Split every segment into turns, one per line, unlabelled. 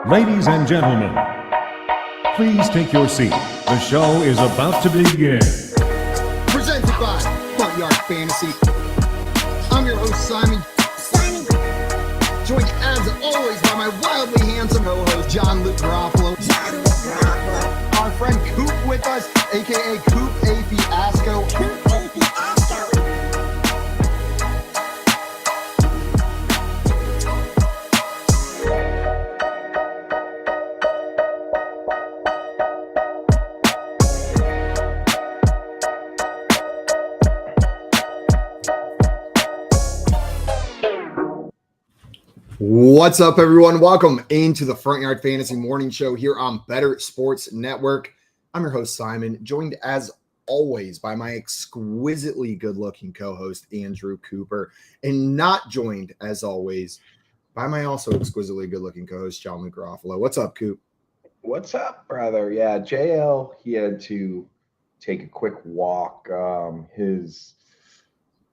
Ladies and gentlemen, please take your seat. The show is about to begin.
Presented by Front Yard Fantasy. I'm your host, Simon. Joined as always by my wildly handsome co-host, John Luke Garofalo. Our friend Coop with us, a.k.a. Coop A. Fiasco. What's up, everyone? Welcome into the Front Yard Fantasy Morning Show here on Better Sports Network. I'm your host, Simon, joined as always by my exquisitely good-looking co-host, Andrew Cooper, and not joined, as always, by my also exquisitely good-looking co-host, John Luke Garofalo. What's up, Coop?
What's up, brother? Yeah, JL, he had to take a quick walk. His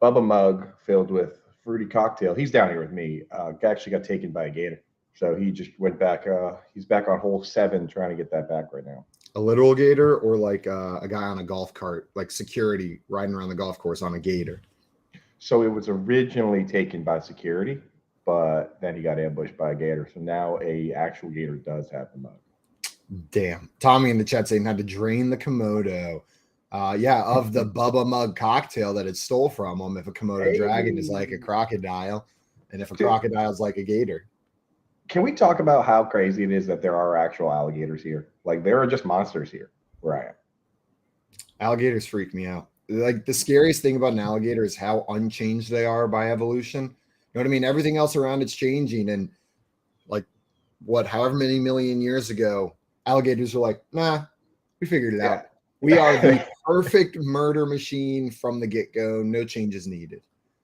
Bubba mug filled with fruity cocktail. He's down here with me. Actually got taken by a gator. So he just went back. He's back on hole 7 trying to get that back right now.
A literal gator or like a guy on a golf cart, like security riding around the golf course on a gator?
So it was originally taken by security, but then he got ambushed by a gator. So now a actual gator does have the mug.
Damn. Tommy in the chat saying had to drain the Komodo. Of the Bubba mug cocktail that it stole from him. If a Komodo dragon is like a crocodile, and if a crocodile is like a gator.
Can we talk about how crazy it is that there are actual alligators here? Like, there are just monsters here where I am.
Alligators freak me out. Like, the scariest thing about an alligator is how unchanged they are by evolution. You know what I mean? Everything else around it's changing, and like however many million years ago, alligators were like, nah, we figured it out. We are the perfect murder machine from the get-go. No changes needed.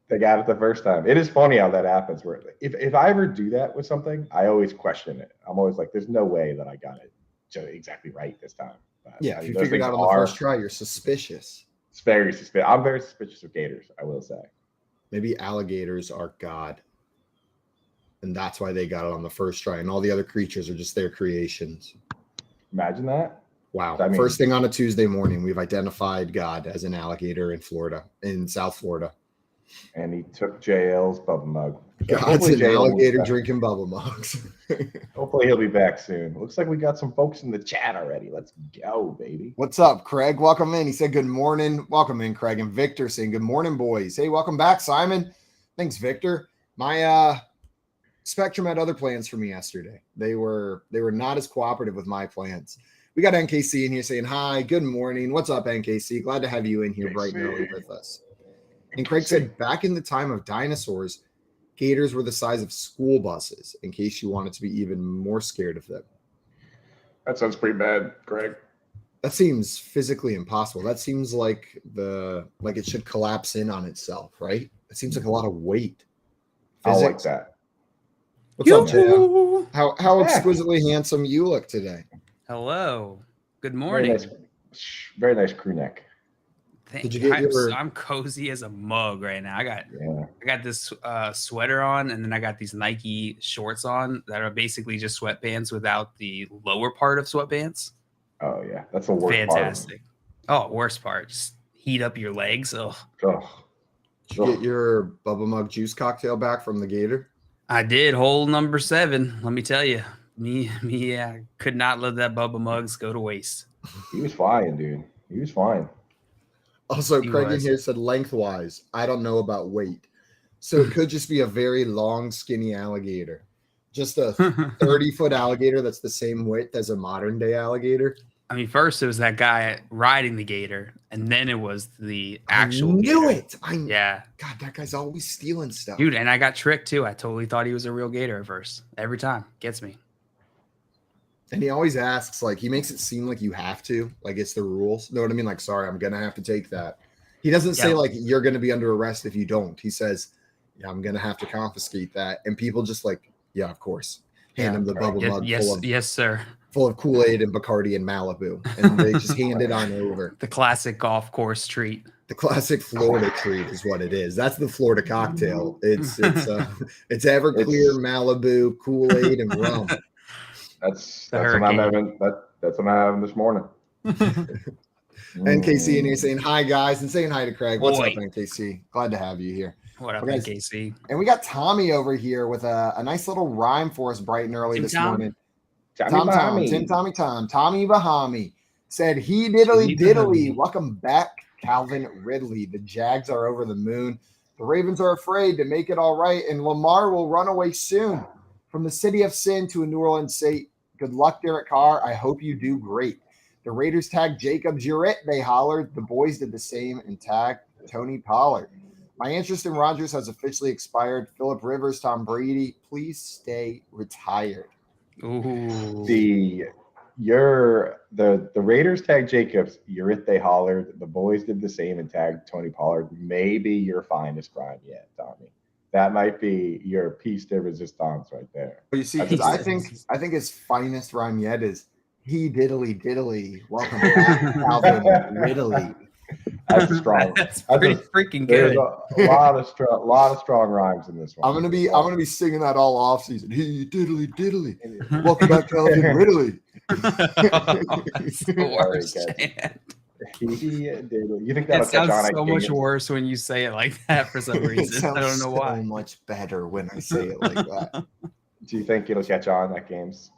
They got it the first time. It is funny how that happens. Where if I ever do that with something, I always question it. I'm always like, there's no way that I got it exactly right this time. But,
if you figured it out on the first try, you're suspicious.
It's very suspicious. I'm very suspicious of gators, I will say.
Maybe alligators are God. And that's why they got it on the first try. And all the other creatures are just their creations.
Imagine that.
Wow. First thing on a Tuesday morning, we've identified God as an alligator in South Florida.
And he took JL's Bubba mug.
God's an alligator drinking Bubba mugs.
Hopefully he'll be back soon. Looks like we got some folks in the chat already. Let's go, baby.
What's up, Craig? Welcome in. He said good morning. Welcome in, Craig. And Victor saying good morning, boys. Hey, welcome back, Simon. Thanks, Victor. My Spectrum had other plans for me yesterday. They were not as cooperative with my plans. We got NKC in here saying, hi, good morning. What's up, NKC? Glad to have you in here bright and early with us. And Craig said, back in the time of dinosaurs, gators were the size of school buses, in case you wanted to be even more scared of them.
That sounds pretty bad, Craig.
That seems physically impossible. That seems like it should collapse in on itself, right? It seems like a lot of weight.
I like that.
What's up, Jay? How exquisitely handsome you look today.
Hello. Good morning.
Very nice crew neck.
Did you get
I'm cozy as a mug right now. I got this sweater on, and then I got these Nike shorts on that are basically just sweatpants without the lower part of sweatpants.
Oh yeah, that's the worst
Fantastic. Worst part. Just heat up your legs.
Did you get your Bubba mug juice cocktail back from the gator?
I did. Hole number 7. Let me tell you. Me, could not let that Bubba mugs go to waste.
He was flying, dude. He was flying.
Also, Craig in here said lengthwise. I don't know about weight. So it could just be a very long, skinny alligator. Just a 30-foot alligator that's the same width as a modern-day alligator.
I mean, first it was that guy riding the gator, and then it was the actual
I knew
gator.
it.
Yeah.
God, that guy's always stealing stuff.
Dude, and I got tricked, too. I totally thought he was a real gator at first. Every time. Gets me.
And he always asks, like, he makes it seem like you have to, like it's the rules. Know what I mean? Like, sorry, I'm going to have to take that. He doesn't say, like, you're going to be under arrest if you don't. He says, yeah, I'm going to have to confiscate that. And people just like, yeah, of course. Hand him the bubble mug
yes, sir.
full of Kool-Aid and Bacardi and Malibu, and they just hand it on over.
The classic golf course treat.
The classic Florida treat is what it is. That's the Florida cocktail. It's Everclear, Malibu, Kool-Aid, and rum.
That's what I'm having. That's what I'm having this morning.
NKC and you're saying hi, guys, and saying hi to Craig. What's
Boy.
up, NKC? Glad to have you here.
What up,
Okay, guys.
NKC?
And we got Tommy over here with a nice little rhyme for us bright and early this morning. Tommy Bahami said, he diddly diddly. Welcome back, Calvin Ridley. The Jags are over the moon. The Ravens are afraid to make it all right, and Lamar will run away soon. From the city of sin to a New Orleans state. Good luck, Derek Carr. I hope you do great. The Raiders tagged Jacobs. You're it, they hollered. The boys did the same and tagged Tony Pollard. My interest in Rodgers has officially expired. Phillip Rivers, Tom Brady, please stay retired.
Ooh.
The Raiders tagged Jacobs. You're it, they hollered. The boys did the same and tagged Tony Pollard. Maybe your finest rhyme yet, Tommy. That might be your piece de resistance right there.
But you see, because I think his finest rhyme yet is he diddly diddly. Welcome back, Calvin Ridley.
That's strong.
That's pretty freaking good.
There's a lot of strong rhymes in this one.
I'm gonna be singing that all off season. He diddly diddly. Welcome back, Calvin Ridley.
It's the worst.
You think
It
that'll catch on?
sounds so much worse when you say it like that for some reason. I don't know why.
So much better when I say it like that.
Do you think it'll catch on at games?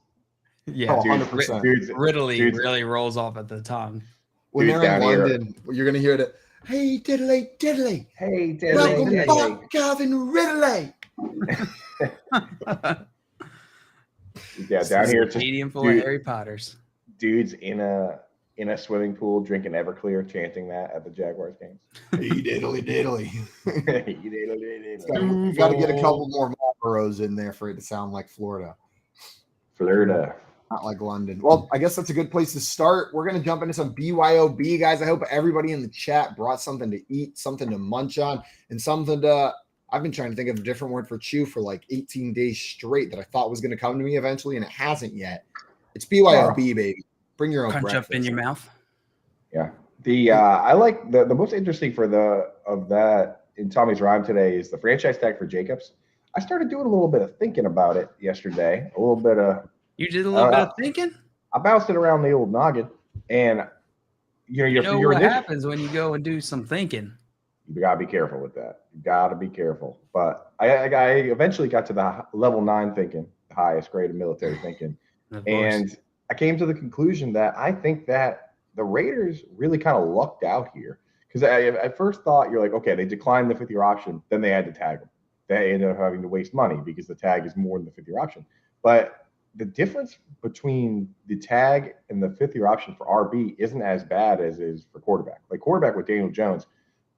Yeah,
Oh,
dude,
100%.
Ridley really rolls off at the tongue.
When
Dude's
they're in
down here.
London, you're gonna hear the hey diddly diddly.
Hey,
Welcome
diddly.
back, Calvin Ridley.
Yeah, down here, just
Stadium full of Harry Potters.
dudes in a swimming pool drinking Everclear, chanting that at the Jaguars games.
Hey diddly diddly.
Florida.
You got to get a couple more Marlboros in there for it to sound like Florida, not like London. Well, I guess that's a good place to start. We're going to jump into some BYOB, guys. I hope everybody in the chat brought something to eat, something to munch on, and something to I've been trying to think of a different word for chew for like 18 days straight that I thought was going to come to me eventually, and it hasn't yet. It's BYOB, baby. Bring your own
Crunch
breakfast.
up in your mouth.
Yeah. I like the most interesting of that in Tommy's rhyme today is the franchise tag for Jacobs. I started doing a little bit of thinking about it yesterday. A little bit of
You did a little bit of thinking?
I bounced it around the old noggin, and
You know what happens when you go and do some thinking.
You gotta be careful with that. You gotta be careful. But I eventually got to the level 9 thinking, the highest grade of military thinking, and I came to the conclusion that I think that the Raiders really kind of lucked out here because I at first thought you're like, okay, they declined the 5th-year option, then they had to tag them. They ended up having to waste money because the tag is more than the 5th-year option. But the difference between the tag and the 5th-year option for RB isn't as bad as is for quarterback. Like quarterback with Daniel Jones,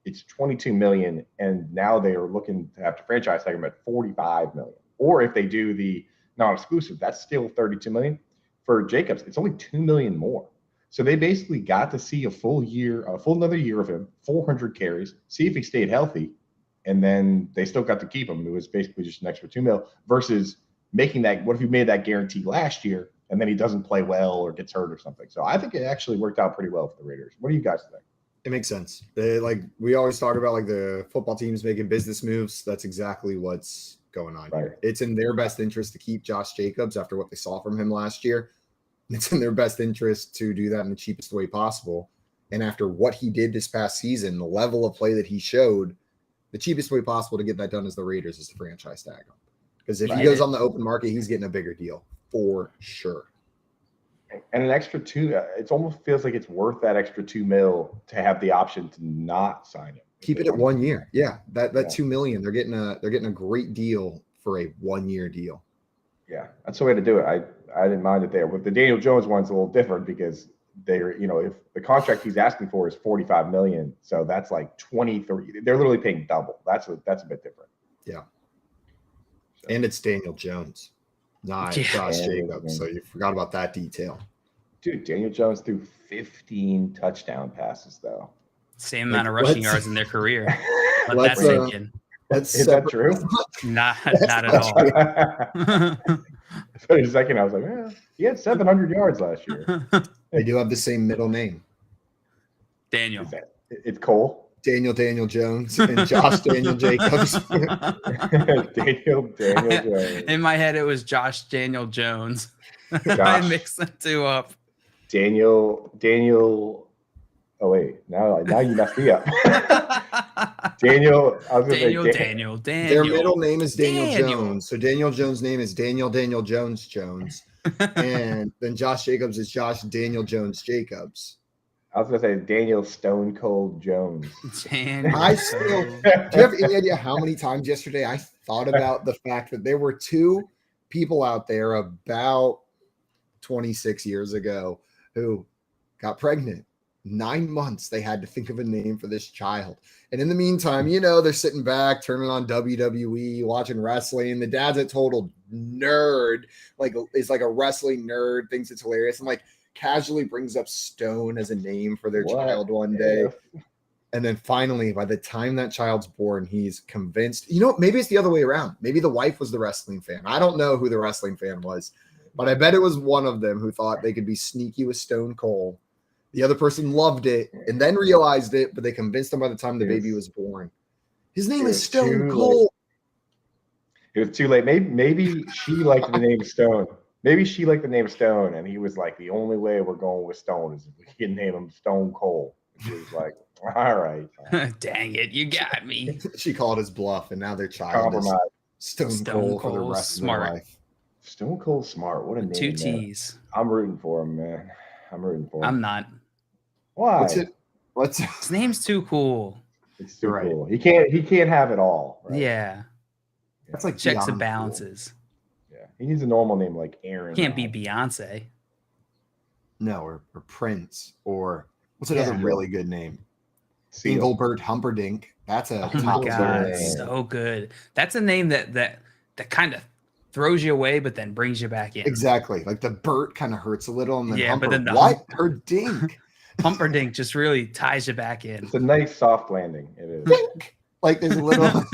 it's $22 million, and now they are looking to have to franchise tag him at $45 million. Or if they do the non-exclusive, that's still $32 million. For Jacobs, it's only $2 million more. So they basically got to see a full another year of him, 400 carries, see if he stayed healthy, and then they still got to keep him. It was basically just an extra $2 million versus making that. What if you made that guarantee last year and then he doesn't play well or gets hurt or something? So I think it actually worked out pretty well for the Raiders. What do you guys think?
It makes sense. We always talk about like the football teams making business moves. That's exactly what's going on here. It's in their best interest to keep Josh Jacobs after what they saw from him last year. It's in their best interest to do that in the cheapest way possible. And after what he did this past season, the level of play that he showed, the cheapest way possible to get that done as the Raiders is the franchise tag him. Because if he goes on the open market, he's getting a bigger deal for sure.
And an extra $2, it almost feels like it's worth that extra $2 million to have the option to not sign him.
Keep it at 1 year. Yeah, that $2 million, they're getting a great deal for a 1 year deal. Yeah,
that's the way to do it. I didn't mind it there. With the Daniel Jones one's a little different because they're, if the contract he's asking for is $45 million, so that's like 23. They're literally paying double. That's a bit different.
Yeah. So. And it's Daniel Jones, not Josh Jacobs. So you forgot about that detail.
Dude, Daniel Jones threw 15 touchdown passes though.
Same amount of rushing yards in their career. Let that sink in.
That's
Is that true?
Not at all.
For a second, I was like, he had 700 yards last year.
They do have the same middle name.
Daniel.
It's Cole.
Daniel Jones and Josh Daniel Jacobs.
Daniel Jones.
In my head, it was Josh Daniel Jones. I
Josh.
mixed the two up.
Daniel. Oh wait, now you messed me up. Daniel. I was gonna say
Daniel.
Their middle name is Daniel Jones. So Daniel Jones' name is Daniel Jones. And then Josh Jacobs is Josh Daniel Jones Jacobs.
I was gonna say Daniel Stone Cold Jones.
I still do you have any idea how many times yesterday I thought about the fact that there were two people out there about 26 years ago who got pregnant. 9 months they had to think of a name for this child. And in the meantime, they're sitting back, turning on WWE, watching wrestling. The dad's a total nerd, is like a wrestling nerd, thinks it's hilarious. And casually brings up Stone as a name for their child one day. And then finally, by the time that child's born, he's convinced, maybe it's the other way around. Maybe the wife was the wrestling fan. I don't know who the wrestling fan was, but I bet it was one of them who thought they could be sneaky with Stone Cold. The other person loved it and then realized it, but they convinced him by the time the baby was born. His name is Stone Cold.
It was too late. Maybe she liked the name Stone. Maybe she liked the name Stone, and he was like, the only way we're going with Stone is if we can name him Stone Cold. And she was like, all right.
Dang it, you got me.
She called his bluff, and now their child is Stone Cold for the rest of their life.
Stone Cold Smart. What a name.
2 T's.
Man. I'm rooting for him, man. I'm rooting for him.
I'm not.
Why?
His name's too cool.
It's too cool. He can't have it all. Right?
Yeah.
That's like
checks and balances.
Cool. Yeah. He needs a normal name like Aaron.
Can't be Beyonce.
No, or Prince, or what's another really good name?
Seal.
Engelbert Humperdinck. That's a
my God, so good. That's a name that kind of throws you away, but then brings you back in.
Exactly. Like the Bert kind of hurts a little, and then
but then
Humperdinck.
Humperdinck just really ties you back in.
It's a nice soft landing. It is.
Like there's a little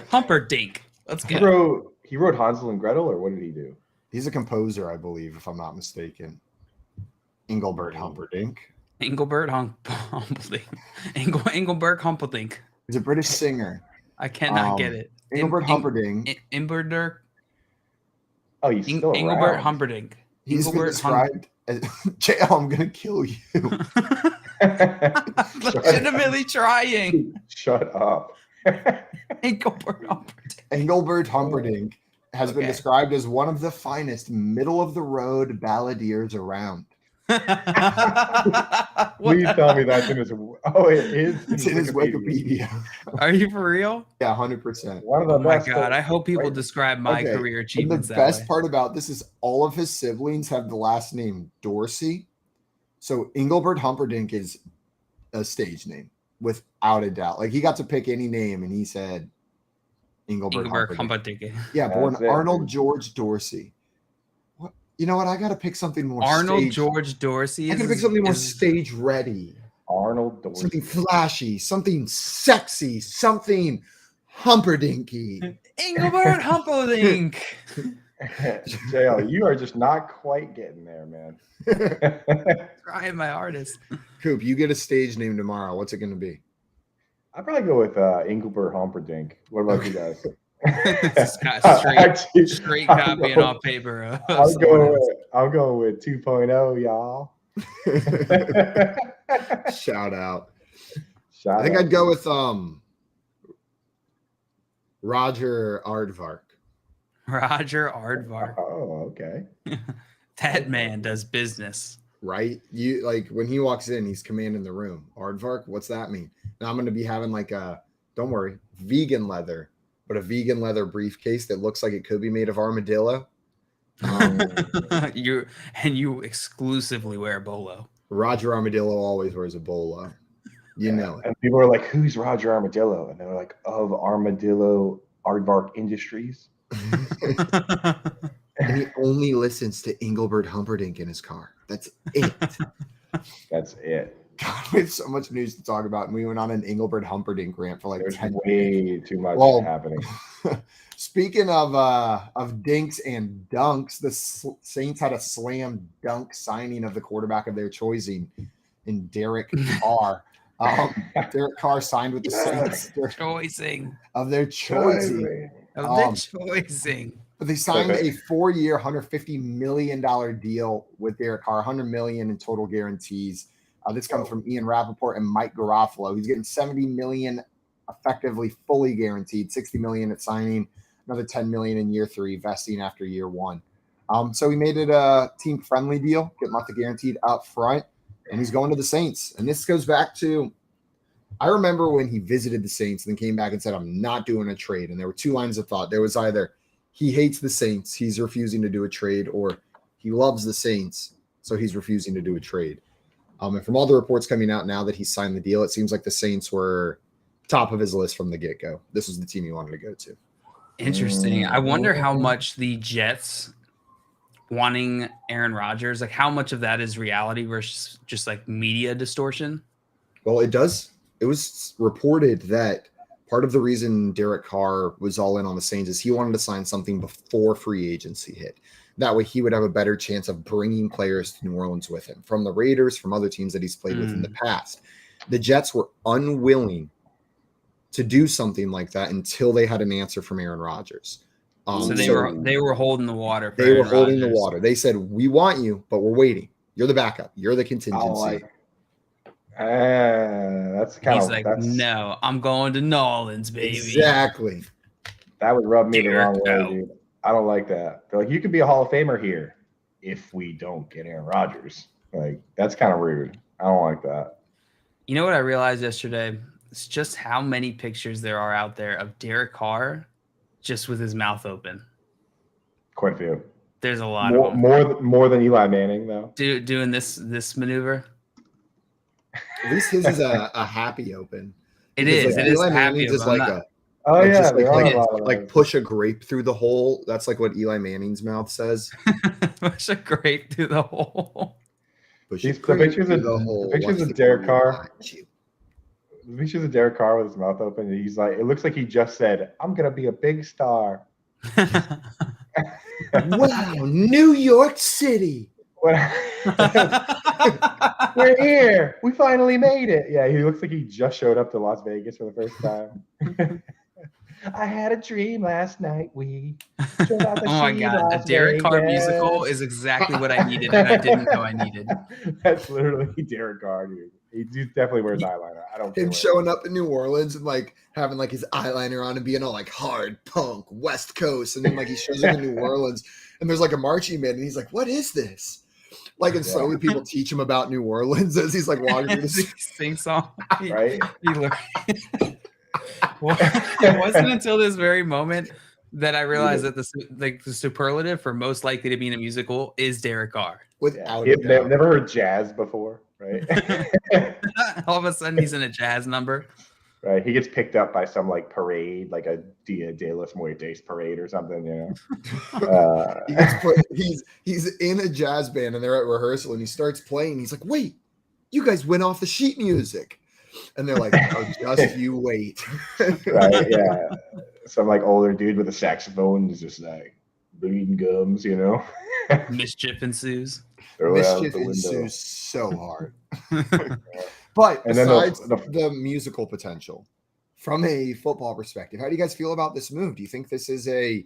Humperdinck. Let's go.
He wrote Hansel and Gretel, or what did he do?
He's a composer, I believe, if I'm not mistaken. Engelbert Humperdinck.
Engelbert Humperdinck. Engelbert Humperdinck.
He's a British singer.
I cannot get it.
Engelbert Humperdinck.
Engelbert.
Oh, he's still
Engelbert
around.
Humperdinck.
He's been described as JL, I'm gonna kill you.
Legitimately trying.
Shut up.
Engelbert Humperdinck.
Engelbert Humperdinck has been described as one of the finest middle-of-the-road balladeers around.
Please tell me that's in his. Oh, it is.
It's in his Wikipedia.
Are you for real?
Yeah, 100%.
One of the best.
My God, I hope people describe my career achievements.
And the best part about this is all of his siblings have the last name Dorsey. So Engelbert Humperdinck is a stage name without a doubt. Like he got to pick any name, and he said Engelbert Humperdinck. Yeah, born Arnold George Dorsey. You know what? I got to pick something more.
George Dorsey.
I got to pick something more stage ready.
Arnold Dorsey.
Something flashy, something sexy, something Humperdinky.
Engelbert Humperdinck.
JL, you are just not quite getting there, man.
Trying my hardest.
Coop, you get a stage name tomorrow. What's it going to be?
I'd probably go with Engelbert Humperdinck. What about you guys?
straight copying off paper.
I'll go with 2.0, y'all.
Shout out. I think I'd go with Roger Aardvark.
Roger Aardvark.
Oh, okay.
That man does business.
Right? You like when he walks in, he's commanding the room. Aardvark, what's that mean? Now I'm gonna be having don't worry, vegan leather. But a vegan leather briefcase that looks like it could be made of armadillo.
You exclusively wear a bolo.
Roger Armadillo always wears a bolo. You know it.
And people are like, "Who's Roger Armadillo?" And they're like, "Of Armadillo Aardvark Industries."
And he only listens to Engelbert Humperdinck in his car. That's it.
That's it.
God, we have so much news to talk about, and we went on an Engelbert Humperdinck rant for like
There's
10
way too much happening.
Speaking of dinks and dunks, the Saints had a slam dunk signing of the quarterback of their choosing in Derek Carr. Derek Carr signed with the Saints. Of their choosing. But they signed a 4-year, $150 million deal with Derek Carr, $100 million in total guarantees. This comes from Ian Rappaport and Mike Garofalo. He's getting $70 million effectively fully guaranteed, $60 million at signing, another $10 million in year 3, vesting after year 1. So he made it a team-friendly deal, get monthly guaranteed up front, and he's going to the Saints. And this goes back to, I remember when he visited the Saints and then came back and said, I'm not doing a trade. And there were 2 lines of thought. There was either he hates the Saints, he's refusing to do a trade, or he loves the Saints, so he's refusing to do a trade. And from all the reports coming out now that he signed the deal, it seems like the Saints were top of his list from the get-go. This was the team he wanted to go to.
Interesting. I wonder how much the Jets wanting Aaron Rodgers, like how much of that is reality versus just like media distortion?
Well, it was reported that part of the reason Derek Carr was all in on the Saints is he wanted to sign something before free agency hit. That way he would have a better chance of bringing players to New Orleans with him from the Raiders, from other teams that he's played with in the past. The Jets were unwilling to do something like that until they had an answer from Aaron Rodgers.
So they were holding the water.
They were holding the water. They said, we want you, but we're waiting. You're the backup. You're the contingency.
That's kind
He's like, no, I'm going to New Orleans, baby.
Exactly.
That would rub me the wrong way, dude. I don't like that. They're like, you could be a Hall of Famer here if we don't get Aaron Rodgers. Like, that's kind of rude. I don't like that.
You know what I realized yesterday? It's just how many pictures there are out there of Derek Carr just with his mouth open.
Quite a few.
There's a lot of them.
More than Eli Manning, though.
Doing this maneuver.
At least his is a happy open.
It is.
Like,
it is
Eli
happy.
Manning's is like a
like
push a grape through the hole. That's like what Eli Manning's mouth says.
Push a grape through the hole.
The pictures
of Derek Carr. The pictures of Derek Carr with his mouth open. He's like, it looks like he just said, "I'm gonna be a big star."
Wow, New York City.
We're here. We finally made it. Yeah, he looks like he just showed up to Las Vegas for the first time. I had a dream last night. We showed out the
oh my God.
Las
A Derek Carr
Vegas.
musical is exactly what I needed, and I didn't know I needed.
That's literally Derek Carr, dude. He definitely wears eyeliner. I don't care.
Him showing up in New Orleans and like having like his eyeliner on and being all like hard punk West Coast, and then like he shows up in New Orleans and there's like a marching band and he's like, "What is this?" Like, and slowly people teach him about New Orleans as he's like walking through the
sing song.
Right?
Well, it wasn't until this very moment that I realized that the superlative for most likely to be in a musical is Derek Carr.
Without
a doubt. Never heard jazz before, right?
All of a sudden he's in a jazz number.
Right. He gets picked up by some like parade, like a Dia de los Muertos parade or something, you know.
He's in a jazz band and they're at rehearsal and he starts playing. He's like, "Wait, you guys went off the sheet music." And they're like, "Oh, just you wait."
Right, yeah. Some like older dude with a saxophone is just like bleeding gums, you know.
Mischief ensues.
Mischief ensues so hard. But besides the musical potential, from a football perspective, how do you guys feel about this move? Do you think this is a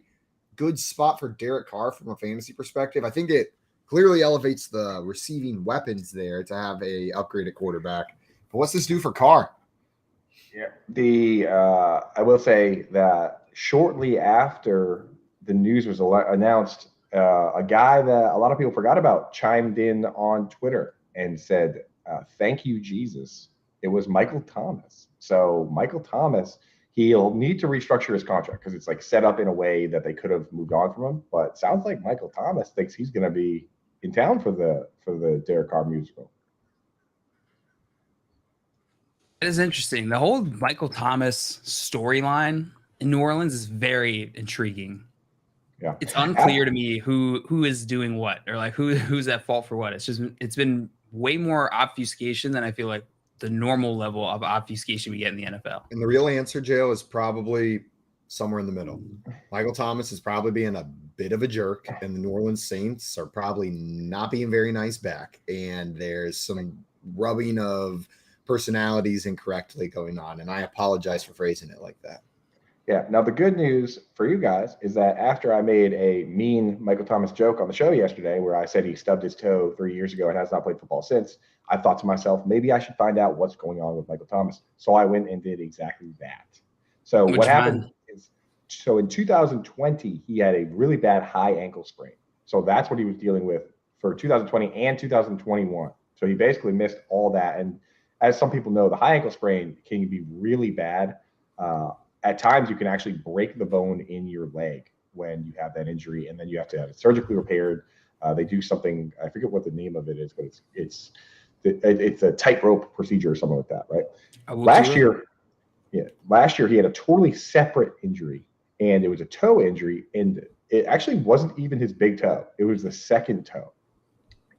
good spot for Derek Carr from a fantasy perspective? I think it clearly elevates the receiving weapons there to have a upgraded quarterback. But what's this do for Carr?
Yeah, I will say that shortly after the news was announced, a guy that a lot of people forgot about chimed in on Twitter and said, "Thank you, Jesus." It was Michael Thomas. So Michael Thomas, he'll need to restructure his contract because it's like set up in a way that they could have moved on from him. But it sounds like Michael Thomas thinks he's going to be in town for the Derek Carr musical.
It is interesting. The whole Michael Thomas storyline in New Orleans is very intriguing.
Yeah,
it's unclear to me who is doing what or like who's at fault for what. It's been way more obfuscation than I feel like the normal level of obfuscation we get in the NFL.
And the real answer, Joe, is probably somewhere in the middle. Michael Thomas is probably being a bit of a jerk, and the New Orleans Saints are probably not being very nice back. And there's some rubbing of personalities incorrectly going on. And I apologize for phrasing it like that.
Yeah. Now, the good news for you guys is that after I made a mean Michael Thomas joke on the show yesterday, where I said he stubbed his toe 3 years ago and has not played football since, I thought to myself, maybe I should find out what's going on with Michael Thomas. So I went and did exactly that. So what happened is, so in 2020, he had a really bad high ankle sprain. So that's what he was dealing with for 2020 and 2021. So he basically missed all that. And as some people know, the high ankle sprain can be really bad. At times, you can actually break the bone in your leg when you have that injury, and then you have to have it surgically repaired. They do something, I forget what the name of it is, but it's a tightrope procedure or something like that, right? Last year he had a totally separate injury, and it was a toe injury, and it actually wasn't even his big toe. It was the second toe.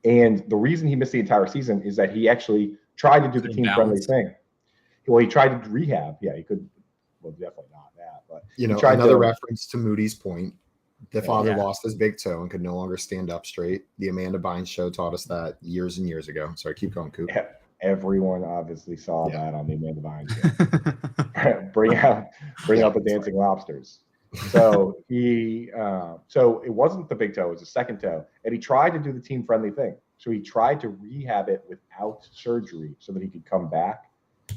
And the reason he missed the entire season is that he actually tried to do the team-friendly thing. Well, he tried to rehab. Yeah, he could. Well, definitely not that, but
another reference to Moody's point. The father lost his big toe and could no longer stand up straight. The Amanda Bynes show taught us that years and years ago. Sorry, keep going, Coop.
Yeah, everyone obviously saw that on the Amanda Bynes show. bring out the dancing lobsters. So so it wasn't the big toe; it was the second toe, and he tried to do the team-friendly thing. So he tried to rehab it without surgery so that he could come back.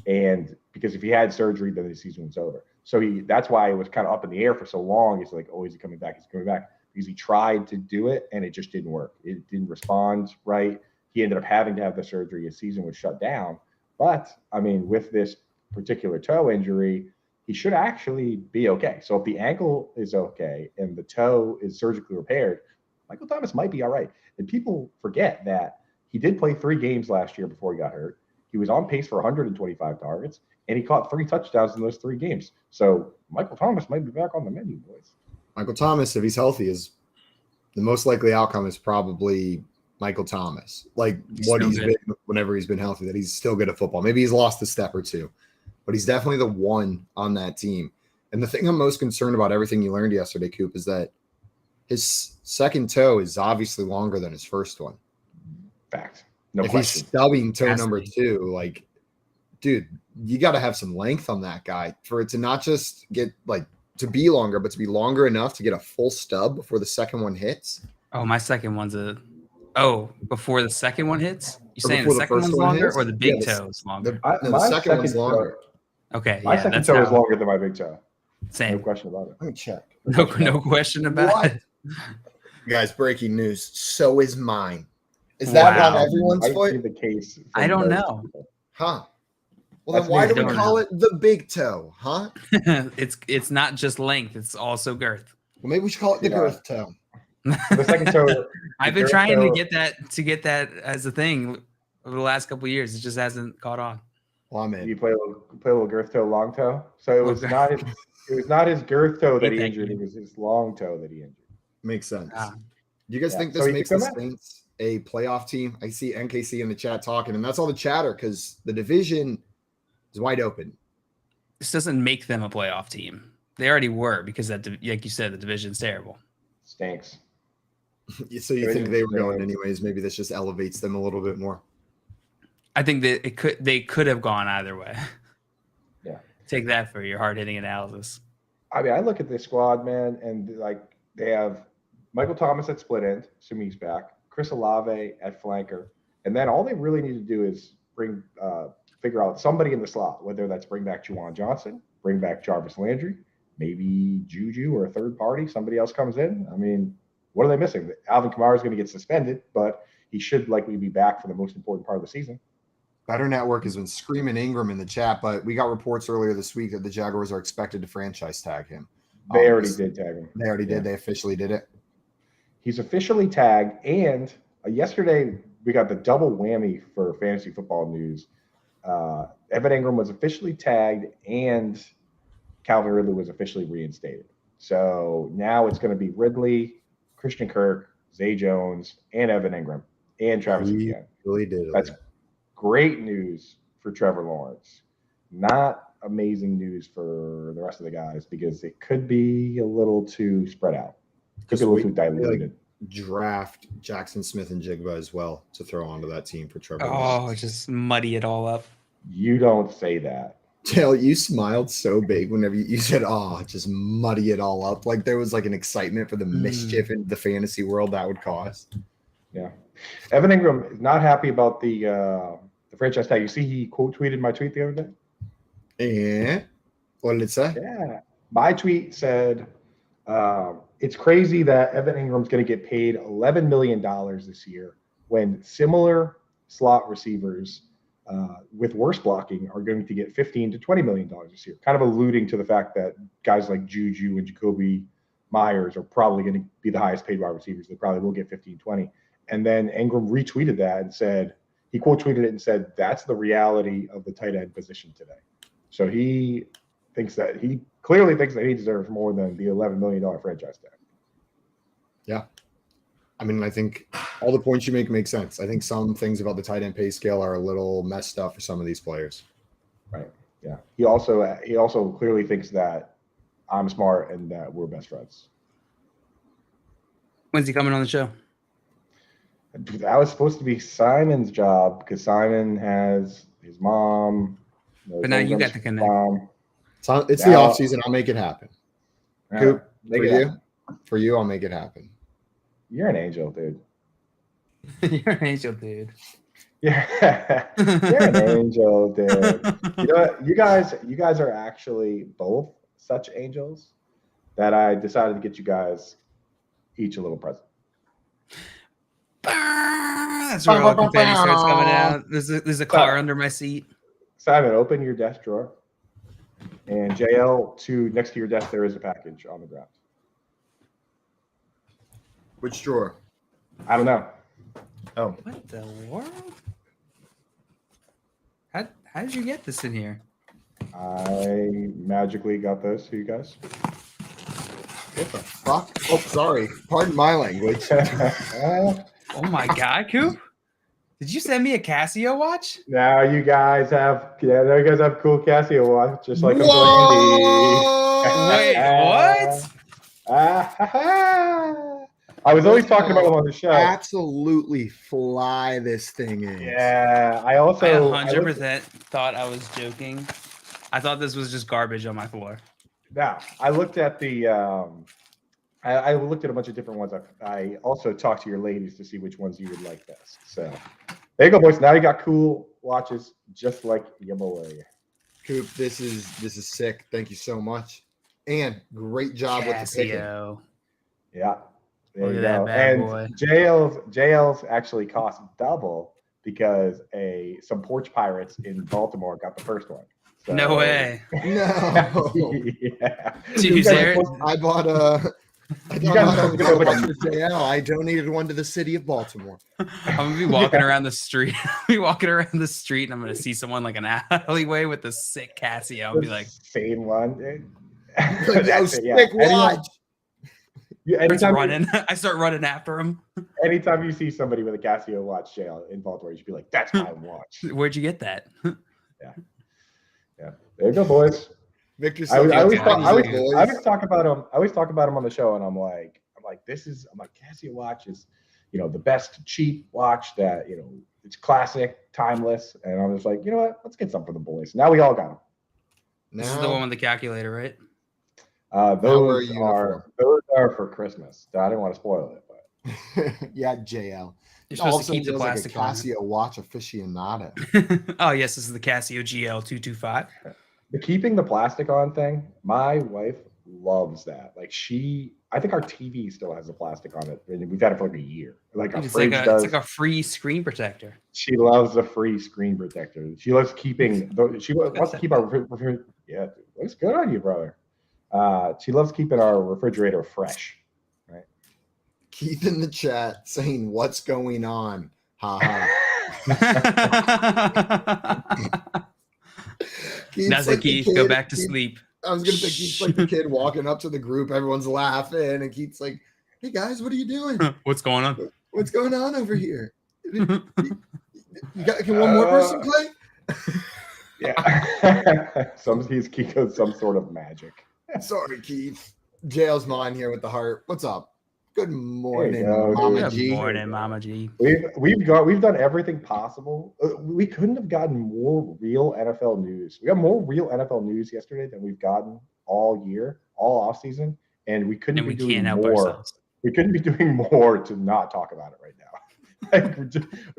And because if he had surgery, then the season was over. So that's why it was kind of up in the air for so long. It's like, oh, is he coming back? He's coming back. Because he tried to do it and it just didn't work. It didn't respond right. He ended up having to have the surgery. His season was shut down. But I mean, with this particular toe injury, he should actually be okay. So if the ankle is okay and the toe is surgically repaired, Michael Thomas might be all right. And people forget that he did play 3 games last year before he got hurt. He was on pace for 125 targets, and he caught 3 touchdowns in those 3 games. So Michael Thomas might be back on the menu, boys.
Michael Thomas, if he's healthy, is the most likely outcome is probably Michael Thomas. Like what he's been whenever he's been healthy, that he's still good at football. Maybe he's lost a step or two, but he's definitely the one on that team. And the thing I'm most concerned about everything you learned yesterday, Coop, is that his second toe is obviously longer than his first one.
Fact. No
if
question.
He's stubbing toe number 2, like, dude, you got to have some length on that guy for it to not just get like to be longer, but to be longer enough to get a full stub before the second one hits.
Oh, my second one's before the second one hits? You're saying the
before the
second
first
one's
one
longer
hits?
or the big toe is longer?
The second one's longer.
Okay,
my second toe is longer than my big toe.
Same.
No question about it.
Let me check.
No question about it.
Guys, breaking news. So is mine. Is that on everyone's foot?
The case.
I don't know.
Huh. Well, then why do we call it the big toe? Huh?
It's not just length; it's also girth.
Well, maybe we should call it the girth toe.
The second toe.
I've been trying to get that as a thing over the last couple of years. It just hasn't caught on.
Well, I'm in.
You play a little girth toe, long toe. So it was not his girth toe that he injured. It was his long toe that he injured.
Makes sense. Do you guys think this makes the Saints a playoff team? I see NKC in the chat talking, and that's all the chatter because the division is wide open.
This doesn't make them a playoff team. They already were because that, like you said, the division's terrible.
Stinks.
So you think they were going anyways? Maybe this just elevates them a little bit more.
I think that they could have gone either way.
Yeah.
Take that for your hard-hitting analysis.
I mean, I look at this squad, man, and like they have Michael Thomas at split end, assuming he's back, Chris Olave at flanker, and then all they really need to do is figure out somebody in the slot, whether that's bring back Juwan Johnson, bring back Jarvis Landry, maybe Juju or a third party, somebody else comes in. I mean, what are they missing? Alvin Kamara is going to get suspended, but he should likely be back for the most important part of the season.
Better Network has been screaming Ingram in the chat, but we got reports earlier this week that the Jaguars are expected to franchise tag him.
They already did tag him.
They already did. They officially did it.
He's officially tagged, and yesterday we got the double whammy for fantasy football news. Evan Ingram was officially tagged, and Calvin Ridley was officially reinstated. So now it's going to be Ridley, Christian Kirk, Zay Jones, and Evan Ingram, and Travis Etienne. That's great news for Trevor Lawrence. Not amazing news for the rest of the guys because it could be a little too spread out. Could be a little too diluted.
Draft Jackson Smith and Jigba as well to throw onto that team for Trevor.
Oh, just muddy it all up.
You don't say that.
Dale, you smiled so big whenever you said, just muddy it all up. Like there was like an excitement for the mischief in the fantasy world that would cause.
Yeah. Evan Ingram is not happy about the franchise tag. You see he quote tweeted my tweet the other day?
And what did it say?
Yeah. My tweet said, it's crazy that Evan Ingram's going to get paid $11 million this year when similar slot receivers with worse blocking are going to get $15 to $20 million this year, kind of alluding to the fact that guys like Juju and Jacoby Myers are probably going to be the highest paid wide receivers. They probably will get 15, 20. And then Ingram retweeted that and said, he quote tweeted it and said, that's the reality of the tight end position today. So he clearly thinks that he deserves more than the $11 million franchise tag.
Yeah. I mean, I think all the points you make sense. I think some things about the tight end pay scale are a little messed up for some of these players.
Right. Yeah. He also clearly thinks that I'm smart and that we're best friends.
When's he coming on the show?
That was supposed to be Simon's job because Simon has his mom.
But now you got to connect.
It's the offseason. I'll make it happen. Coop, for you, I'll make it happen.
You're an angel, dude.
You're an angel, dude.
Yeah, you're an angel, dude. You know what? You guys are actually both such angels that I decided to get you guys each a little present.
That's where all the confetti starts coming out. There's a car under my seat.
Simon, open your desk drawer. And JL, next to your desk, there is a package on the ground.
Which drawer?
I don't know.
Oh.
What the world? How did you get this in here?
I magically got those to you guys.
What the fuck? Oh, sorry. Pardon my language.
Oh my God, Coop! Did you send me a Casio watch?
Now you guys have cool Casio watch, just like
Wait,
what? I was always talking about them on the show.
Absolutely fly this thing in.
Yeah, I
100% thought I was joking. I thought this was just garbage on my floor.
Now I looked at I looked at a bunch of different ones. I also talked to your ladies to see which ones you would like best. So there you go, boys. Now you got cool watches just like your boy.
Coop, this is sick. Thank you so much. And great job with the picking.
Yeah. There you
Look at
go.
that bad
And
boy.
JL's actually cost double because some porch pirates in Baltimore got the first one. So,
No way.
No.
Yeah.
Dude,
I bought a JL. I donated one to the city of Baltimore.
I'm gonna be walking around the street. And I'm gonna see someone like an alleyway with a sick Casio. I'll be like,
same one, dude.
Yo, sick watch.
I start running after him.
Anytime you see somebody with a Casio watch, JL, in Baltimore, you should be like, "That's my watch."
Where'd you get that?
Yeah. There you go, boys.
Victor,
I always talk about him. I always talk about him on the show, and I'm like, Casio watch is, the best cheap watch that it's classic, timeless, and I'm just like, you know what? Let's get some for the boys. Now we all got them.
This is the one with the calculator, right?
Those are for Christmas. I didn't want to spoil it, but
yeah, JL.
You're supposed to keep the plastic
like a Casio watch aficionado.
Oh yes, this is the Casio GL225.
The keeping the plastic on thing, my wife loves that. Like I think our TV still has the plastic on it. We've had it for like a year.
It's like a free screen protector.
She loves the free screen protector. She loves keeping. She wants to keep our. Yeah, looks good on you, brother. She loves keeping our refrigerator fresh. Right.
Keith in the chat saying, "What's going on?" Ha ha.
Nothing, Keith. Go back to sleep.
I was gonna say Keith's like the kid walking up to the group. Everyone's laughing, and Keith's like, "Hey guys, what are you doing?
What's going on?
What's going on over here? Can one more person play?
Yeah. He's Kiko's some sort of magic.
Sorry, Keith. JL's mine here with the heart. What's up? Good morning,
go,
Mama
dude.
G.
Good morning, Mama G.
We've done everything possible. We couldn't have gotten more real NFL news. We got more real NFL news yesterday than we've gotten all year, all offseason, and we couldn't be doing more. We couldn't be doing more to not talk about it right now. Like we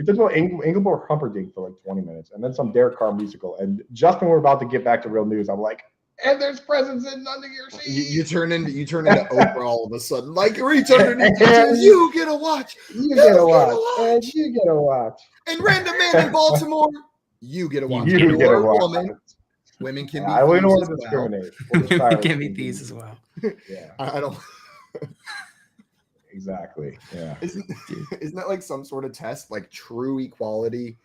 did about Engelbert Humperdinck for like 20 minutes, and then some Derek Carr musical. And just when we're about to get back to real news, I'm like, and there's presents in under your seat.
You turn into Oprah all of a sudden. Like reach underneath your you get a watch.
You get a watch. And you get a watch.
And random man in Baltimore, you get a watch.
You get a watch.
Women can be.
I wouldn't want to discriminate.
Women can be thieves as well.
Yeah.
I don't.
Exactly. Yeah.
Isn't that like some sort of test? Like true equality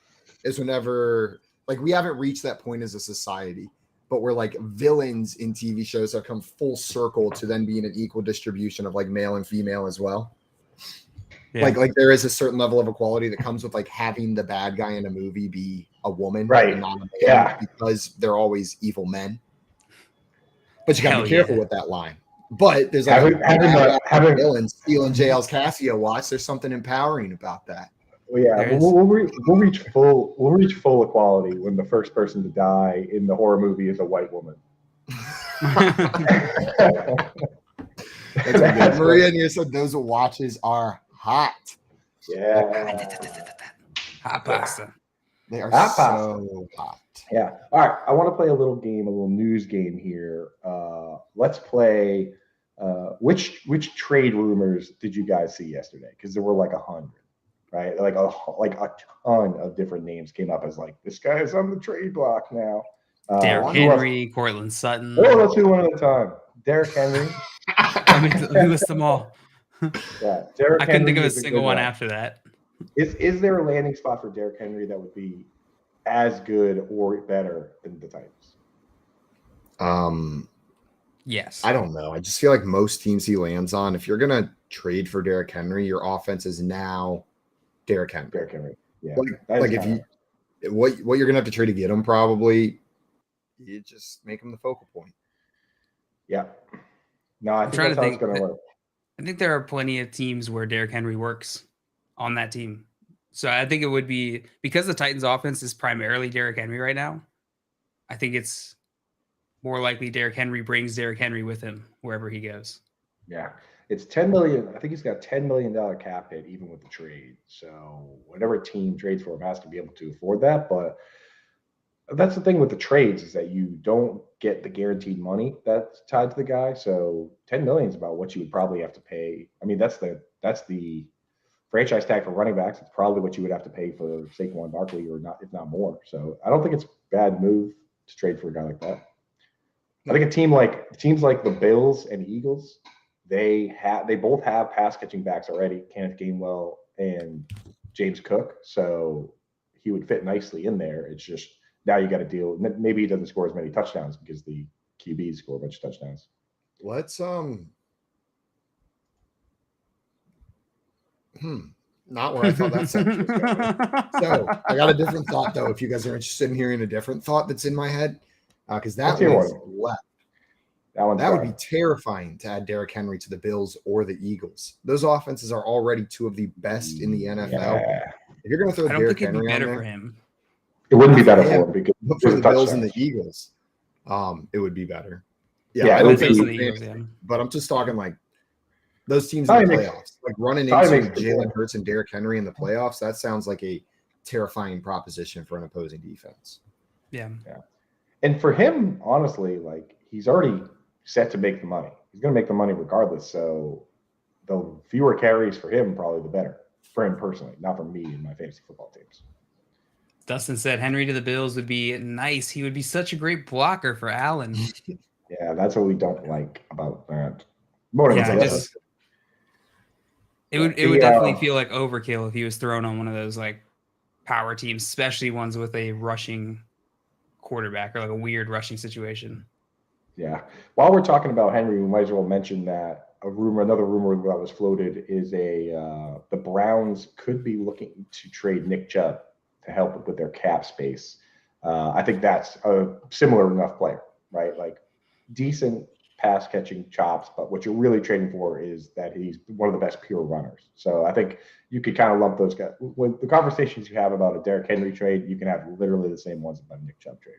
is whenever like we haven't reached that point as a society, but we're like villains in TV shows have come full circle to then being an equal distribution of like male and female as well. Yeah. Like there is a certain level of equality that comes with like having the bad guy in a movie be a woman,
right?
And not a man, because they're always evil men. But you gotta be careful with that line. But there's like having villain stealing JL's Casio watch. There's something empowering about that.
Well, yeah, we'll reach full equality when the first person to die in the horror movie is a white woman.
That's Maria and you said those watches are hot.
Yeah,
hot pasta.
They are
hot
so hot.
Yeah. All right. I want to play a little news game here. Let's play. Which trade rumors did you guys see yesterday? Because there were like 100, right? Like a ton of different names came up as like this guy is on the trade block now.
Derrick Henry, Cortland Sutton.
Oh, let's do one at a time. Derrick Henry.
Let me list them all.
Yeah, Derrick.
I couldn't think of a single one after that.
Is there a landing spot for Derrick Henry that would be as good or better than the Titans?
Yes.
I don't know. I just feel like most teams he lands on, if you're gonna trade for Derrick Henry, your offense is now Derrick Henry.
Derrick Henry. Yeah.
Like if you what you're gonna have to trade to get him, probably you just make him the focal point.
Yeah. No, I think that's how it's gonna work.
I think there are plenty of teams where Derrick Henry works on that team. So I think it would be because the Titans offense is primarily Derrick Henry right now. I think it's more likely Derrick Henry brings Derrick Henry with him wherever he goes.
Yeah. It's $10 million. I think he's got $10 million cap hit even with the trade. So whatever team trades for him has to be able to afford that. But that's the thing with the trades is that you don't get the guaranteed money that's tied to the guy. So $10 million is about what you would probably have to pay. I mean, that's the franchise tag for running backs. It's probably what you would have to pay for Saquon Barkley or not, if not more. So I don't think it's a bad move to trade for a guy like that. I think teams like the Bills and Eagles, they both have pass catching backs already, Kenneth Gainwell and James Cook. So he would fit nicely in there. It's just now you got to deal. Maybe he doesn't score as many touchdowns because the QBs score a bunch of touchdowns.
Let's not where I thought that sentence was going. So I got a different thought though. If you guys are interested in hearing a different thought that's in my head, because that one's left. That would be terrifying to add Derrick Henry to the Bills or the Eagles. Those offenses are already two of the best in the NFL.
Yeah.
If you're going to throw Derrick Henry on there,
for him.
It wouldn't be better for him because
for the Bills and the Eagles, it would be better.
Yeah,
I don't think but I'm just talking like those teams in the playoffs, like running into Jalen Hurts and Derrick Henry in the playoffs. That sounds like a terrifying proposition for an opposing defense.
Yeah.
And for him, honestly, like he's already set to make the money. He's going to make the money regardless. So the fewer carries for him, probably the better for him personally, not for me and my fantasy football teams.
Dustin said Henry to the Bills would be nice. He would be such a great blocker for Allen.
Yeah, that's what we don't like about that.
It would definitely feel like overkill if he was thrown on one of those like power teams, especially ones with a rushing quarterback or like a weird rushing situation.
Yeah. While we're talking about Henry, we might as well mention that another rumor that was floated is the Browns could be looking to trade Nick Chubb to help with their cap space. I think that's a similar enough player, right? Like decent pass catching chops, but what you're really trading for is that he's one of the best pure runners. So I think you could kind of lump those guys. When the conversations you have about a Derrick Henry trade, you can have literally the same ones about a Nick Chubb trade,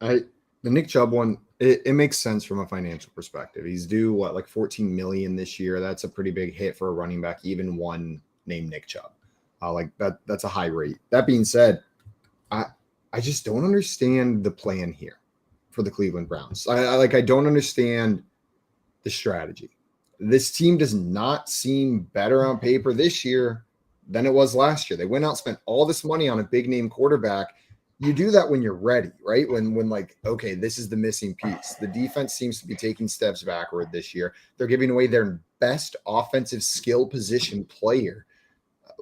right?
The Nick Chubb one, it makes sense from a financial perspective. He's due like 14 million this year. That's a pretty big hit for a running back, even one named Nick Chubb. Like that's a high rate. That being said, I just don't understand the plan here for the Cleveland Browns. I don't understand the strategy. This team does not seem better on paper this year than it was last year. They went out, spent all this money on a big name quarterback. You do that when you're ready, right? When like, okay, this is the missing piece. The defense seems to be taking steps backward this year. They're giving away their best offensive skill position player.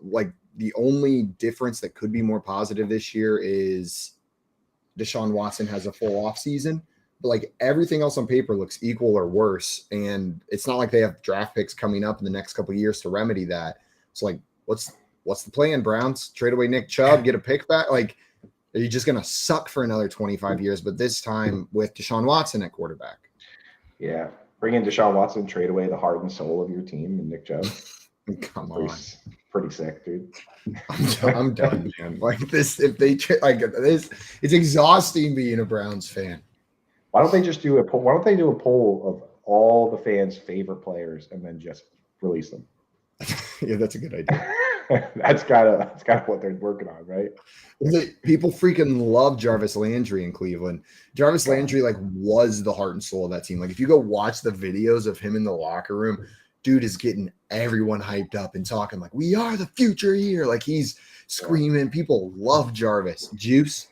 Like the only difference that could be more positive this year is Deshaun Watson has a full off season, but like everything else on paper looks equal or worse. And it's not like they have draft picks coming up in the next couple of years to remedy that. So like, what's the plan, Browns? Trade away Nick Chubb, get a pick back? Like, are you just going to suck for another 25 years, but this time with Deshaun Watson at quarterback?
Yeah. Bring in Deshaun Watson, trade away the heart and soul of your team and Nick Chubb.
Come on.
Pretty sick, dude.
I'm done, man. Like this, if they like this, it's exhausting being a Browns fan.
Why don't they just do a poll? Why don't they do a poll of all the fans' favorite players and then just release them?
Yeah, that's a good idea.
That's kind of what they're working on, right?
People freaking love Jarvis Landry in Cleveland. Jarvis Landry like was the heart and soul of that team. Like if you go watch the videos of him in the locker room, dude is getting everyone hyped up and talking like we are the future here. Like he's screaming. People love Jarvis. Juice.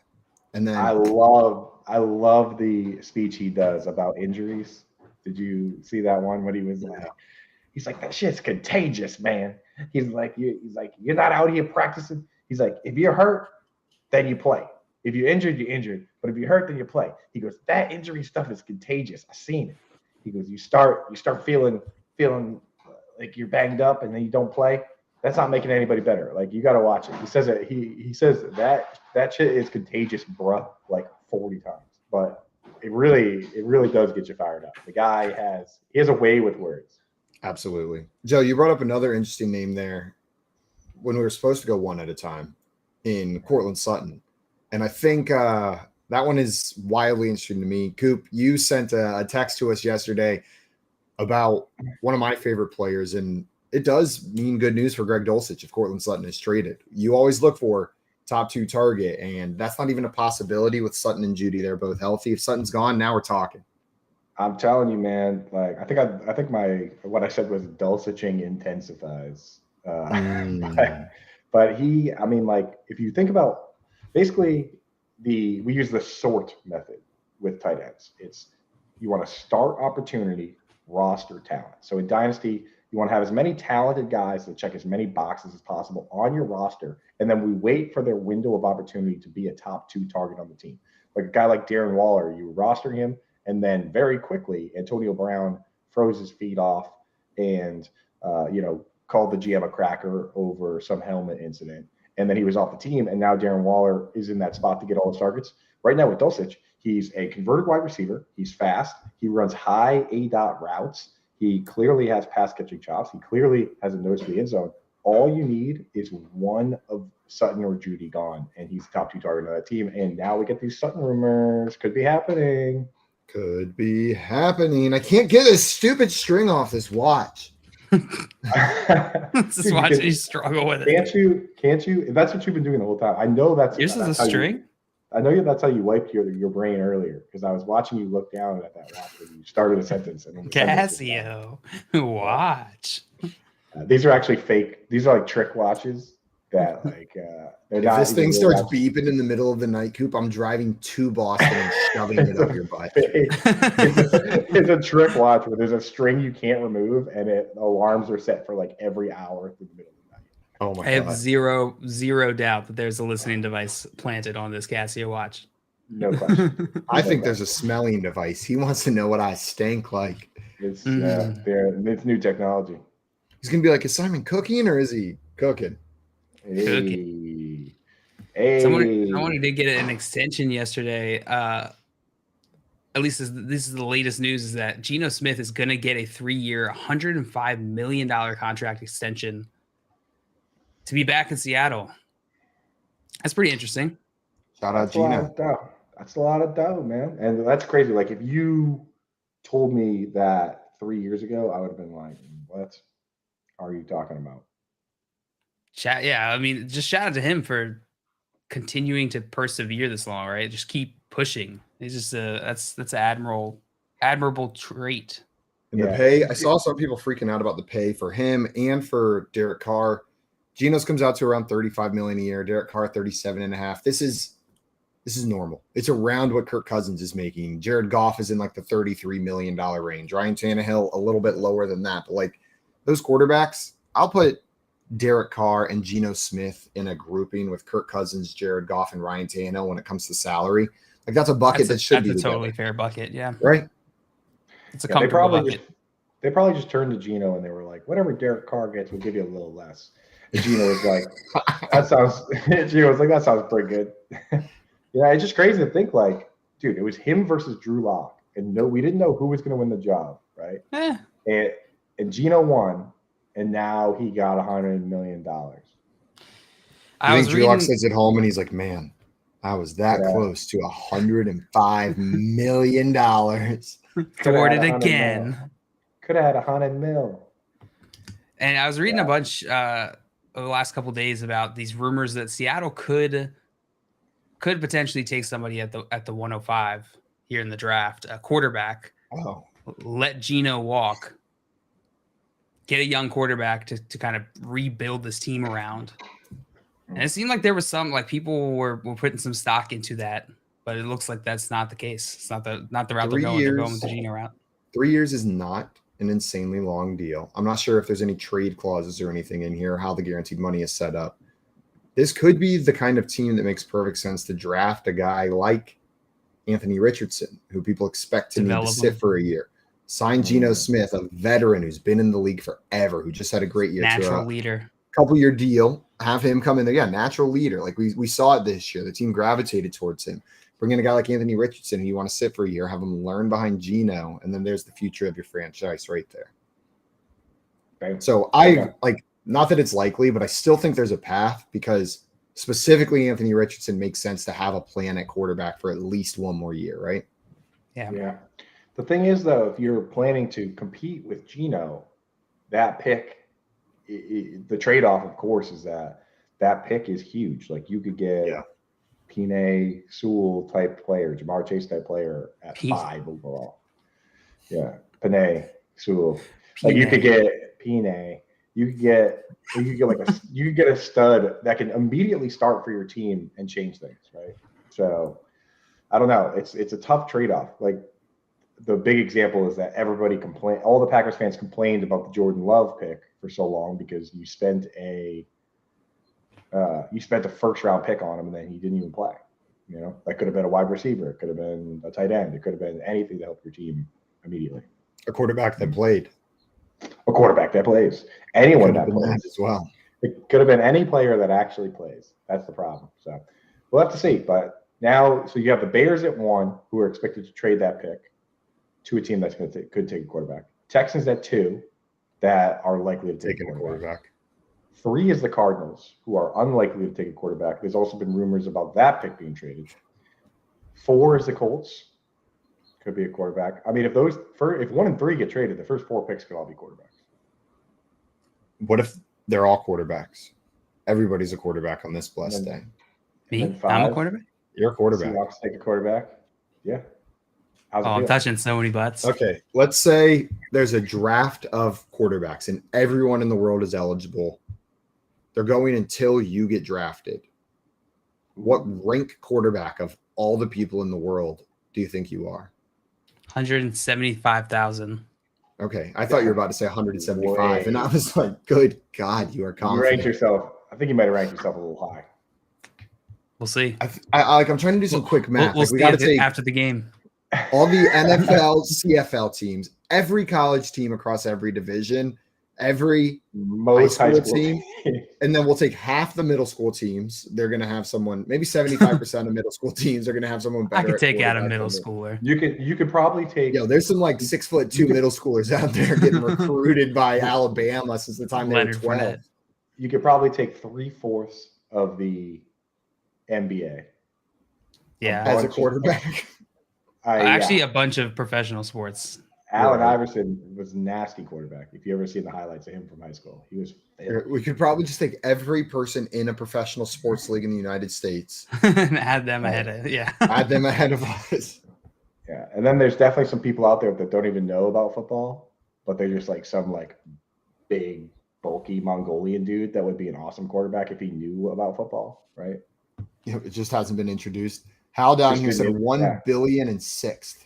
And then
I love the speech he does about injuries. Did you see that one when he was like, he's like, that shit's contagious, man. He's like, you're not out here practicing. He's like, if you're hurt, then you play. If you're injured, you're injured. But if you're hurt, then you play. He goes, that injury stuff is contagious. I've seen it. He goes, you start feeling like you're banged up and then you don't play. That's not making anybody better. Like you got to watch it. He says it. He says that shit is contagious, bruh, like 40 times. But it really does get you fired up. The guy has a way with words.
Absolutely. Joe, you brought up another interesting name there when we were supposed to go one at a time in Cortland Sutton. And I think that one is wildly interesting to me. Coop, you sent a text to us yesterday about one of my favorite players, and it does mean good news for Greg Dulcich if Cortland Sutton is traded. You always look for top 2 target, and that's not even a possibility with Sutton and Judy. They're both healthy. If Sutton's gone, now we're talking.
I'm telling you, man. Like I think what I said was Dulciching intensifies. But I mean, like if you think about basically we use the sort method with tight ends. It's you want to start opportunity, roster talent. So in Dynasty, you want to have as many talented guys that check as many boxes as possible on your roster, and then we wait for their window of opportunity to be a top 2 target on the team. Like a guy like Darren Waller, you roster him, and then very quickly, Antonio Brown froze his feet off and, called the GM a cracker over some helmet incident. And then he was off the team. And now Darren Waller is in that spot to get all the targets. Right now with Dulcich, he's a converted wide receiver. He's fast. He runs high A-dot routes. He clearly has pass catching chops. He clearly has a nose for the end zone. All you need is one of Sutton or Judy gone, and he's top 2 target on that team. And now we get these Sutton rumors. Could be happening.
Could be happening. I can't get this stupid string off this watch.
Just watching you struggle with
it. Can't you? That's what you've been doing the whole time. I know that's
yours is a string.
I know that's how you wiped your brain earlier because I was watching you look down at that watch when you started a sentence. And
Casio Watch.
These are actually fake. These are like trick watches that like
if this thing starts beeping in the middle of the night, Coop, I'm driving to Boston and shoving it up your butt.
It's a trick watch where there's a string you can't remove, and alarms are set for like every hour through the middle of the night.
Oh my God!
I have zero doubt that there's a listening device planted on this Casio watch.
No question.
I think there's a smelling device. He wants to know what I stink like.
It's new technology.
He's gonna be like, is Simon cooking or is he cooking?
Hey. Hey,
Someone who did get an extension yesterday. At least this is the latest news, is that Geno Smith is going to get a 3-year, $105 million contract extension to be back in Seattle. That's pretty interesting.
Shout out
that's a lot
Geno.
of dough. That's a lot of dough, man. And that's crazy. Like, if you told me that 3 years ago, I would have been like, what are you talking about?
Yeah, I mean, just shout out to him for continuing to persevere this long, right? Just keep pushing. It's just that's an admirable trait.
And the pay, I saw some people freaking out about the pay for him and for Derek Carr. Geno's comes out to around $35 million a year. Derek Carr, $37.5. This is normal. It's around what Kirk Cousins is making. Jared Goff is in like the $33 million range. Ryan Tannehill a little bit lower than that. But like those quarterbacks, I'll put Derek Carr and Geno Smith in a grouping with Kirk Cousins, Jared Goff, and Ryan Tannehill when it comes to salary. Like that's a bucket that should be
a
together.
totally fair bucket. Yeah.
Right.
It's a comfortable bucket.
They probably just turned to Geno and they were like, whatever Derek Carr gets, we'll give you a little less. And Geno was like, that sounds pretty good. Yeah, it's just crazy to think like, dude, it was him versus Drew Lock. And we didn't know who was going to win the job, right? And Geno won, and now he got $100 million.
I think Drew Lock sits at home and he's like, man, I was that close to $105 million.
Thwarted again.
Could have had $100 million.
And I was reading a bunch over the last couple of days about these rumors that Seattle could potentially take somebody at the 105 here in the draft, a quarterback.
Oh,
let Geno walk, get a young quarterback to kind of rebuild this team around. And it seemed like there was some, like, people were putting some stock into that, but it looks like that's not the case. It's not the route they're going. They're going with the Geno route.
3 years is not an insanely long deal. I'm not sure if there's any trade clauses or anything in here, how the guaranteed money is set up. This could be the kind of team that makes perfect sense to draft a guy like Anthony Richardson, who people expect to need to sit for a year. Sign Geno Smith, a veteran who's been in the league forever, who just had a great year.
Natural leader.
Couple-year deal. Have him come in there. Yeah, natural leader. Like we saw it this year. The team gravitated towards him. Bring in a guy like Anthony Richardson, who you want to sit for a year, have him learn behind Geno, and then there's the future of your franchise right there. Okay. So not that it's likely, but I still think there's a path because specifically Anthony Richardson makes sense to have a plan at quarterback for at least one more year, right?
Yeah. The thing is, though, if you're planning to compete with Geno, that pick, the trade-off, of course, is that pick is huge. Like you could get Penei Sewell type player, Jamar Chase type player at 5 overall. Yeah, Penei Sewell. Like you could get Penei. You could get a stud that can immediately start for your team and change things, right? So I don't know. It's a tough trade-off. Like the big example is that all the Packers fans complained about the Jordan Love pick for so long because you spent a first round pick on him and then he didn't even play. You know, that could have been a wide receiver, it could have been a tight end, it could have been anything to help your team immediately.
A quarterback that played.
A quarterback that plays. Anyone that plays
as well.
It could have been any player that actually plays. That's the problem. So we'll have to see. But now, so you have the Bears at 1, who are expected to trade that pick to a team that's could take a quarterback. Texans at 2, that are likely to take a quarterback. 3 is the Cardinals, who are unlikely to take a quarterback. There's also been rumors about that pick being traded. 4 is the Colts. Could be a quarterback. I mean, if 1 and 3 get traded, the first 4 picks could all be quarterbacks.
What if they're all quarterbacks? Everybody's a quarterback on this blessed day.
Me? I'm a quarterback?
You're a quarterback.
Seahawks take a quarterback. Yeah.
I'm touching so many butts.
Okay. Let's say there's a draft of quarterbacks and everyone in the world is eligible. They're going until you get drafted. What rank quarterback of all the people in the world do you think you are?
175,000.
Okay. I thought you were about to say 175. And I was like, good God, you are confident.
You ranked yourself. I think you might have ranked yourself a little high.
We'll see.
I'm trying to do some quick math.
We'll see
got to take
after the game.
All the NFL, CFL teams, every college team across every division, every
Most
high
high
school
school
team, and then we'll take half the middle school teams. They're going to have someone, maybe 75% of middle school teams are going to have someone
I
better.
could
at
take out a
quarterback
middle
than them.
schooler.
You could probably take.
Yo, there's some like 6'2" middle schoolers out there getting recruited by Alabama since the time
Leonard
they were 12.
Fournette.
You could probably take 3/4 of the NBA
Yeah.
As a
bunch of-
quarterback.
Actually,
yeah.
a bunch of professional sports.
Allen
Right.
Iverson was a nasty quarterback. If you ever see the highlights of him from high school, he was.
We could probably just take every person in a professional sports league in the United States,
And add them ahead of
add them ahead of us.
Yeah, and then there's definitely some people out there that don't even know about football, but they're just like some like big, bulky Mongolian dude that would be an awesome quarterback if he knew about football, right?
It just hasn't been introduced. Hal down
Just
here said
didn't-
1
yeah.
billion and sixth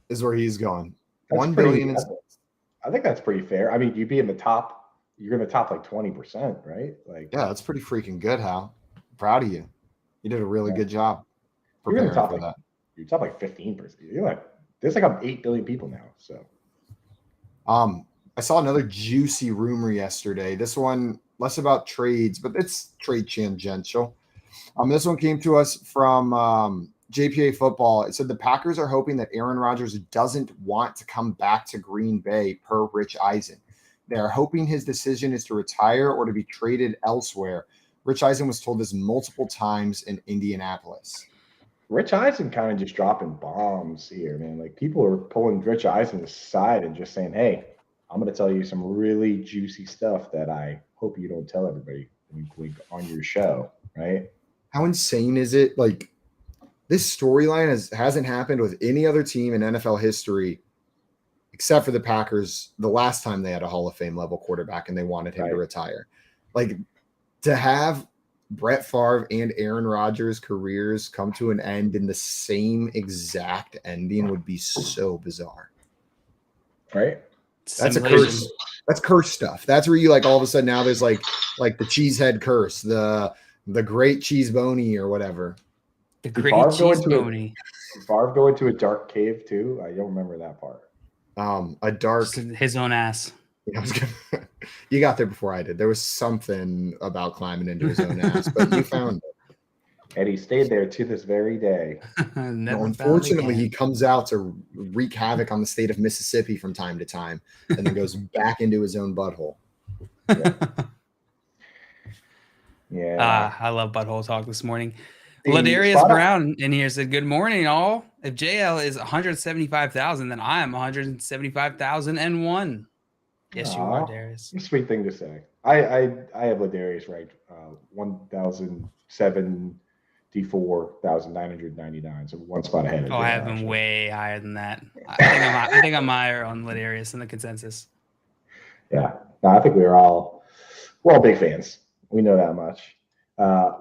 is where he's going.
That's
1
pretty-
billion and sixth.
I think that's pretty fair. I mean, you'd be in the top. You're in the top like 20%, right? Like,
Yeah, that's pretty freaking good, Hal. Proud of you. You did a really
Yeah.
good job
You're in the
preparing
top
for
like,
that.
you're top like 15%. You're like there's like 8 billion people now. So
I saw another juicy rumor yesterday. This one less about trades, but it's trade tangential. This one came to us from JPA Football. It said the Packers are hoping that Aaron Rodgers doesn't want to come back to Green Bay per Rich Eisen. They are hoping his decision is to retire or to be traded elsewhere. Rich Eisen was told this multiple times in Indianapolis.
Rich Eisen kind of just dropping bombs here, man. Like people are pulling Rich Eisen aside and just saying, "Hey, I'm going to tell you some really juicy stuff that I hope you don't tell everybody on your show." Right?
How insane is it? Like this storyline hasn't happened with any other team in NFL history, except for the Packers. The last time they had a Hall of Fame level quarterback and they wanted him to retire, like to have Brett Favre and Aaron Rodgers' careers come to an end in the same exact ending would be so bizarre.
Right?
That's a
Simulation.
curse. That's curse stuff. That's where you like all of a sudden now there's like the cheesehead curse, the great cheese bony or whatever.
The
Did
great
Favre go
cheese
into it?
bony.
Favre go into a dark cave too? I don't remember that part.
A dark.
Just his own ass.
You got there before I did. There was something about climbing into his own ass, but you found it.
And he stayed there to this very day.
Never
No,
found
unfortunately,
again.
he comes out to wreak havoc on the state of Mississippi from time to time, and then goes back into his own butthole.
Yeah.
I love Butthole Talk this morning.
The
Ladarius
spot-
Brown in here said, "Good morning, all. If JL is 175,000, then I am 175,001." Yes, you are,
Aw.
Darius.
Sweet thing to say. I have Ladarius ranked 1,074,999, so one spot ahead of
Oh, I have him
actually.
way higher than that. I think I'm higher on Ladarius in the consensus.
Yeah, no, I think we're all big fans. We know that much.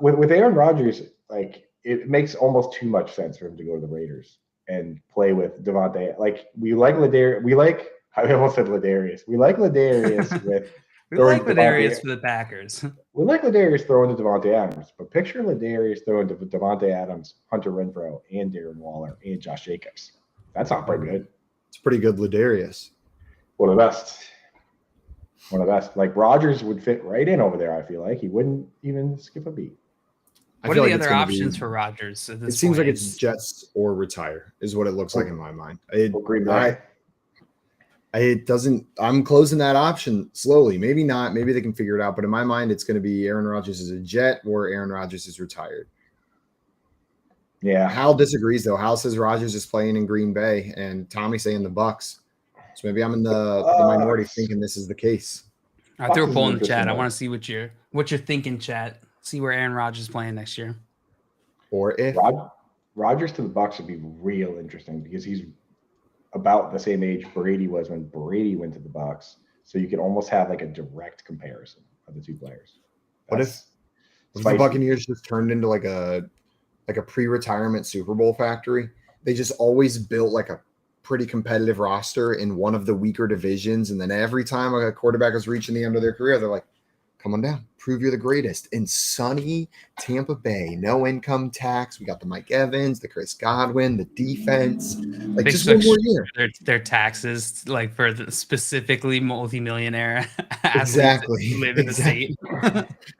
With Aaron Rodgers, like it makes almost too much sense for him to go to the Raiders and play with Devontae. Like we like Ladarius. I almost said Ladarius. We like Ladarius with.
We like
throwing
Ladarius
Devontae-
for the Packers.
We like Ladarius throwing to Devontae Adams, but picture Ladarius throwing to Devontae Adams, Hunter Renfrow, and Darren Waller, and Josh Jacobs. That's not pretty good.
It's pretty good, Ladarius.
One of the best. One of the best. Like Rodgers would fit right in over there. I feel like he wouldn't even skip a beat.
I
What
feel
are the
like it's
other
gonna
options
be-
for Rodgers? At this
It seems like
point?
it's Jets or retire is what it looks like in my mind.
Or Green Bay.
It doesn't. I'm closing that option slowly. Maybe not. Maybe they can figure it out. But in my mind, it's going to be Aaron Rodgers is a Jet or Aaron Rodgers is retired.
Yeah.
Hal disagrees though. Hal says Rodgers is playing in Green Bay, and Tommy's saying the Bucks. So maybe I'm in the minority thinking this is the case.
I threw a
Bucks is
poll in the
interesting
chat. I
one.
want to see what you're thinking, chat. See where Aaron Rodgers is playing next year.
Or if
Rodgers to the Bucks would be real interesting because he's about the same age Brady was when Brady went to the Bucks. So you can almost have like a direct comparison of the two players.
What if the Buccaneers just turned into like a pre-retirement Super Bowl factory? They just always built like a pretty competitive roster in one of the weaker divisions, and then every time a quarterback is reaching the end of their career, they're like, Come on down. Prove you're the greatest. In sunny Tampa Bay, no income tax. We got the Mike Evans, the Chris Godwin, the defense. Like
They
just
still
one more year.
their taxes, like for the specifically multimillionaire athletes
Exactly.
that live in the state.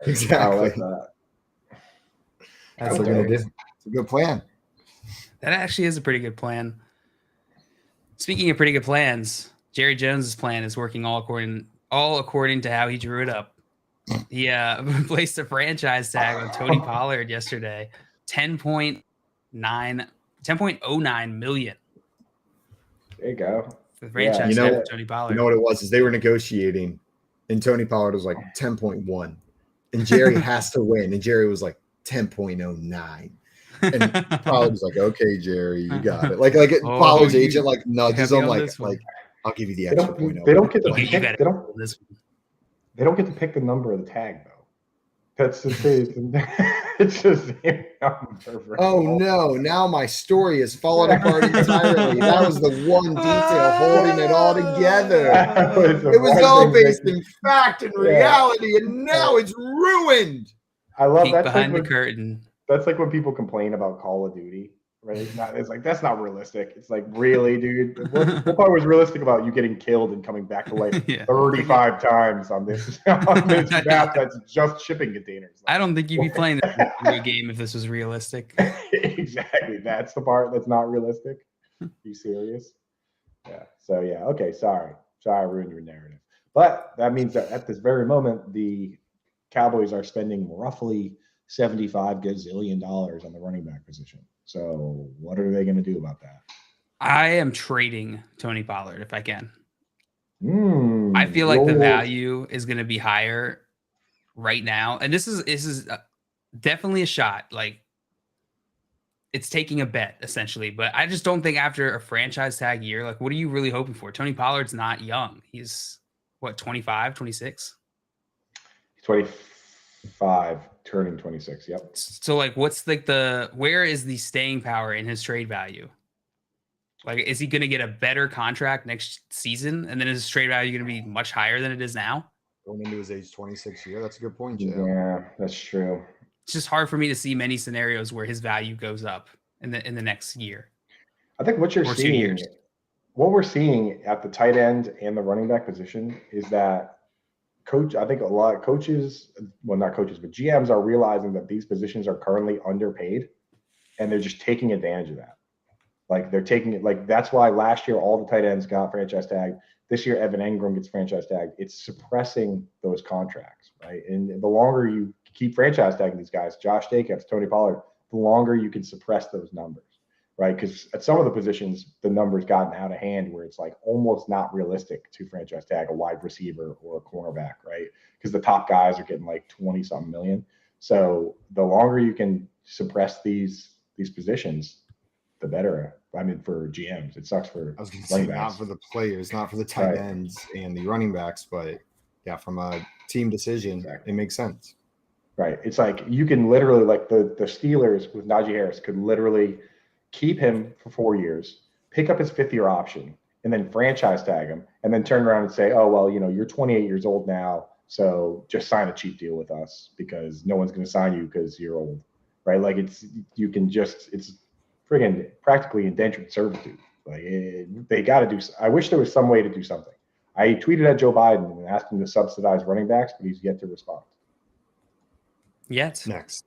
Exactly.
I like that.
That's what we're gonna do. It's a good plan.
That actually is a pretty good plan. Speaking of pretty good plans, Jerry Jones's plan is working all according to how he drew it up. He placed a franchise tag on Tony Pollard yesterday, $10.09 million.
There you go.
The franchise tag for Tony Pollard.
You know what it was? Is they were negotiating, and Tony Pollard was like 10.1, and Jerry has to win, and Jerry was like 10.09. And Pollard was like, "Okay, Jerry, you got it." Like Pollard's agent like nudges him, like I'll give you the extra point.
They don't get the
pick.
They don't get to pick the number of the tag though. That's the thing. It's just
oh no! Now my story is falling apart entirely. That was the one detail holding it all together. It was all based in fact and reality, and now it's ruined.
I love
Peek
that
behind the curtain.
That's like when people complain about Call of Duty, right? It's like that's not realistic. It's like, really, dude. What part was realistic about you getting killed and coming back to life 35 times on this map that's just shipping containers?
I don't think you'd be playing this game if this was realistic.
Exactly. That's the part that's not realistic. You serious? Yeah. So yeah. Okay. Sorry, I ruined your narrative. But that means that at this very moment, the Cowboys are spending roughly $75 gazillion on the running back position. So what are they going to do about that?
I am trading Tony Pollard if I can. I feel like the value is going to be higher right now, and this is definitely a shot. Like it's taking a bet essentially, but I just don't think after a franchise tag year, like what are you really hoping for? Tony Pollard's not young. He's what, 25, 26?
25. Turning 26. Yep.
So like what's like where is the staying power in his trade value? Like, is he going to get a better contract next season? And then is his trade value going to be much higher than it is now?
Going into his age 26 year. That's a good point, Joe.
Yeah, that's true.
It's just hard for me to see many scenarios where his value goes up in the next year.
I think what you're seeing, what we're seeing at the tight end and the running back position is that I think a lot of coaches, well, not coaches, but GMs are realizing that these positions are currently underpaid, and they're just taking advantage of that. Like they're taking it, like that's why last year all the tight ends got franchise tag. This year, Evan Ingram gets franchise tag. It's suppressing those contracts, right? And the longer you keep franchise tagging these guys, Josh Jacobs, Tony Pollard, the longer you can suppress those numbers, right? Because at some of the positions, the numbers gotten out of hand where it's like almost not realistic to franchise tag a wide receiver or a cornerback, right? Because the top guys are getting like 20-something million. So the longer you can suppress these positions, the better. I mean, for GMs, it sucks for.
I was going to say not for the players, not for the tight ends and the running backs, but yeah, from a team decision, it makes sense.
Right. It's like you can literally, like the Steelers with Najee Harris could literally keep him for 4 years, pick up his 5th-year option, and then franchise tag him, and then turn around and say, oh, well, you're 28 years old now, so just sign a cheap deal with us because no one's going to sign you because you're old, right? Like it's friggin' practically indentured servitude. Like they got to do. I wish there was some way to do something. I tweeted at Joe Biden and asked him to subsidize running backs, but he's yet to respond.
Yet.
Next.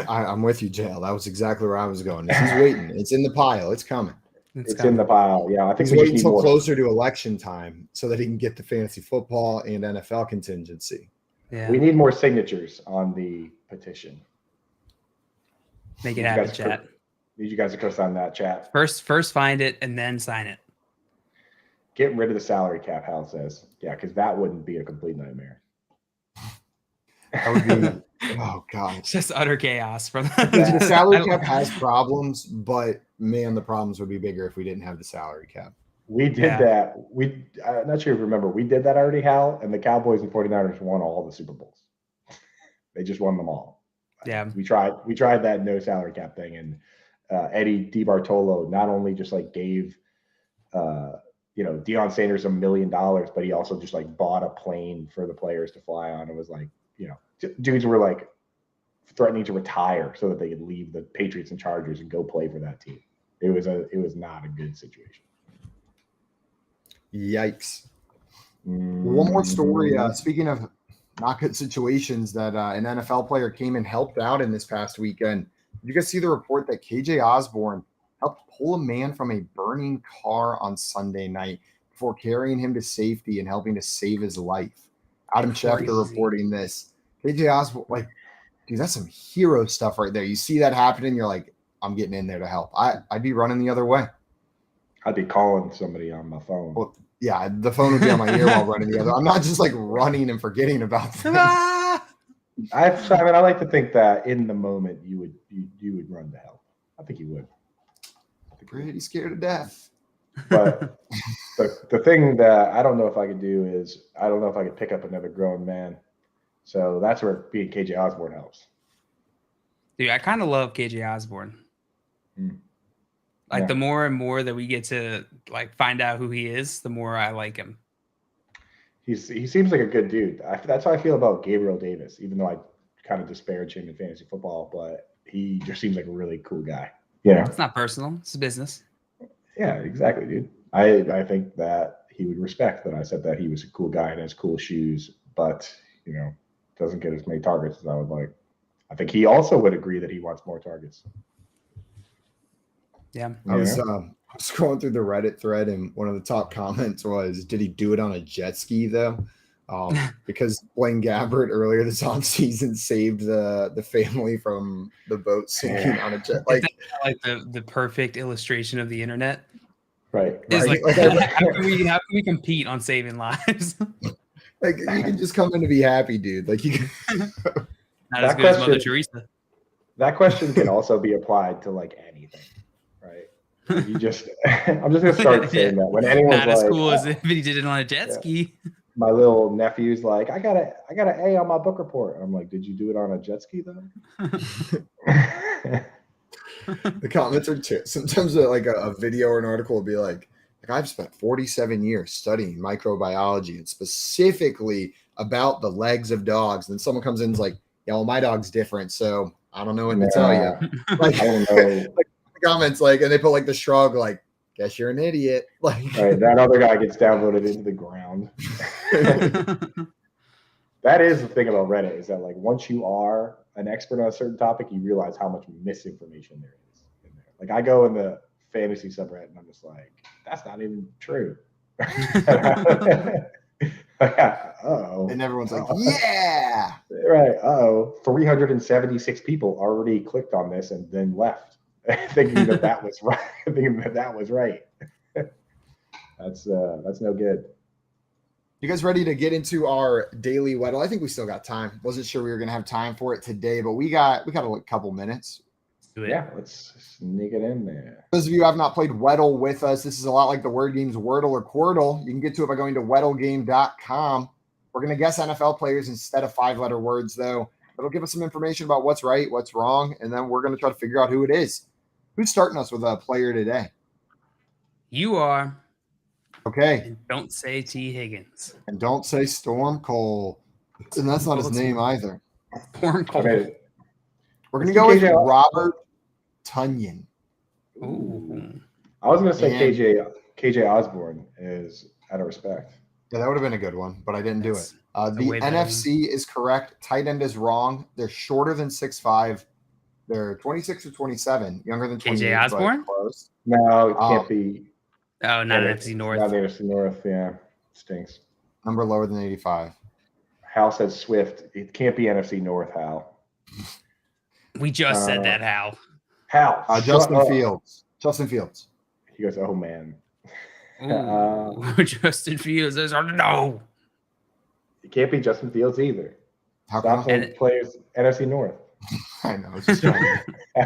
I'm with you, JL. That was exactly where I was going. He's waiting. It's in the pile. It's coming.
It's in the pile. Yeah, I think
he's waiting until closer to election time so that he can get the fantasy football and NFL contingency.
Yeah,
we need more signatures on the petition.
Make it happen, chat.
Need you guys to co-sign that, chat.
First find it and then sign it.
Get rid of the salary cap, Hal says. Yeah, because that wouldn't be a complete nightmare.
That would be. Oh God!
It's just utter chaos. From
the salary cap has problems, but man, the problems would be bigger if we didn't have the salary cap.
We did that. I'm not sure if you remember. We did that already, Hal, and the Cowboys and 49ers won all the Super Bowls. They just won them all.
Yeah,
we tried that no salary cap thing, and Eddie DiBartolo not only just like gave Deion Sanders $1 million, but he also just like bought a plane for the players to fly on. It was like, dudes were like threatening to retire so that they could leave the Patriots and Chargers and go play for that team. It was not a good situation.
Yikes. One more story. Speaking of not good situations, that an NFL player came and helped out in this past weekend. Did you guys see the report that KJ Osborne helped pull a man from a burning car on Sunday night before carrying him to safety and helping to save his life? Adam Schefter reporting this. KJ Osborne, dude, that's some hero stuff right there. You see that happening, you're like, I'm getting in there to help. I'd be running the other way.
I'd be calling somebody on my phone.
Well, yeah, the phone would be on my ear while running the other. I'm not just like running and forgetting about things.
I like to think that in the moment you would run to help. I think you would.
Pretty scared to death.
But the thing that I don't know if I could do is I don't know if I could pick up another grown man. So that's where being KJ Osborne helps.
Dude, I kind of love KJ Osborne. The more and more that we get to find out who he is, the more I like him.
He seems like a good dude. That's how I feel about Gabriel Davis, even though I kind of disparage him in fantasy football, but he just seems like a really cool guy.
It's not personal. It's a business.
Yeah, exactly, dude. I think that he would respect that I said that he was a cool guy and has cool shoes, but, doesn't get as many targets as I would like. I think he also would agree that he wants more targets.
Yeah.
I was scrolling through the Reddit thread, and one of the top comments was, did he do it on a jet ski, though? Because Blaine Gabbert earlier this offseason saved the family from the boat sinking on a jet.
The perfect illustration of the internet.
Right.
How can we compete on saving lives?
You can just come in to be happy, dude. You can.
Not as good as Mother Teresa.
That question can also be applied to anything, right? I'm just gonna start saying that when anyone's
not as cool as if he did it on a jet ski.
My little nephew's like, I got an A on my book report. I'm like, did you do it on a jet ski though?
The comments are sometimes a video or an article will be like I've spent 47 years studying microbiology and specifically about the legs of dogs. And then someone comes in and is like, yeah, well, my dog's different, so I don't know what to tell you.
I don't know.
The comments and they put the shrug, guess you're an idiot.
Right, that other guy gets downvoted into the ground. That is the thing about Reddit, is that once you are an expert on a certain topic, you realize how much misinformation there is in there. I go in the fantasy subreddit and I'm just like, that's not even true.
And everyone's like, yeah.
Right. 376 people already clicked on this and then left, thinking that was right. That's no good.
You guys ready to get into our daily Weddle? I think we still got time. Wasn't sure we were gonna have time for it today, but we got a couple minutes.
Yeah, let's sneak it in there.
Those of you who have not played Weddle with us, this is a lot like the word games Wordle or Quordle. You can get to it by going to weddlegame.com. We're going to guess NFL players instead of 5-letter words, though. It'll give us some information about what's right, what's wrong, and then we're going to try to figure out who it is. Who's starting us with a player today?
You are.
Okay.
And don't say T. Higgins.
And don't say Storm Cole. And that's not his name either.
Storm Cole.
Okay.
We're going to go with Robert Tunyon.
Ooh.
I was going to say KJ Osborne is out of respect.
Yeah, that would have been a good one, but I didn't do it. The NFC is correct. Tight end is wrong. They're shorter than 6'5". They're 26 or 27, younger than 28.
KJ Osborne?
Close.
No, it can't be.
Oh, not NFC North.
Not NFC North, yeah. Stinks.
Number lower than 85.
Hal said Swift. It can't be NFC North, Hal.
We just said that, Hal.
Hal.
Justin Fields. Justin Fields.
He goes, oh, man.
Ooh, Justin Fields. No.
It can't be Justin Fields either.
How
Stop
come?
saying players NFC North.
I know. It's just funny.
All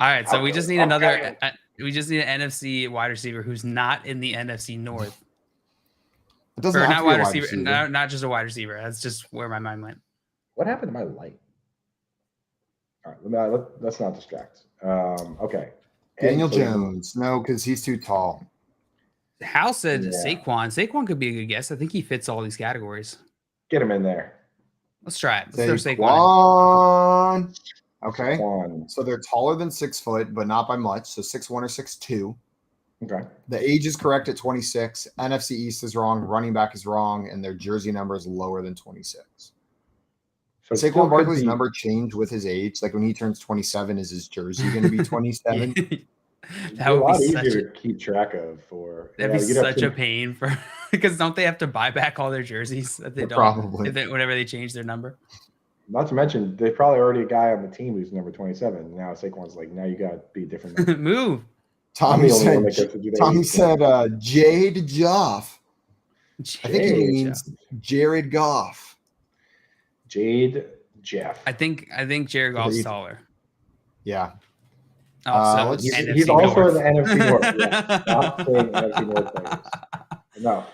right, so we just need another. We just need an NFC wide receiver who's not in the NFC North.
It doesn't
or
have
not
to be
wide
a
receiver, not just a wide receiver. That's just where my mind went.
What happened to my light? All right, let's not distract. Okay.
Daniel Jones. No, because he's too tall.
Hal said
Yeah.
Saquon. Saquon could be a good guess. I think he fits all these categories.
Get him in there.
Let's try it. Let's throw Saquon
Saquon. Okay.
Saquon.
So they're taller than 6 foot, but not by much. So 6'1" or 6'2".
Okay.
The age is correct at 26. NFC East is wrong. Running back is wrong. And their jersey number is lower than 26.
So
Saquon Barkley's number changed with his age. Like when he turns 27, is his jersey going to be 27?
That would
a lot
be such
easier to keep track of.
That'd be such a pain for because don't they have to buy back all their jerseys that they don't
Probably.
whenever they change their number?
Not to mention, there's probably already a guy on the team who's number 27. Now Saquon's like, now you got to be a different number.
Move.
Tommy said Jade Joff. I think he means Jared Goff.
Jade Jeff.
I think Jared Goff's taller.
Yeah.
Oh, so
he's also in the NFC North. Yeah. Stop saying NFC North players. No.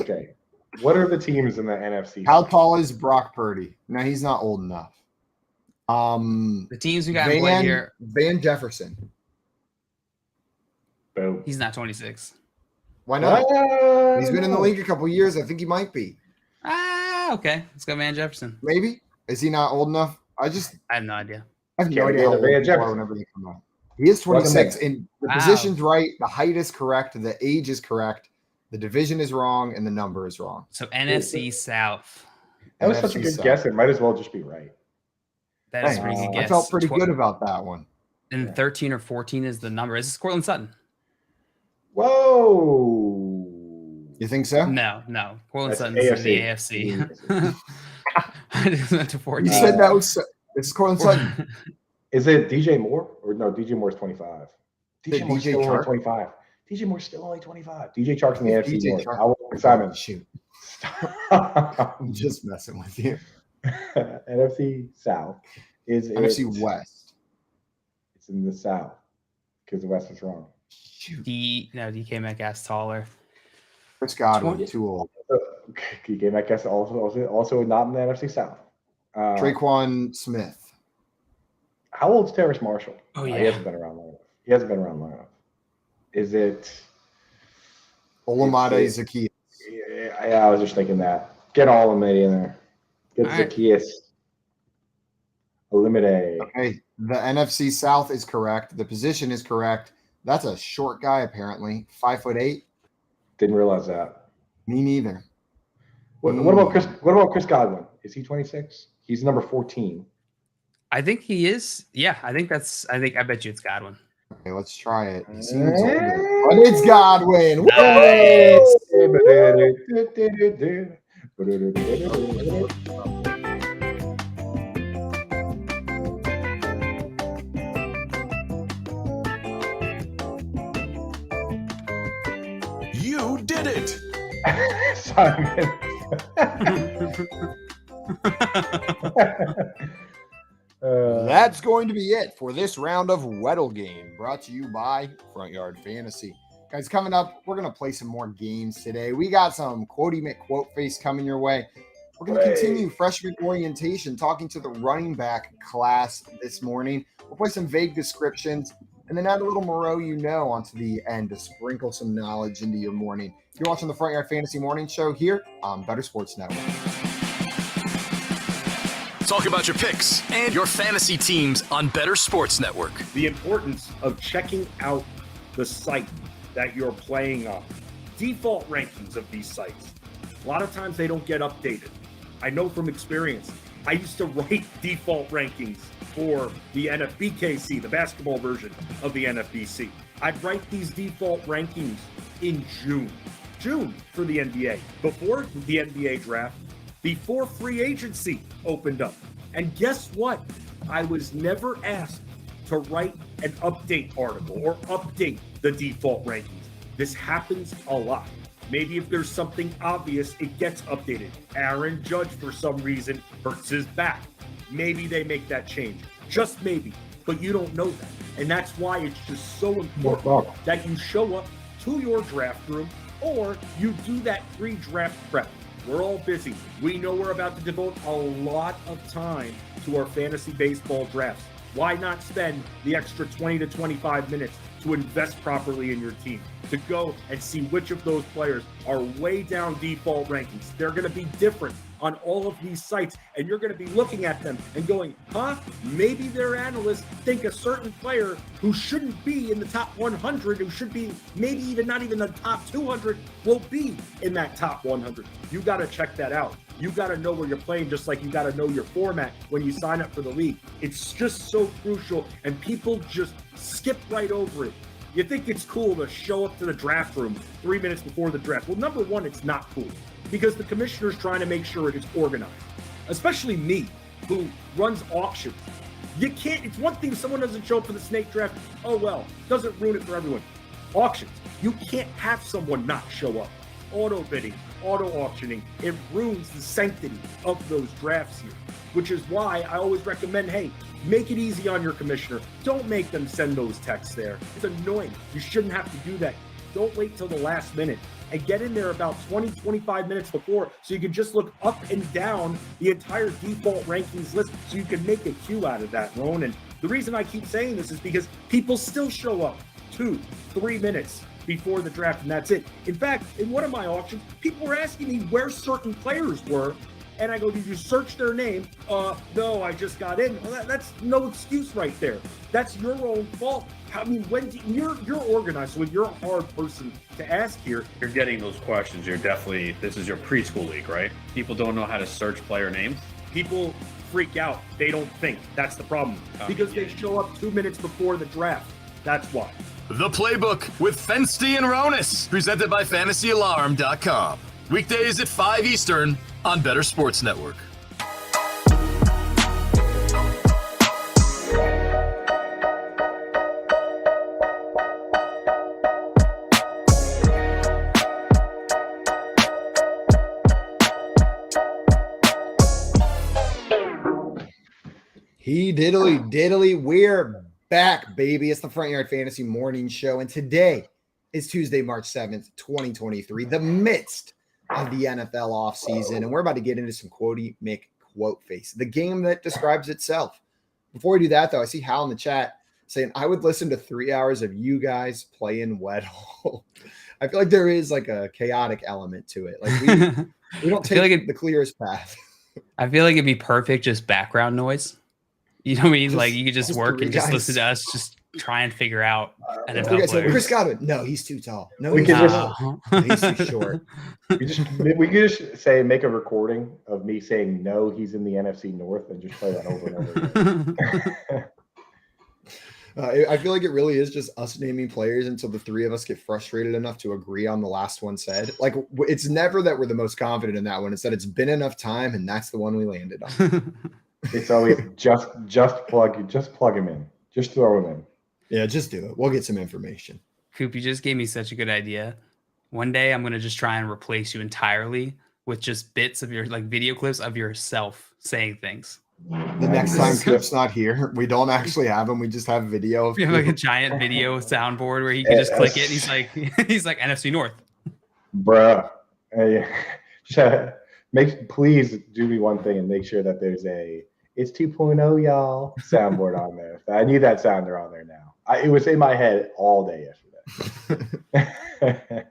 Okay. What are the teams in the NFC?
How tall is Brock Purdy? No, he's not old enough.
The teams we got in play here.
Van Jefferson.
Boom.
He's not 26.
Why not? He's been in the league a couple years. I think he might be.
Okay. Let's go Van Jefferson.
Maybe. Is he not old enough? I
have no idea.
I have no idea how old they are whenever they come out. He is 26, and the position's right. The height is correct. The age is correct. The division is wrong, and the number is wrong.
So NFC South.
That was such a good guess. It might as well just be right.
That is a pretty good guess.
I felt pretty good about that one.
And 13 or 14 is the number. Is this Cortland Sutton?
Whoa.
You think so?
No. Cortland Sutton's in the AFC. I just went to 14.
You said that was this is Cortland Sutton.
Is it DJ Moore? Or no, DJ Moore's 25. DJ Moore's still only
Chark?
25. DJ Moore's still only 25. DJ Chark's in the NFC
DJ
North. Simon.
Shoot. I'm just messing with you.
NFC South.
NFC West.
It's in the South because the West is wrong.
DK Metcalf's taller.
Chris Godwin, too old.
DK Metcalf's also not in the NFC South.
Traquan Smith.
How old's Terrace Marshall?
Oh, yeah.
He hasn't been around long enough. Is it
Olamide Zacchaeus?
Yeah, I was just thinking that. Get all of them in there. Get Zacchaeus. Eliminate.
Okay, the NFC South is correct. The position is correct. That's a short guy, apparently. 5'8".
Didn't realize that.
Me neither.
What about Chris? What about Chris Godwin? Is he 26? He's number 14.
I think he is. Yeah, I bet you it's Godwin.
Okay, let's try it. He seems older. But it's Godwin.
You did it.
Simon.
That's going to be it for this round of Weddle Game, brought to you by Front Yard Fantasy. Guys, coming up, we're going to play some more games today. We got some Quotey McQuote face coming your way. We're going to continue freshman orientation, talking to the running back class this morning. We'll play some vague descriptions and then add a little Moreau onto the end to sprinkle some knowledge into your morning. You're watching the Front Yard Fantasy Morning Show here on Better Sports Network.
Talk about your picks and your fantasy teams on Better Sports Network.
The importance of checking out the site that you're playing on. Default rankings of these sites. A lot of times they don't get updated. I know from experience. I used to write default rankings for the NFBKC, the basketball version of the NFBC. I'd write these default rankings in June for the NBA, before the NBA draft, before free agency opened up. And guess what? I was never asked to write an update article or update the default rankings. This happens a lot. Maybe if there's something obvious, it gets updated. Aaron Judge, for some reason, hurts his back. Maybe they make that change. Just maybe. But you don't know that. And that's why it's just so important that you show up to your draft room or you do that pre-draft prep. We're all busy. We know we're about to devote a lot of time to our fantasy baseball drafts. Why not spend the extra 20 to 25 minutes to invest properly in your team, to go and see which of those players are way down default rankings. They're going to be different on all of these sites, and you're going to be looking at them and going, maybe their analysts think a certain player who shouldn't be in the top 100, who should be maybe even not even the top 200, will be in that top 100. You got to check that out. You got to know where you're playing, just like you got to know your format when you sign up for the league. It's just so crucial, and people just skip right over it. You think it's cool to show up to the draft room 3 minutes before the draft. Well, number one, it's not cool, because the commissioner's trying to make sure it is organized, especially me, who runs auctions. You can't, it's one thing if someone doesn't show up for the snake draft, oh well, doesn't ruin it for everyone. Auctions, you can't have someone not show up. Auto bidding, auto auctioning, it ruins the sanctity of those drafts here, which is why I always recommend, hey, make it easy on your commissioner. Don't make them send those texts there. It's annoying. You shouldn't have to do that. Don't wait till the last minute, and get in there about 20, 25 minutes before, so you can just look up and down the entire default rankings list, so you can make a queue out of that, Ron. And the reason I keep saying this is because people still show up 2-3 minutes before the draft, and that's it. In fact, in one of my auctions, people were asking me where certain players were, and I go, did you search their name? No, I just got in. Well, that's no excuse right there. That's your own fault. I mean, you're organized, so you're a hard person to ask here.
You're getting those questions. This is your preschool league, right? People don't know how to search player names.
People freak out. They don't think. That's the problem. Because they show up 2 minutes before the draft. That's why.
The Playbook with Fensty and Ronis, presented by FantasyAlarm.com. Weekdays at 5 Eastern on Better Sports Network.
He diddly, we're back, baby. It's the Front Yard Fantasy Morning Show, and today is Tuesday, March 7th, 2023, the midst of the NFL offseason, and we're about to get into some Quotey McQuote Face, the game that describes itself. Before we do that, though, I see Hal in the chat saying, I would listen to 3 hours of you guys playing Wet Hole. I feel like there is like a chaotic element to it. Like we don't take the clearest path.
I feel like it'd be perfect just background noise. You know what I mean? Like you could just work and just listen to us just try and figure out NFL players. So
Chris Godwin, no, he's too tall. No,
he's
too short.
We could just say, make a recording of me saying, no, he's in the NFC North, and just play that over and over again.
I feel like it really is just us naming players until the three of us get frustrated enough to agree on the last one said. Like, it's never that we're the most confident in that one. It's that it's been enough time, and that's the one we landed on.
It's always just plug him in. Just throw him in.
Yeah, just do it. We'll get some information.
Coop, you just gave me such a good idea. One day I'm going to just try and replace you entirely with just bits of your video clips of yourself saying things.
The next time Coop's not here, we don't actually have him. We just have video of
we have like a giant video soundboard where he can just click it. And he's like NFC North.
Bruh. Please do me one thing and make sure that there's it's 2.0, y'all soundboard on there. I need that sounder on there now. It was in my head all day yesterday.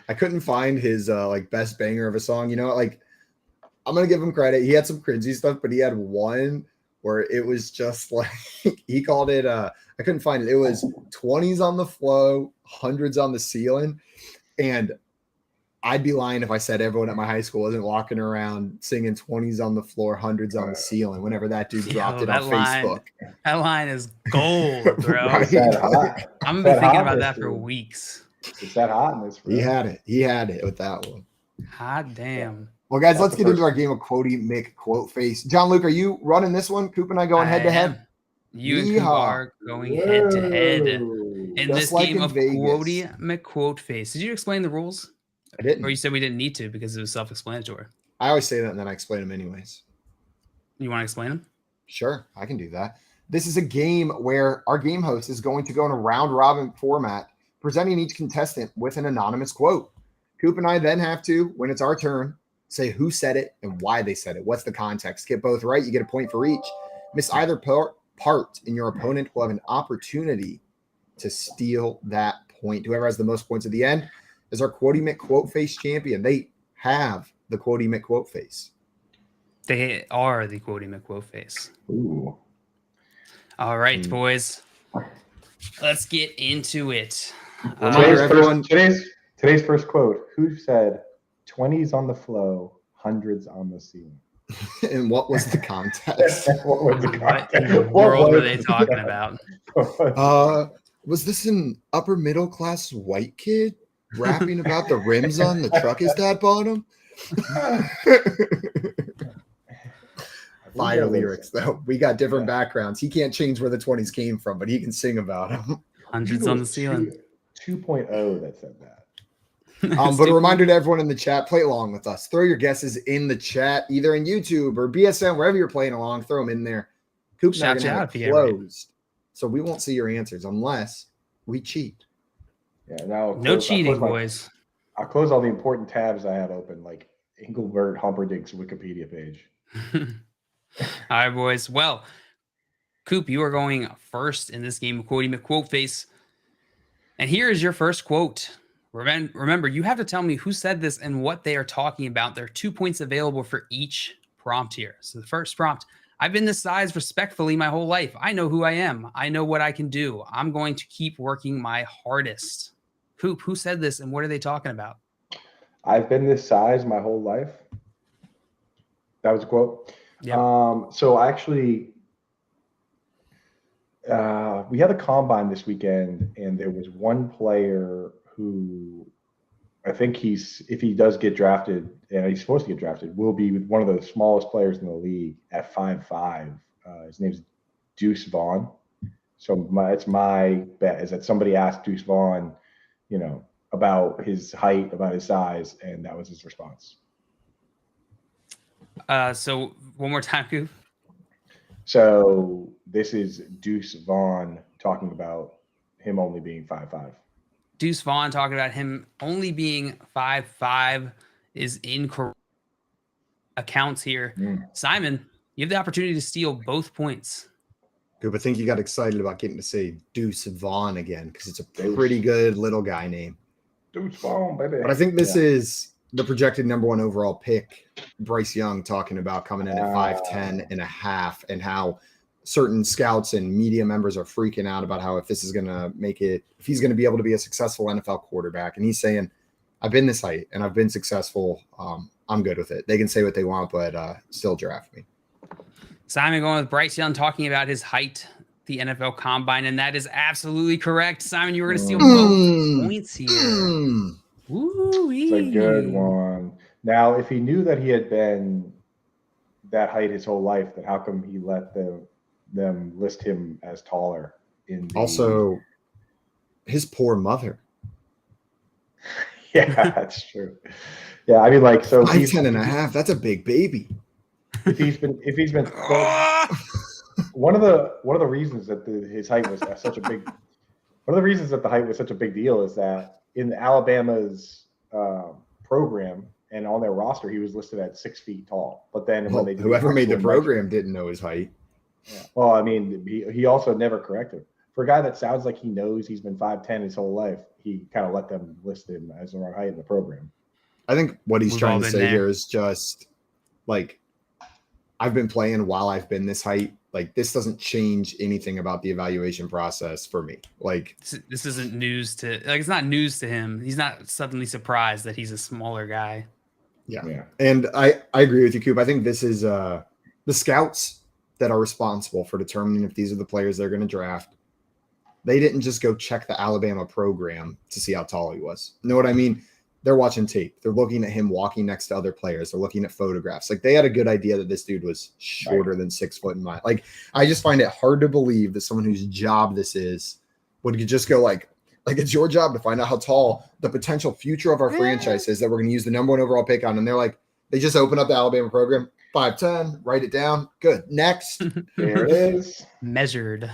I couldn't find his best banger of a song. You know, like I'm gonna give him credit. He had some cringy stuff, but he had one where it was just like he called it. I couldn't find it. It was 20s on the flow, 100s on the ceiling, and I'd be lying if I said everyone at my high school wasn't walking around singing 20s on the floor, 100s on the ceiling whenever that dude dropped it on Facebook.
That line is gold, bro.
Right?
I'm been thinking about that for weeks.
It's that hotness, bro.
He had it with that one.
Hot damn.
Well, guys, let's get into our game of Quotey McQuote Face. John Luke, are you running this one? Coop and I going head to head?
You and Coop are going head to head in this game of Quotey McQuote Face. Did you explain the rules?
I didn't.
Or you said we didn't need to because it was self-explanatory.
I always say that and then I explain them anyways.
You want to explain them?
Sure, I can do that. This is a game where our game host is going to go in a round-robin format, presenting each contestant with an anonymous quote. Coop and I then have to, when it's our turn, say who said it and why they said it. What's the context? Get both right, you get a point for each. Miss either part, and your opponent will have an opportunity to steal that point. Whoever has the most points at the end is our Quotey McQuote Face champion. They have the Quotey McQuote Face.
They are the Quotey McQuote Face.
Ooh.
All right, boys. Let's get into it.
Today's first quote. Who said 20s on the flow, hundreds on the ceiling?
And what was the context?
What was the context?
What in the world were they talking about?
Was this an upper middle class white kid rapping about the rims on the truck his dad bought him? Fire lyrics, though. We got different backgrounds. He can't change where the 20s came from, but he can sing about them.
Hundreds on the ceiling.
2.0 that said that.
But a reminder to everyone in the chat, play along with us. Throw your guesses in the chat, either in YouTube or BSN, wherever you're playing along. Throw them in there. Coop's not going to have it closed, so we won't see your answers unless we cheat.
Yeah, now
no cheating, boys.
I'll close all the important tabs I have open, like Engelbert Humperdinck's Wikipedia page.
All right, boys. Well, Coop, you are going first in this game of Quotey McQuote Face. And here is your first quote. Remember, you have to tell me who said this and what they are talking about. There are 2 points available for each prompt here. So the first prompt, I've been this size respectfully my whole life. I know who I am. I know what I can do. I'm going to keep working my hardest. Coop, who said this and what are they talking about?
I've been this size my whole life. That was a quote.
Yep.
So actually, we had a combine this weekend, and there was one player who I think if he does get drafted, and he's supposed to get drafted, will be one of the smallest players in the league at 5'5". His name's Deuce Vaughn. So it's my bet is that somebody asked Deuce Vaughn, about his height, about his size, and that was his response.
So one more time, Coop.
So this is Deuce Vaughn talking about him only being 5'5".
Deuce Vaughn talking about him only being 5'5" is incorrect. Accounts here. Simon, you have the opportunity to steal both points.
Coop, I think you got excited about getting to say Deuce Vaughn again because it's a pretty good little guy name.
Deuce Vaughn, baby.
But I think this is the projected number 1 overall pick, Bryce Young, talking about coming in at 5'10" and a half, and how certain scouts and media members are freaking out about how if this is going to make it, if he's going to be able to be a successful NFL quarterback. And he's saying, I've been this height and I've been successful. I'm good with it. They can say what they want, but still draft me.
Simon going with Bryce Young talking about his height, the NFL Combine, and that is absolutely correct. Simon, you were going to steal both points here.
It's a good one. Now, if he knew that he had been that height his whole life, then how come he let them list him as taller?
Also, his poor mother.
Yeah, that's true. Yeah, I mean, like, so
5'10" and a half. That's a big baby.
If he's been one of the reasons that his height was such a big one of the reasons that the height was such a big deal is that in Alabama's program and on their roster, he was listed at 6 feet tall. But then when they
whoever made the program didn't know his height.
Yeah. Well, I mean, he also never corrected. For a guy that sounds like he knows he's been 5'10" his whole life, he kind of let them list him as the wrong height in the program.
I think what he's trying to say here is just like, I've been playing while I've been this height. Like, this doesn't change anything about the evaluation process for me. Like,
this isn't news to, like, it's not news to him. He's not suddenly surprised that he's a smaller guy.
Yeah. And I agree with you, Coop. I think this is the scouts that are responsible for determining if these are the players they're going to draft. They didn't just go check the Alabama program to see how tall he was. You know what I mean? They're watching tape. They're looking at him walking next to other players. They're looking at photographs. Like, they had a good idea that this dude was shorter than 6 foot in my. Like, I just find it hard to believe that someone whose job this is would just go like it's your job to find out how tall the potential future of our franchise is that we're going to use the number 1 overall pick on. And they're like, they just open up the Alabama program, 5'10", write it down. Good. Next. There it is.
Measured.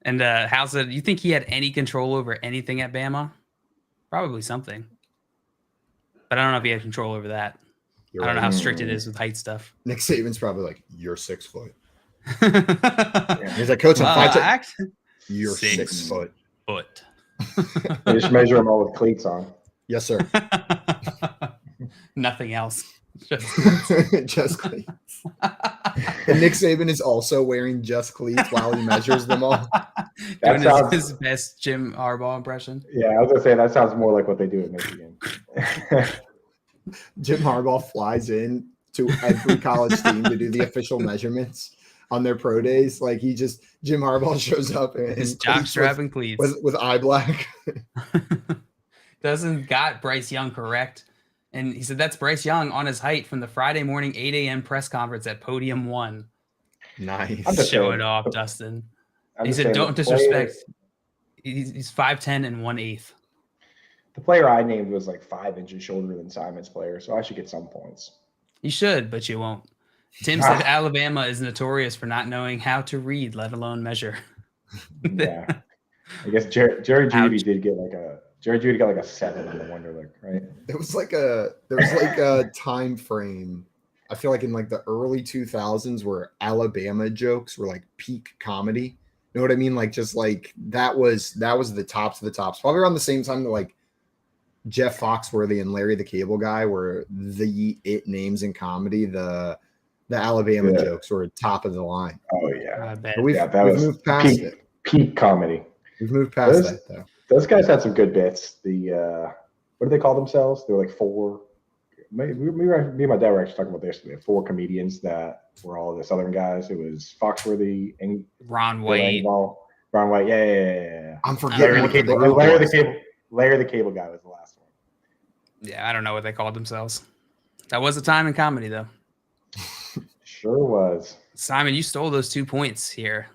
And how's it? You think he had any control over anything at Bama? Probably something. But I don't know if he had control over that. I don't know how strict it is with height stuff.
Nick Saban's probably like, you're 6 foot. He's like, Coach, I'm 5'10". You're 6 foot.
They just measure them all with cleats on.
Yes, sir.
Nothing else.
Just cleats. And Nick Saban is also wearing just cleats while he measures them all.
Doing
sounds-
his best Jim Harbaugh impression.
Yeah, I was gonna say that sounds more like what they do at Michigan.
Jim Harbaugh flies in to every college team to do the official measurements on their pro days. Like Jim Harbaugh shows up and
His jockstrap and cleats.
with eye black.
Doesn't got Bryce Young correct. And he said that's Bryce Young on his height from the Friday morning 8 a.m. press conference at Podium 1.
Nice.
I'm just
Show
saying,
it off, Dustin.
I'm
He
just
said,
saying
don't
the
disrespect.
player-
He's 5'10" and 1/8.
The player I named was like 5 inches shorter than Simon's player, so I should get some points.
You should, but you won't. Tim said Alabama is notorious for not knowing how to read, let alone measure.
Yeah, I guess Jerry Judy
Ouch.
did get like a Jerry Judy got like a 7 on the Wonderlic, right?
There was like a time frame. I feel like in like the early 2000s where Alabama jokes were like peak comedy. You know what I mean? Like just like that was the tops of the tops. Probably around the same time that like Jeff Foxworthy and Larry the Cable Guy were the it names in comedy. The Alabama jokes were top of the line.
Oh yeah,
I bet.
But we've
that was
moved past it.
peak comedy.
We've moved past
Those-
that though.
Those guys had some good bits. The what do they call themselves? They were like 4. Me and my dad were actually talking about this yesterday. 4 comedians that were all the Southern guys. It was Foxworthy and
Ron White.
Ron White. Yeah.
I'm forgetting what the group
Larry the Cable Guy was the last one.
Yeah, I don't know what they called themselves. That was a time in comedy, though.
Sure was.
Simon, you stole those 2 points here,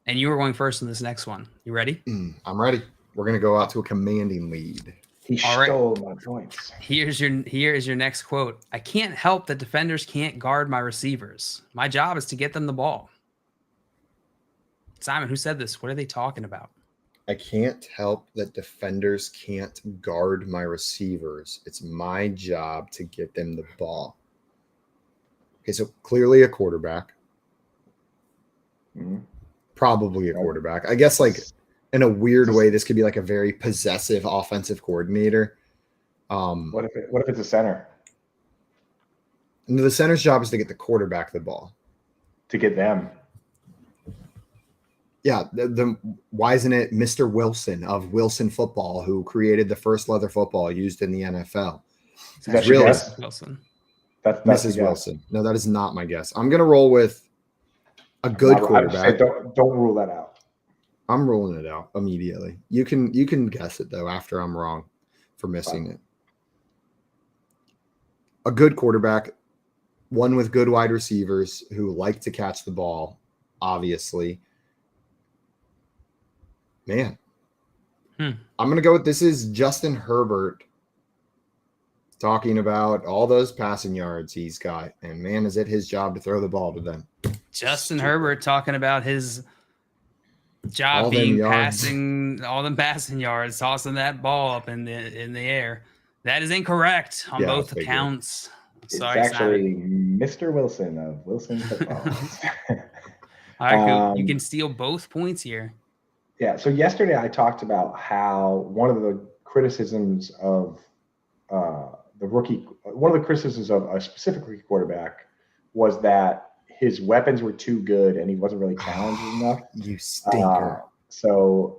and you were going first in this next one. You ready?
I'm ready. We're gonna go out to a commanding lead.
He
All right.
stole my points.
Here is your next quote. I can't help that defenders can't guard my receivers. My job is to get them the ball. Simon, who said this? What are they talking about?
I can't help that defenders can't guard my receivers. It's my job to get them the ball. Okay, so clearly a quarterback.
Mhm.
Probably a quarterback. I guess like in a weird way, this could be like a very possessive offensive coordinator.
What if it's a center?
And the center's job is to get the quarterback the ball.
To get them.
Yeah, why isn't it Mr. Wilson of Wilson Football who created the first leather football used in the NFL?
Is that
Really?
your guess?
Wilson.
That's
Mrs.
the guess.
Wilson. No, that is not my guess. I'm gonna roll with a good
I would
quarterback.
say don't rule that out.
I'm rolling it out immediately. You can guess it though after I'm wrong for missing it. A good quarterback, one with good wide receivers who like to catch the ball, obviously. Man. I'm going to go with this is Justin Herbert talking about all those passing yards he's got. And man, is it his job to throw the ball to them.
Justin Herbert talking about his job
All them
being
yards.
passing all them passing yards, tossing that ball up in the air. That is incorrect on
Yeah,
both
I figured.
accounts.
It's
Sorry,
actually
Simon.
Mr. Wilson of Wilson Football.
All right, Coop, you
Um,
can steal both points here.
Yeah. So yesterday I talked about how one of the criticisms of one of the criticisms of a specific rookie quarterback was that his weapons were too good and he wasn't really challenged enough.
You stinker.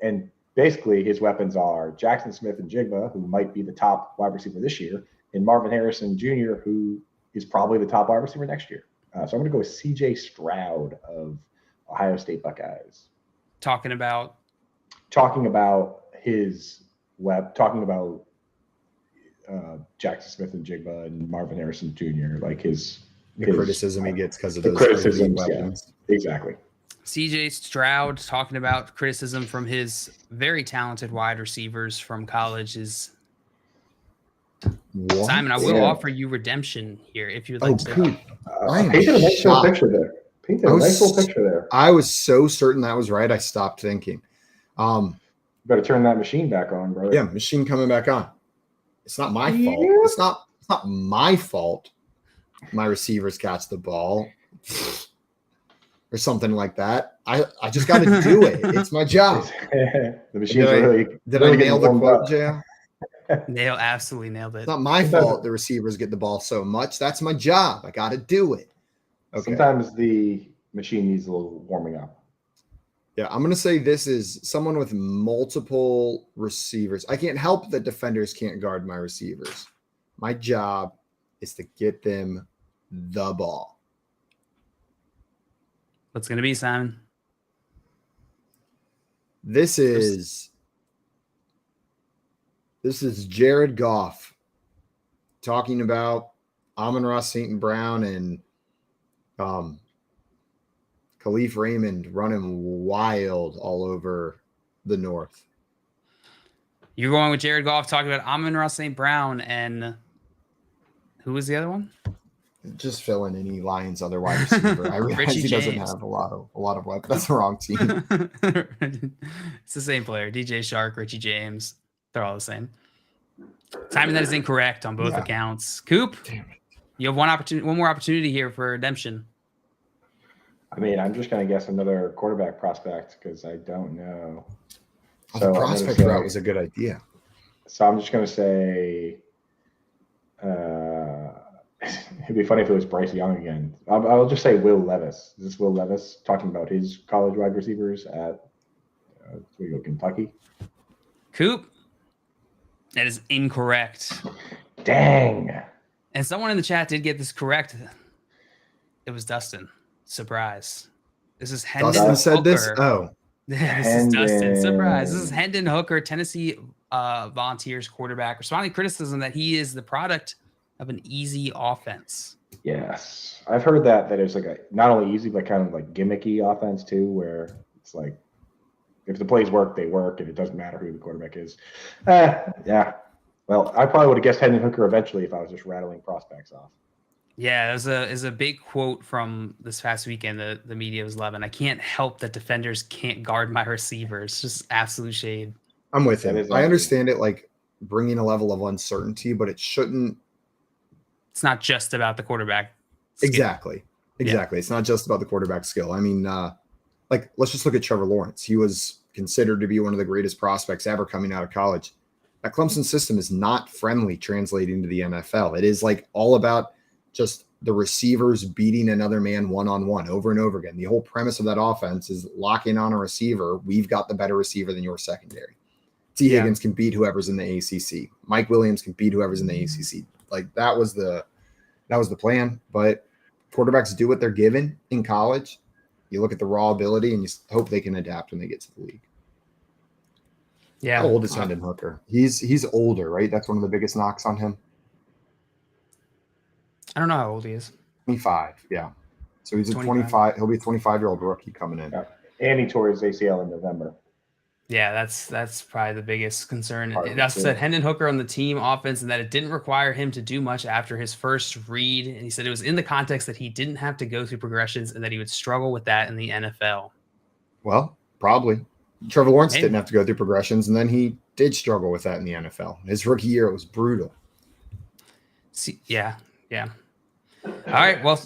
And basically his weapons are Jackson Smith and Jigba, who might be the top wide receiver this year, and Marvin Harrison Jr., who is probably the top wide receiver next year. So I'm going to go with C.J. Stroud of Ohio State Buckeyes.
Talking about
Jackson Smith and Jigba and Marvin Harrison Jr., like his
criticism he gets because of
the
those
criticisms,
crazy
yeah.
weapons.
Exactly.
CJ Stroud talking about criticism from his very talented wide receivers from college. Is
What?
Simon, I will
Yeah.
offer you redemption here if you'd like to.
Coop. I am
Painted a nice little
shocked.
picture there. Painted
I
a
was-
nice little picture there.
I was so certain that was right. I stopped thinking.
Better turn that machine back on, brother.
Yeah, machine coming back on. It's not my fault.
Yeah.
It's not my fault. My receivers catch the ball. or something like that. I just got to do it. It's my job.
The machine's really.
Did
really
I nail the
getting
quote,
warmed up.
Jay?
Absolutely nailed it.
It's not my fault the receivers get the ball so much. That's my job. I got to do it. Okay.
Sometimes the machine needs a little warming up.
Yeah, I'm going to say this is someone with multiple receivers. I can't help that defenders can't guard my receivers. My job is to get them the ball.
What's going to be, Simon?
This is Jared Goff talking about Amon-Ra St. Brown and Khalif Raymond running wild all over the North.
You're going with Jared Goff talking about Amon-Ra St. Brown and who was the other one?
Just fill in any Lions other wide receiver. I realize
Richie
he doesn't
James.
have a lot of weapons. That's the wrong team.
It's the same player. DJ Shark, Richie James. They're all the same. Simon, that is incorrect on both accounts. Coop, you have one more opportunity here for redemption.
I mean, I'm just going to guess another quarterback prospect because I don't know.
The prospect route was a good idea.
So I'm just going to say it'd be funny if it was Bryce Young again. I'll just say Will Levis. Is this Will Levis talking about his college wide receivers at Kentucky?
Coop, that is incorrect.
Dang.
And someone in the chat did get this correct. It was Dustin. Surprise. This is Hendon
Dustin said
Hooker.
this? Oh.
This is Dustin. Surprise. This is Hendon Hooker, Tennessee Volunteers quarterback, responding to criticism that he is the product of an easy offense.
Yes. I've heard that it's like a not only easy, but kind of like gimmicky offense too, where it's like if the plays work, they work, and it doesn't matter who the quarterback is. Yeah. Well, I probably would have guessed Hendon Hooker eventually if I was just rattling prospects off.
Yeah, there's a big quote from this past weekend that the media was loving. I can't help that defenders can't guard my receivers. Just absolute shade.
I'm with him. I understand it like bringing a level of uncertainty, but it shouldn't.
It's not just about the quarterback skill.
Exactly. Yeah. It's not just about the quarterback skill. I mean, let's just look at Trevor Lawrence. He was considered to be one of the greatest prospects ever coming out of college. That Clemson system is not friendly translating to the NFL. It is like all about just the receivers beating another man one-on-one over and over again. The whole premise of that offense is locking on a receiver. We've got the better receiver than your secondary. T. Higgins can beat whoever's in the ACC. Mike Williams can beat whoever's in the ACC. Like that was the plan. But quarterbacks do what they're given in college. You look at the raw ability and you hope they can adapt when they get to the league.
Yeah.
How old is Hendon Hooker? He's older, right? That's one of the biggest knocks on him.
I don't know how old he is.
25, yeah. So he's a 25. He'll be a 25-year-old rookie coming in.
Yeah. And he tore his ACL in November.
Yeah, that's probably the biggest concern. That's said Hendon Hooker on the team offense, and that it didn't require him to do much after his first read. And he said it was in the context that he didn't have to go through progressions and that he would struggle with that in the NFL.
Well, probably. Trevor Lawrence didn't have to go through progressions, and then he did struggle with that in the NFL. His rookie year, it was brutal.
Yeah. All right, well,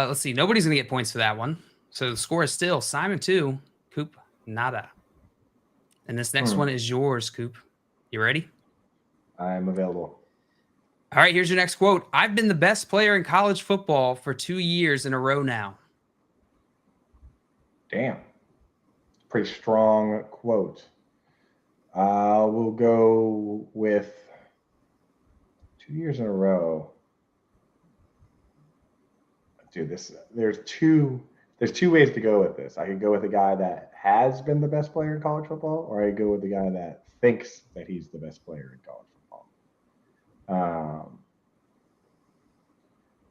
let's see. Nobody's going to get points for that one. So the score is still Simon 2, Coop nada. And this next one is yours, Coop. You ready?
I'm available.
All right, here's your next quote. I've been the best player in college football for 2 years in a row now.
Damn. Pretty strong quote. We'll go with 2 years in a row. Dude, there's two ways to go with this. I could go with a guy that has been the best player in college football, or I could go with the guy that thinks that he's the best player in college football.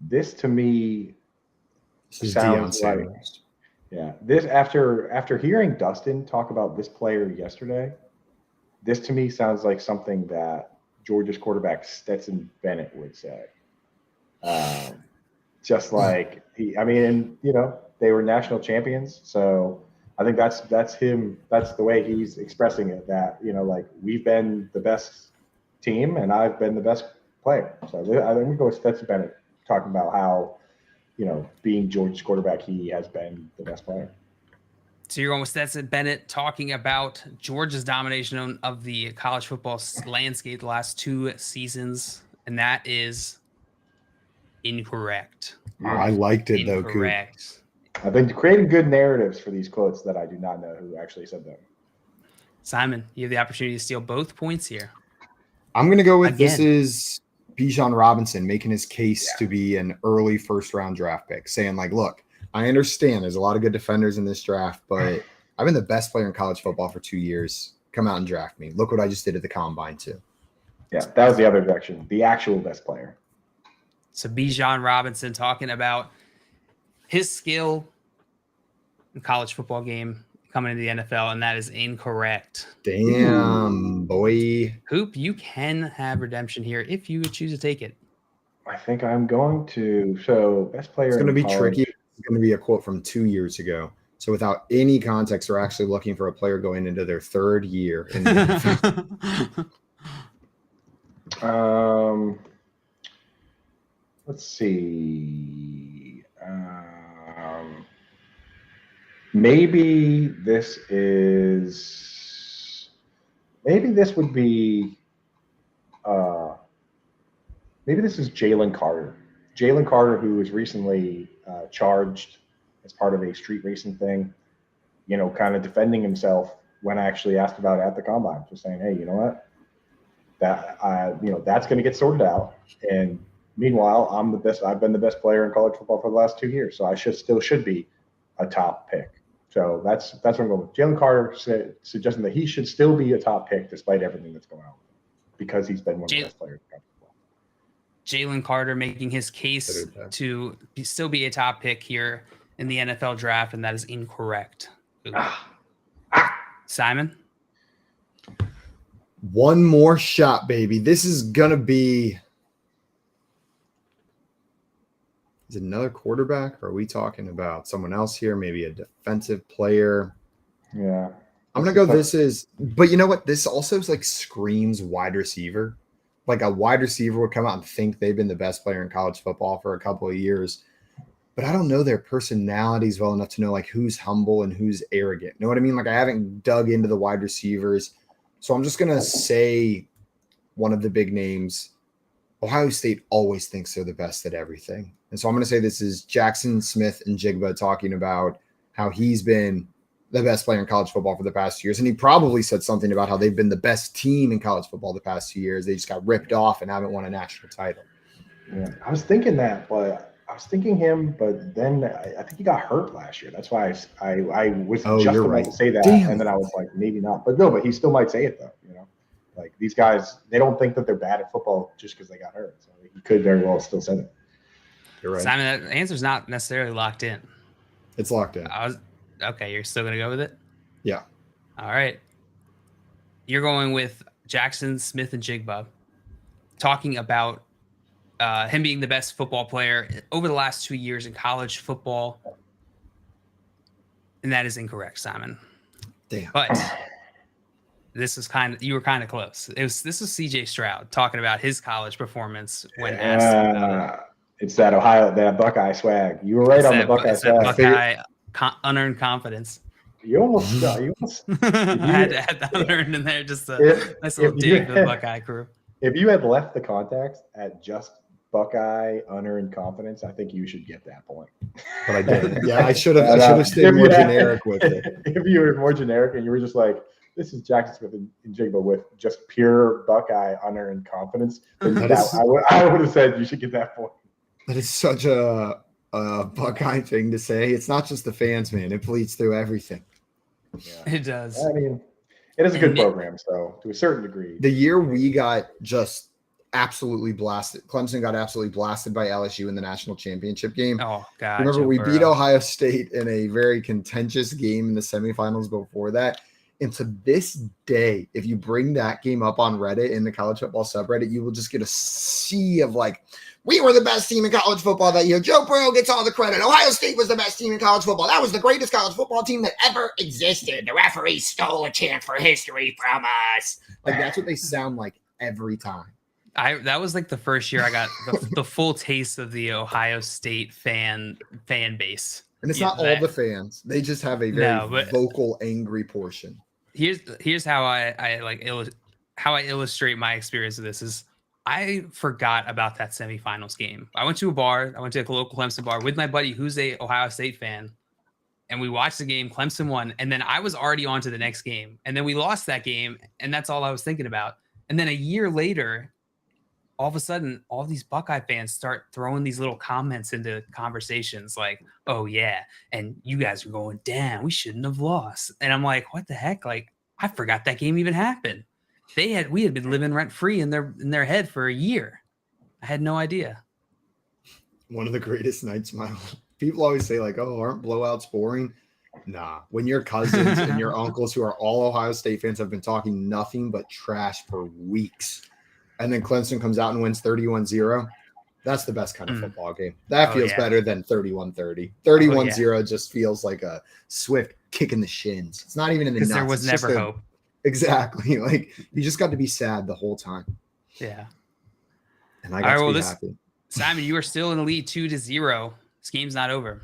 This to me sounds like, this after hearing Dustin talk about this player yesterday, this to me sounds like something that Georgia's quarterback Stetson Bennett would say. Just like they were national champions. So I think that's him. That's the way he's expressing it, that, like, we've been the best team and I've been the best player. So I think we go with Stetson Bennett talking about how being Georgia's quarterback, he has been the best player.
So you're going with Stetson Bennett talking about Georgia's domination of the college football landscape the last 2 seasons, and that is incorrect.
I liked it though, Coop.
Incorrect.
I've been creating good narratives for these quotes that I do not know who actually said them.
Simon, you have the opportunity to steal both points here.
I'm going to go with this
Again.
is Bijan Robinson making his case to be an early first-round draft pick, saying, like, look, I understand there's a lot of good defenders in this draft, but I've been the best player in college football for 2 years. Come out and draft me. Look what I just did at the Combine, too.
Yeah, that was the other direction. The actual best player.
So Bijan Robinson talking about his skill in college football game coming into the NFL, and that is incorrect.
Damn, boy.
Coop, you can have redemption here if you would choose to take it.
I think I'm going to. So, best player.
It's going to be
college.
tricky. It's going to be a quote from 2 years ago. So without any context, we're actually looking for a player going into their 3rd year. In the
Let's see. Maybe this would be. Maybe this is Jalen Carter. Jalen Carter, who was recently charged as part of a street racing thing, kind of defending himself when I actually asked about it at the Combine, just saying, hey, you know what? That's going to get sorted out. And meanwhile, I'm the best. I've been the best player in college football for the last 2 years, so I should be a top pick. So that's what I'm going with. Jalen Carter suggesting that he should still be a top pick despite everything that's going on because he's been one of the best players in college football.
Jalen Carter making his case to still be a top pick here in the NFL draft, and that is incorrect. Simon?
One more shot, baby. This is going to be – is it another quarterback? Or are we talking about someone else here? Maybe a defensive player?
Yeah.
I'm going to go this is – but you know what? This also is like screams wide receiver. Like a wide receiver would come out and think they've been the best player in college football for a couple of years. But I don't know their personalities well enough to know like who's humble and who's arrogant. You know what I mean? Like I haven't dug into the wide receivers. So I'm just going to say one of the big names. Ohio State always thinks they're the best at everything. And so I'm going to say this is Jackson Smith and Jigba talking about how he's been the best player in college football for the past 2 years. And he probably said something about how they've been the best team in college football the past 2 years. They just got ripped off and haven't won a national title.
Yeah, I was thinking that, but I was thinking him, but then I think he got hurt last year. That's why I was just about to say that.
Damn.
And then I was like, maybe not. But no, but he still might say it, though. Like these guys, they don't think that they're bad at football just because they got hurt. So he could very well still say it.
You're right.
Simon, that answer's not necessarily locked in.
It's locked in.
Okay, you're still going to go with it?
Yeah.
All right. You're going with Jackson Smith and Jigba talking about him being the best football player over the last 2 years in college football. And that is incorrect, Simon.
Damn.
But you were kind of close. This is CJ Stroud talking about his college performance when asked about it.
It's that Buckeye swag. You were right on the Buckeye swag.
Buckeye unearned confidence.
You almost
I had to add that unearned in there, just a nice little dig for the Buckeye crew.
If you had left the context at just Buckeye unearned confidence, I think you should get that point.
But I didn't. Yeah, I should have stayed more generic with it.
If you were more generic and you were just like, this is Jackson Smith and Jigba with just pure Buckeye unearned confidence, then I would have said you should get that point.
That is such a Buckeye thing to say. It's not just the fans, man. It bleeds through everything.
Yeah.
It does.
I mean, it is a good program, so to a certain degree.
The year we got just absolutely blasted. Clemson got absolutely blasted by LSU in the national championship game.
Oh, God.
Remember, we beat Ohio State in a very contentious game in the semifinals before that. And to this day, if you bring that game up on Reddit in the college football subreddit, you will just get a sea of like, we were the best team in college football that year. Joe Burrow gets all the credit. Ohio State was the best team in college football. That was the greatest college football team that ever existed. The referee stole a chant for history from us. Like, that's what they sound like every time.
That was like the first year I got the full taste of the Ohio State fan base.
And it's not all the fans. They just have a very vocal, angry portion.
Here's how I illustrate my experience of this is I forgot about that semifinals game. I went to a bar. I went to a local Clemson bar with my buddy who's a Ohio State fan. And we watched the game. Clemson won. And then I was already on to the next game. And then we lost that game. And that's all I was thinking about. And then a year later, all of a sudden, all these Buckeye fans start throwing these little comments into conversations like, oh, yeah, and you guys are going down. We shouldn't have lost. And I'm like, what the heck? Like, I forgot that game even happened. We had been living rent free in their head for a year. I had no idea.
One of the greatest nights, people always say, like, oh, aren't blowouts boring? Nah. When your cousins and your uncles who are all Ohio State fans have been talking nothing but trash for weeks, and then Clemson comes out and wins 31-0, that's the best kind of football game. That feels better than 31-30. 31-0 just feels like a swift kick in the shins. It's not even in the nuts.
Because there was never hope.
Exactly. Like, you just got to be sad the whole time.
Yeah.
And I got to be happy.
Simon, you are still in the lead 2-0. This game's not over.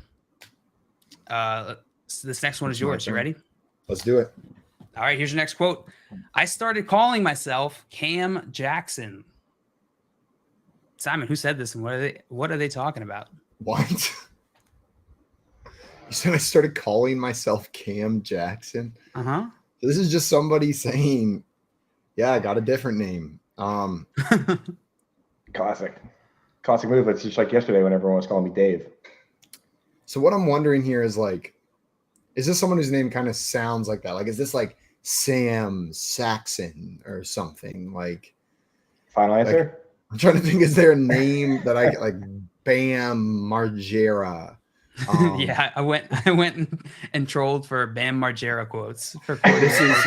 So this next one is yours. You ready?
Let's do it.
All right, here's your next quote. I started calling myself Cam Jackson. Simon, who said this and what are they talking about?
What? You said I started calling myself Cam Jackson?
Uh-huh.
This is just somebody saying, yeah, I got a different name.
Classic move. It's just like yesterday when everyone was calling me Dave.
So what I'm wondering here is, like, is this someone whose name kind of sounds like that? Like, is this like Sam Saxon or something? Like,
final answer?
Like, I'm trying to think, is there a name that I like Bam Margera?
Yeah, I went and trolled for Bam Margera quotes.
This is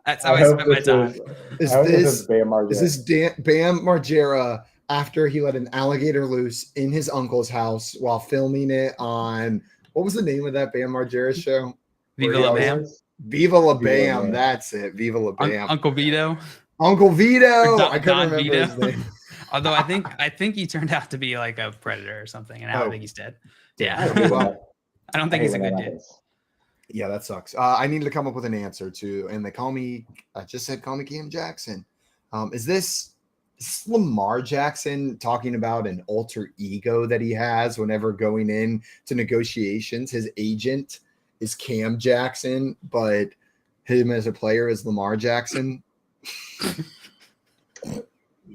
that's how I spent my time.
Is this Bam Margera after he let an alligator loose in his uncle's house while filming it on, what was the name of that Bam Margera show?
Viva La Bam.
Viva La Bam. That's it. Viva La Bam.
Uncle Vito.
Uncle Vito. I couldn't remember
Vito.
his name.
Although I think he turned out to be like a predator or something, and I don't think he's dead. Yeah.
Well,
I don't think he's a good dude.
Yeah, that sucks. I needed to come up with an answer too, and they call me Cam Jackson. Is this Lamar Jackson talking about an alter ego that he has whenever going in to negotiations? His agent is Cam Jackson, but him as a player is Lamar Jackson.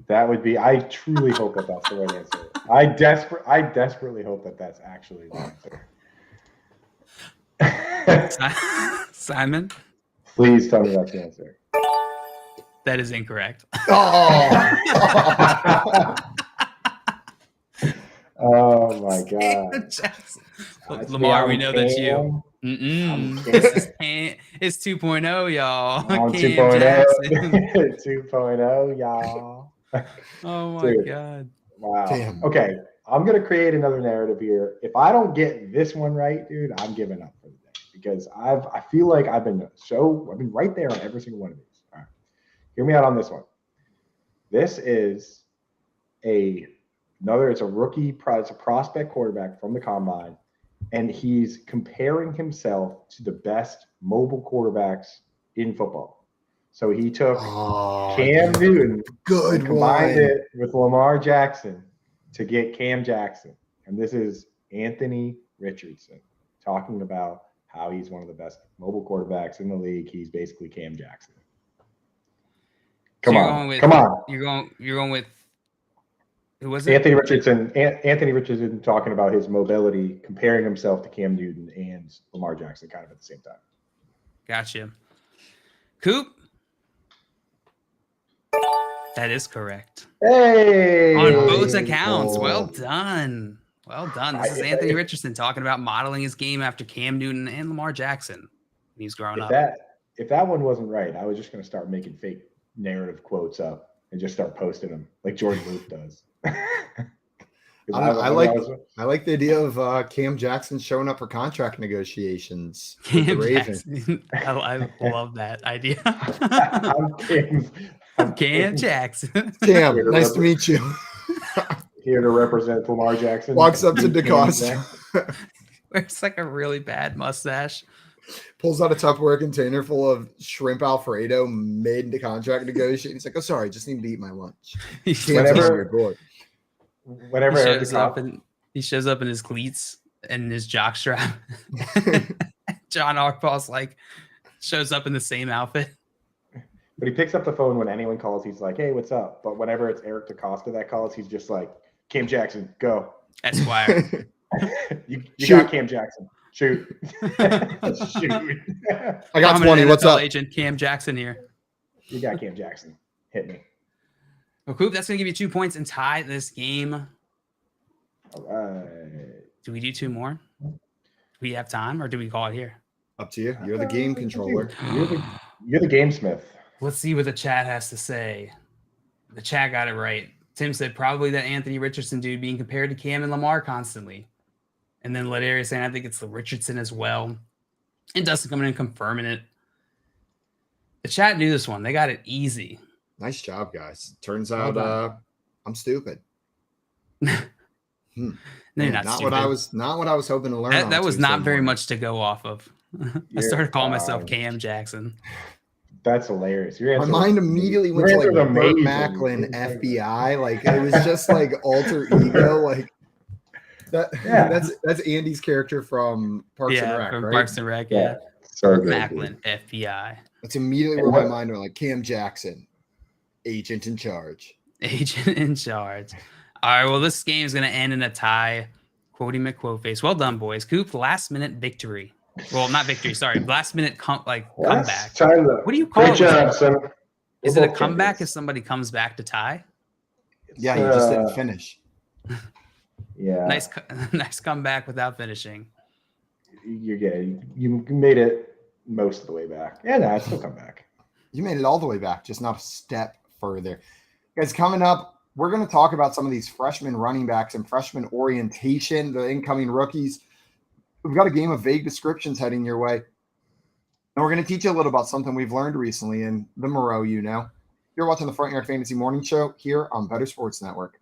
That would be. I truly hope that that's the right answer. I desperately hope that that's actually the
answer. Simon,
please tell me that's the answer.
That is incorrect.
Oh,
oh my God.
Lamar, we know that's you. It's 2.0, y'all.
I'm 2.0. 2.0, y'all.
Oh my God.
Wow.
Damn.
Okay. I'm going to create another narrative here. If I don't get this one right, dude, I'm giving up for the day because I feel like I've been right there on every single one of these. All right. Hear me out on this one. This is it's a rookie, it's a prospect quarterback from the combine, and he's comparing himself to the best mobile quarterbacks in football. So he took Cam Newton and combined it with Lamar Jackson to get Cam Jackson. And this is Anthony Richardson talking about how he's one of the best mobile quarterbacks in the league. He's basically Cam Jackson. Come on.
You're going with who was it?
Anthony Richardson. Anthony Richardson talking about his mobility, comparing himself to Cam Newton and Lamar Jackson kind of at the same time.
Gotcha. Coop. That is correct.
Hey!
On both accounts. Well done. Well done. This is Anthony Richardson talking about modeling his game after Cam Newton and Lamar Jackson when he's growing up.
If that one wasn't right, I was just going to start making fake narrative quotes up and just start posting them like Jordan Luke does.
I like the idea of Cam Jackson showing up for contract negotiations with the Ravens.
I love that idea. Cam Jackson.
Cam, nice to meet you.
Here to represent Lamar Jackson.
Walks up to DeCosta.
Wears like a really bad mustache.
Pulls out a Tupperware container full of shrimp Alfredo mid to contract negotiation. He's like, "Oh, sorry, just need to eat my lunch."
Whenever
he shows up in his cleats and his jockstrap. John Harbaugh's like shows up in the same outfit.
But he picks up the phone when anyone calls. He's like, "Hey, what's up?" But whenever it's Eric DeCosta that calls, he's just like, "Cam Jackson, go."
Esquire.
you got Cam Jackson. Shoot. Shoot.
I got 20. What's up?
Agent Cam Jackson here.
You got Cam Jackson. Hit me.
Well, Coop, that's going to give you 2 points and tie this game.
All right.
Do we do 2 more? Do we have time or do we call it here?
Up to you. You're the game controller.
You're the gamesmith.
Let's see what the chat has to say. The chat got it right. Tim said probably that Anthony Richardson dude being compared to Cam and Lamar constantly. And then Ladarius saying, I think it's the Richardson as well. And Dustin coming in confirming it. The chat knew this one. They got it easy.
Nice job, guys. Turns out I'm stupid.
No, you're not
not
stupid.
what I was hoping to learn.
That was not very much to go off of. I started calling myself Cam Jackson.
That's hilarious.
My mind immediately went to like Burt Macklin FBI. Like it was just like alter ego. Like that. Yeah. That's Andy's character from Parks and Rec, right?
Parks and Rec. Yeah.
So
Burt Macklin FBI.
That's immediately where my mind went. Like Cam Jackson, agent in charge.
Agent in charge. All right. Well, this game is going to end in a tie. Quotey McQuoteface. Well done, boys. Coop, last minute victory. Well, not victory. Sorry, last minute comeback. What do you call it? Is it a comeback if somebody comes back to tie?
Yeah, you just didn't finish.
Yeah.
Nice comeback without finishing.
You're good. You made it most of the way back. Yeah, no, I still come back.
You made it all the way back, just not a step further. Guys, coming up, we're going to talk about some of these freshman running backs and freshman orientation, the incoming rookies. We've got a game of vague descriptions heading your way. And we're going to teach you a little about something we've learned recently in the Moreau, You're watching the Front Yard Fantasy Morning Show here on Better Sports Network.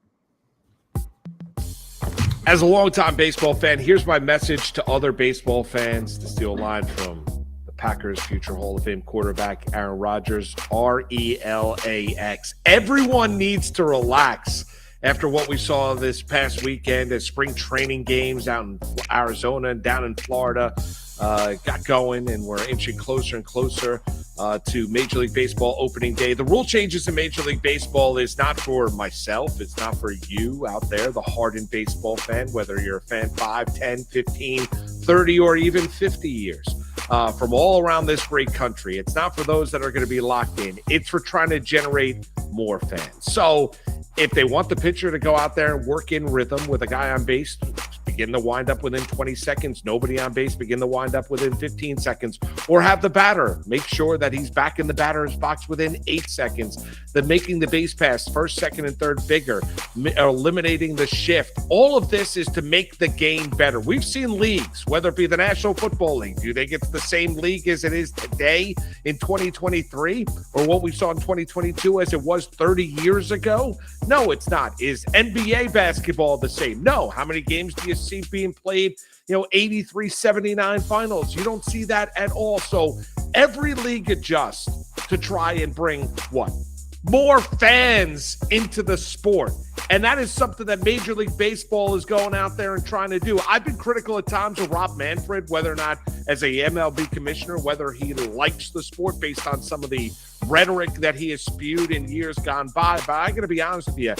As a longtime baseball fan, here's my message to other baseball fans to steal a line from the Packers' future Hall of Fame quarterback, Aaron Rodgers, RELAX. Everyone needs to relax after what we saw this past weekend as spring training games out in Arizona and down in Florida got going, and we're inching closer and closer to Major League Baseball opening day. The rule changes in Major League Baseball is not for myself. It's not for you out there, the hardened baseball fan, whether you're a fan 5, 10, 15, 30, or even 50 years. From all around this great country. It's not for those that are going to be locked in. It's for trying to generate more fans. So if they want the pitcher to go out there and work in rhythm with a guy on base, begin the windup within 20 seconds, nobody on base, begin the windup within 15 seconds, or have the batter make sure that he's back in the batter's box within 8 seconds, then making the base pass first, second, and third bigger, eliminating the shift. All of this is to make the game better. We've seen leagues, whether it be the National Football League, do you think it's the same league as it is today in 2023, or what we saw in 2022 as it was 30 years ago? No, it's not. Is NBA basketball the same? No. How many games do you see being played? 83-79 finals. You don't see that at all. So every league adjusts to try and bring what? More fans into the sport. And that is something that Major League Baseball is going out there and trying to do. I've been critical at times of Rob Manfred, whether or not as a MLB commissioner, whether he likes the sport based on some of the rhetoric that he has spewed in years gone by. But I got to be honest with you,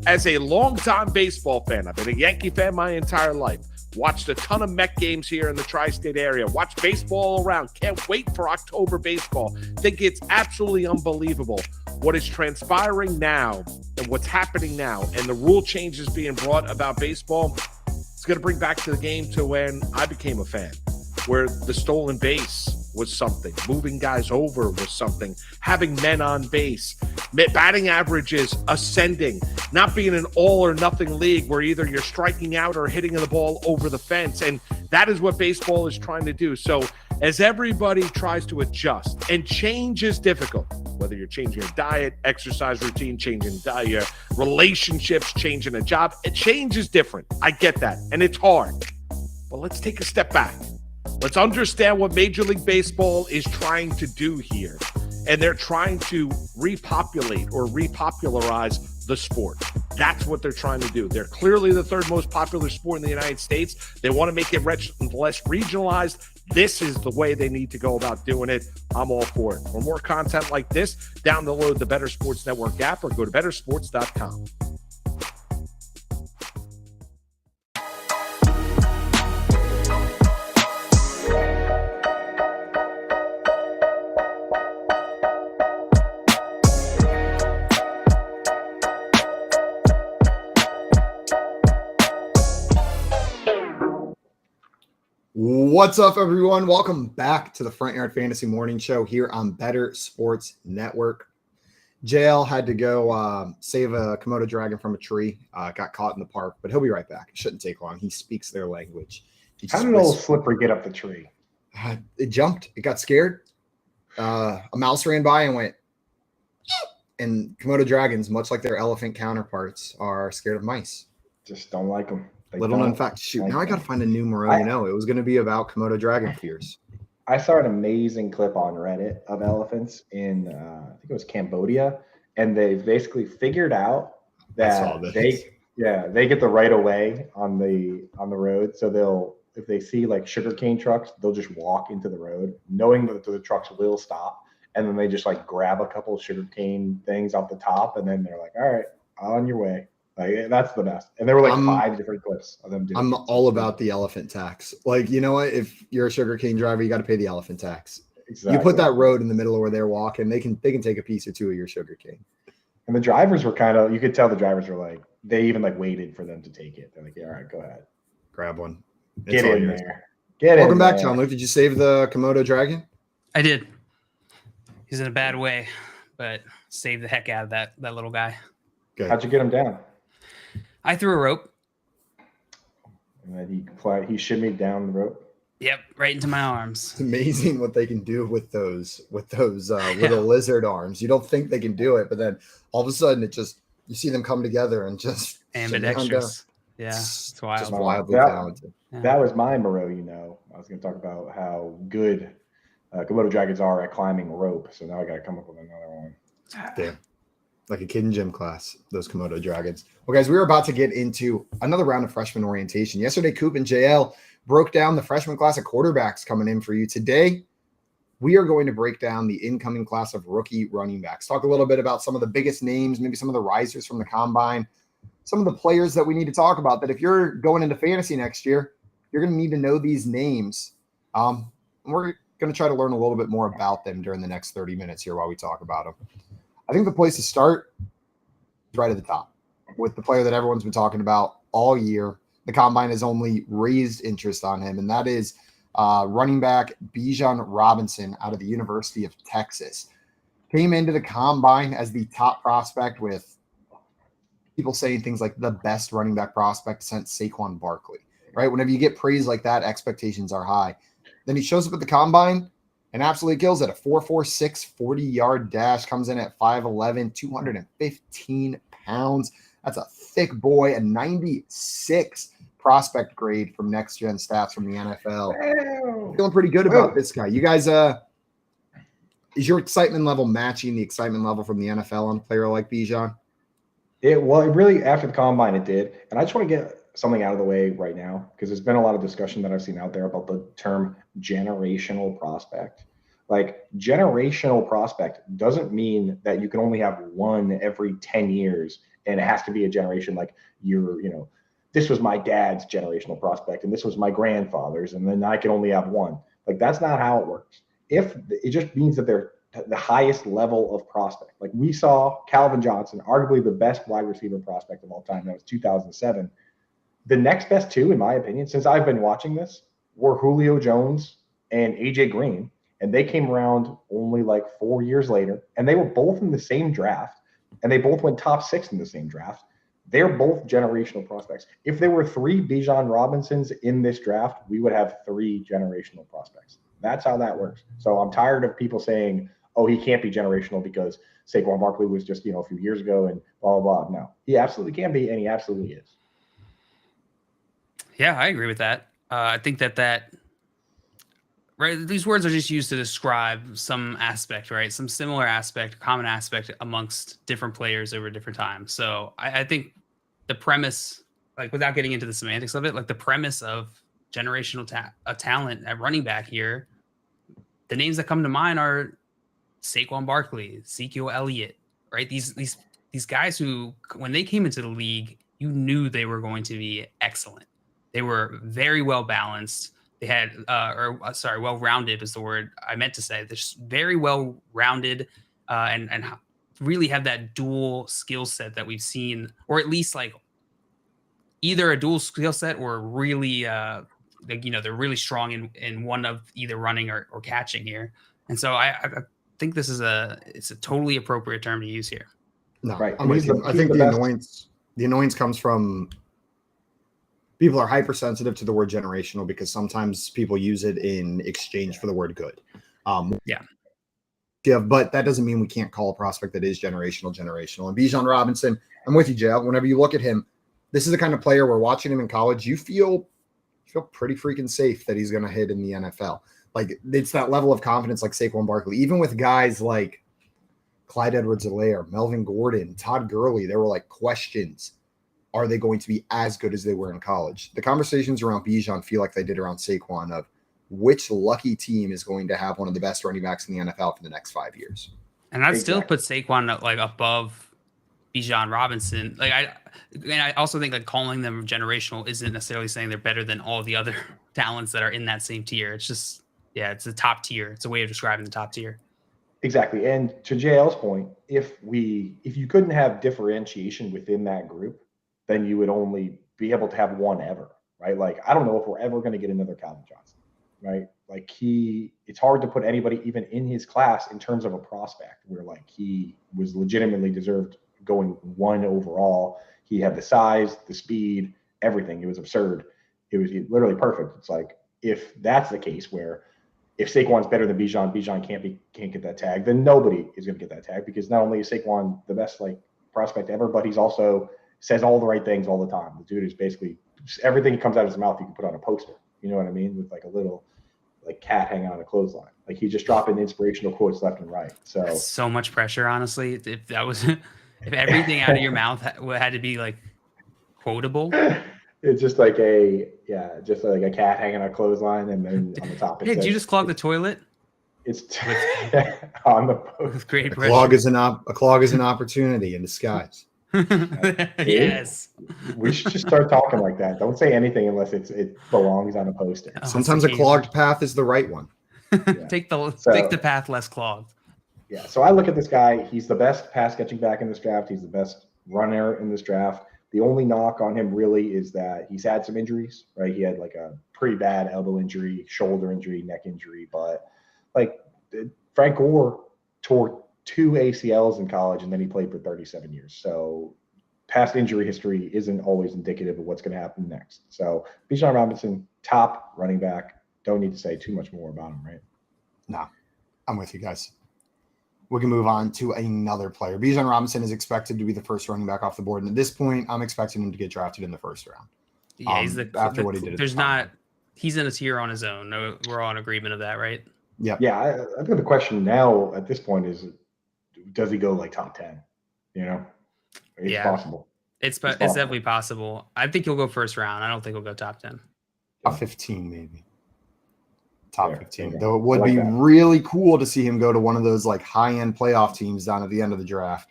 as a longtime baseball fan, I've been a Yankee fan my entire life. Watched a ton of Met games here in the tri-state area. Watched baseball all around. Can't wait for October baseball. Think it's absolutely unbelievable what is transpiring now and what's happening now, and the rule changes being brought about baseball. It's going to bring back to the game to when I became a fan, where the stolen base was something, moving guys over was something, having men on base. batting averages ascending, not being an all or nothing league where either you're striking out or hitting the ball over the fence. And that is what baseball is trying to do. So as everybody tries to adjust, and change is difficult, whether you're changing your diet, exercise routine, changing your relationships, changing a job, change is different. I get that. And it's hard. But let's take a step back. Let's understand what Major League Baseball is trying to do here. And they're trying to repopulate or repopularize the sport. That's what they're trying to do. They're clearly the third most popular sport in the United States. They want to make it less regionalized. This is the way they need to go about doing it. I'm all for it. For more content like this, download the Better Sports Network app or go to bettersports.com.
What's up, everyone? Welcome back to the Front Yard Fantasy Morning Show here on Better Sports Network. JL had to go save a Komodo dragon from a tree. Got caught in the park, but he'll be right back. It shouldn't take long. He speaks their language.
How did old Slippery get up the tree?
It jumped. It got scared. A mouse ran by and went, and Komodo dragons, much like their elephant counterparts, are scared of mice.
Just don't like them.
Little known fact. Shoot, now I got to find a new Moreau. It was going to be about Komodo dragon fears.
I saw an amazing clip on Reddit of elephants in, I think it was Cambodia, and they basically figured out that they get the right of way on the road. So if they see like sugarcane trucks, they'll just walk into the road, knowing that the trucks will stop, and then they just like grab a couple of sugarcane things off the top, and then they're like, "All right, on your way." Like, that's the best. And there were like 5 different clips of them doing
I'm all about the elephant tax. Like, you know what? If you're a sugarcane driver, you got to pay the elephant tax. Exactly. You put that road in the middle of where they're walking, they can take a piece or two of your sugarcane.
And the drivers were you could tell the drivers were like, they even like waited for them to take it. They're like, yeah, all right, go ahead.
Grab one.
Get in there.
Welcome back, John Luke. Did you save the Komodo dragon?
I did. He's in a bad way, but saved the heck out of that little guy.
Good.
How'd you get him down?
I threw a rope.
And then he shimmied down the rope.
Yep, right into my arms.
It's amazing what they can do with those little lizard arms. You don't think they can do it, but then all of a sudden you see them come together and just
ambidextrous. Yeah, it's wild.
Just wildly talented.
Yeah. That was my Moreau, I was going to talk about how good Komodo dragons are at climbing rope. So now I got to come up with another one.
Damn. Like a kid in gym class, those Komodo dragons. Well, guys, we were about to get into another round of freshman orientation. Yesterday, Coop and JL broke down the freshman class of quarterbacks coming in for you. Today, we are going to break down the incoming class of rookie running backs. Talk a little bit about some of the biggest names, maybe some of the risers from the combine, some of the players that we need to talk about that if you're going into fantasy next year, you're going to need to know these names. And we're going to try to learn a little bit more about them during the next 30 minutes here while we talk about them. I think the place to start is right at the top with the player that everyone's been talking about all year. The combine has only raised interest on him, and that is running back Bijan Robinson out of the University of Texas. Came into the combine as the top prospect with people saying things like the best running back prospect since Saquon Barkley, right? Whenever you get praise like that, expectations are high. Then he shows up at the combine and absolutely kills it. A 4.46 40-yard dash, comes in at 5'11", 215 pounds. That's a thick boy, a 96 prospect grade from Next Gen Stats from the NFL. Feeling pretty good about this guy. You guys, is your excitement level matching the excitement level from the NFL on a player like Bijan?
It really, after the combine, it did. And I just want to get something out of the way right now, because there's been a lot of discussion that I've seen out there about the term generational prospect. Like, generational prospect doesn't mean that you can only have one every 10 years and it has to be a generation. Like, this was my dad's generational prospect and this was my grandfather's, and then I can only have one. Like, that's not how it works. If it just means that they're the highest level of prospect. Like, we saw Calvin Johnson, arguably the best wide receiver prospect of all time. That was 2007. The next best two, in my opinion, since I've been watching this, were Julio Jones and AJ Green. And they came around only like 4 years later, and they were both in the same draft, and they both went top 6 in the same draft. They're both generational prospects. If there were 3 Bijan Robinsons in this draft, we would have 3 generational prospects. That's how that works. So I'm tired of people saying, oh, he can't be generational because Saquon Barkley was just, a few years ago and blah, blah, blah. No, he absolutely can be, and he absolutely is.
Yeah, I agree with that. I think that right, these words are just used to describe some aspect, right? Some similar aspect, common aspect amongst different players over different times. So I think the premise, like without getting into the semantics of it, like the premise of generational talent at running back here, the names that come to mind are Saquon Barkley, Ezekiel Elliott, right? These guys who, when they came into the league, you knew they were going to be excellent. They were very well balanced. They had, well-rounded is the word I meant to say. They're just very well-rounded and really have that dual skill set that we've seen, or at least like either a dual skill set or really, they're really strong in one of either running or catching here. And so I think it's a totally appropriate term to use here.
No,
right.
I'm with you. I think the annoyance comes from people are hypersensitive to the word generational because sometimes people use it in exchange for the word good. Yeah, but that doesn't mean we can't call a prospect that is generational. And Bijan Robinson, I'm with you, Jay. Whenever you look at him, this is the kind of player where watching him in college, you feel pretty freaking safe that he's going to hit in the NFL. Like it's that level of confidence like Saquon Barkley. Even with guys like Clyde Edwards-Helaire, Melvin Gordon, Todd Gurley, there were like questions. Are they going to be as good as they were in college? The conversations around Bijan feel like they did around Saquon of which lucky team is going to have one of the best running backs in the NFL for the next 5 years.
And I'd still put Saquon like above Bijan Robinson. Like I also think like calling them generational isn't necessarily saying they're better than all the other talents that are in that same tier. It's just, it's a top tier. It's a way of describing the top tier.
Exactly. And to JL's point, if you couldn't have differentiation within that group, then you would only be able to have one ever, right? Like, I don't know if we're ever going to get another Calvin Johnson, right? Like it's hard to put anybody even in his class in terms of a prospect where like he was legitimately deserved going 1 overall. He had the size, the speed, everything. It was absurd. It was literally perfect. It's like, if that's the case where if Saquon's better than Bijan can't get that tag, then nobody is going to get that tag because not only is Saquon the best like prospect ever, but he's also says all the right things all the time. The dude is basically everything that comes out of his mouth you can put on a poster. You know what I mean? With like a little like cat hanging on a clothesline. Like he's just dropping inspirational quotes left and right. So
that's so much pressure, honestly. If everything out of your mouth had to be like quotable.
It's just like a cat hanging on a clothesline, and then on the top.
Hey, did you just clog the toilet?
It's on the post.
Great pressure.
A clog is an opportunity in disguise.
Yes.
We should just start talking like that. Don't say anything unless it belongs on a poster.
Sometimes a clogged path is the right one.
Take the path less clogged.
Yeah. So I look at this guy. He's the best pass catching back in this draft. He's the best runner in this draft. The only knock on him really is that he's had some injuries, right? He had like a pretty bad elbow injury, shoulder injury, neck injury. But like Frank Gore tore 2 ACLs in college, and then he played for 37 years. So past injury history isn't always indicative of what's going to happen next. So Bijan Robinson, top running back. Don't need to say too much more about him, right?
No, I'm with you guys. We can move on to another player. Bijan Robinson is expected to be the first running back off the board. And at this point, I'm expecting him to get drafted in the first round.
Yeah,
after what he did.
He's in a tier on his own. No, we're all in agreement of that, right?
Yeah.
Yeah. I think the question now at this point is, does he go like top 10? You know, it's possible.
It's definitely possible. I think he'll go first round. I don't think he'll go top 10.
Top 15, maybe. Top 15.
Okay.
Though it would be really cool to see him go to one of those like high-end playoff teams down at the end of the draft.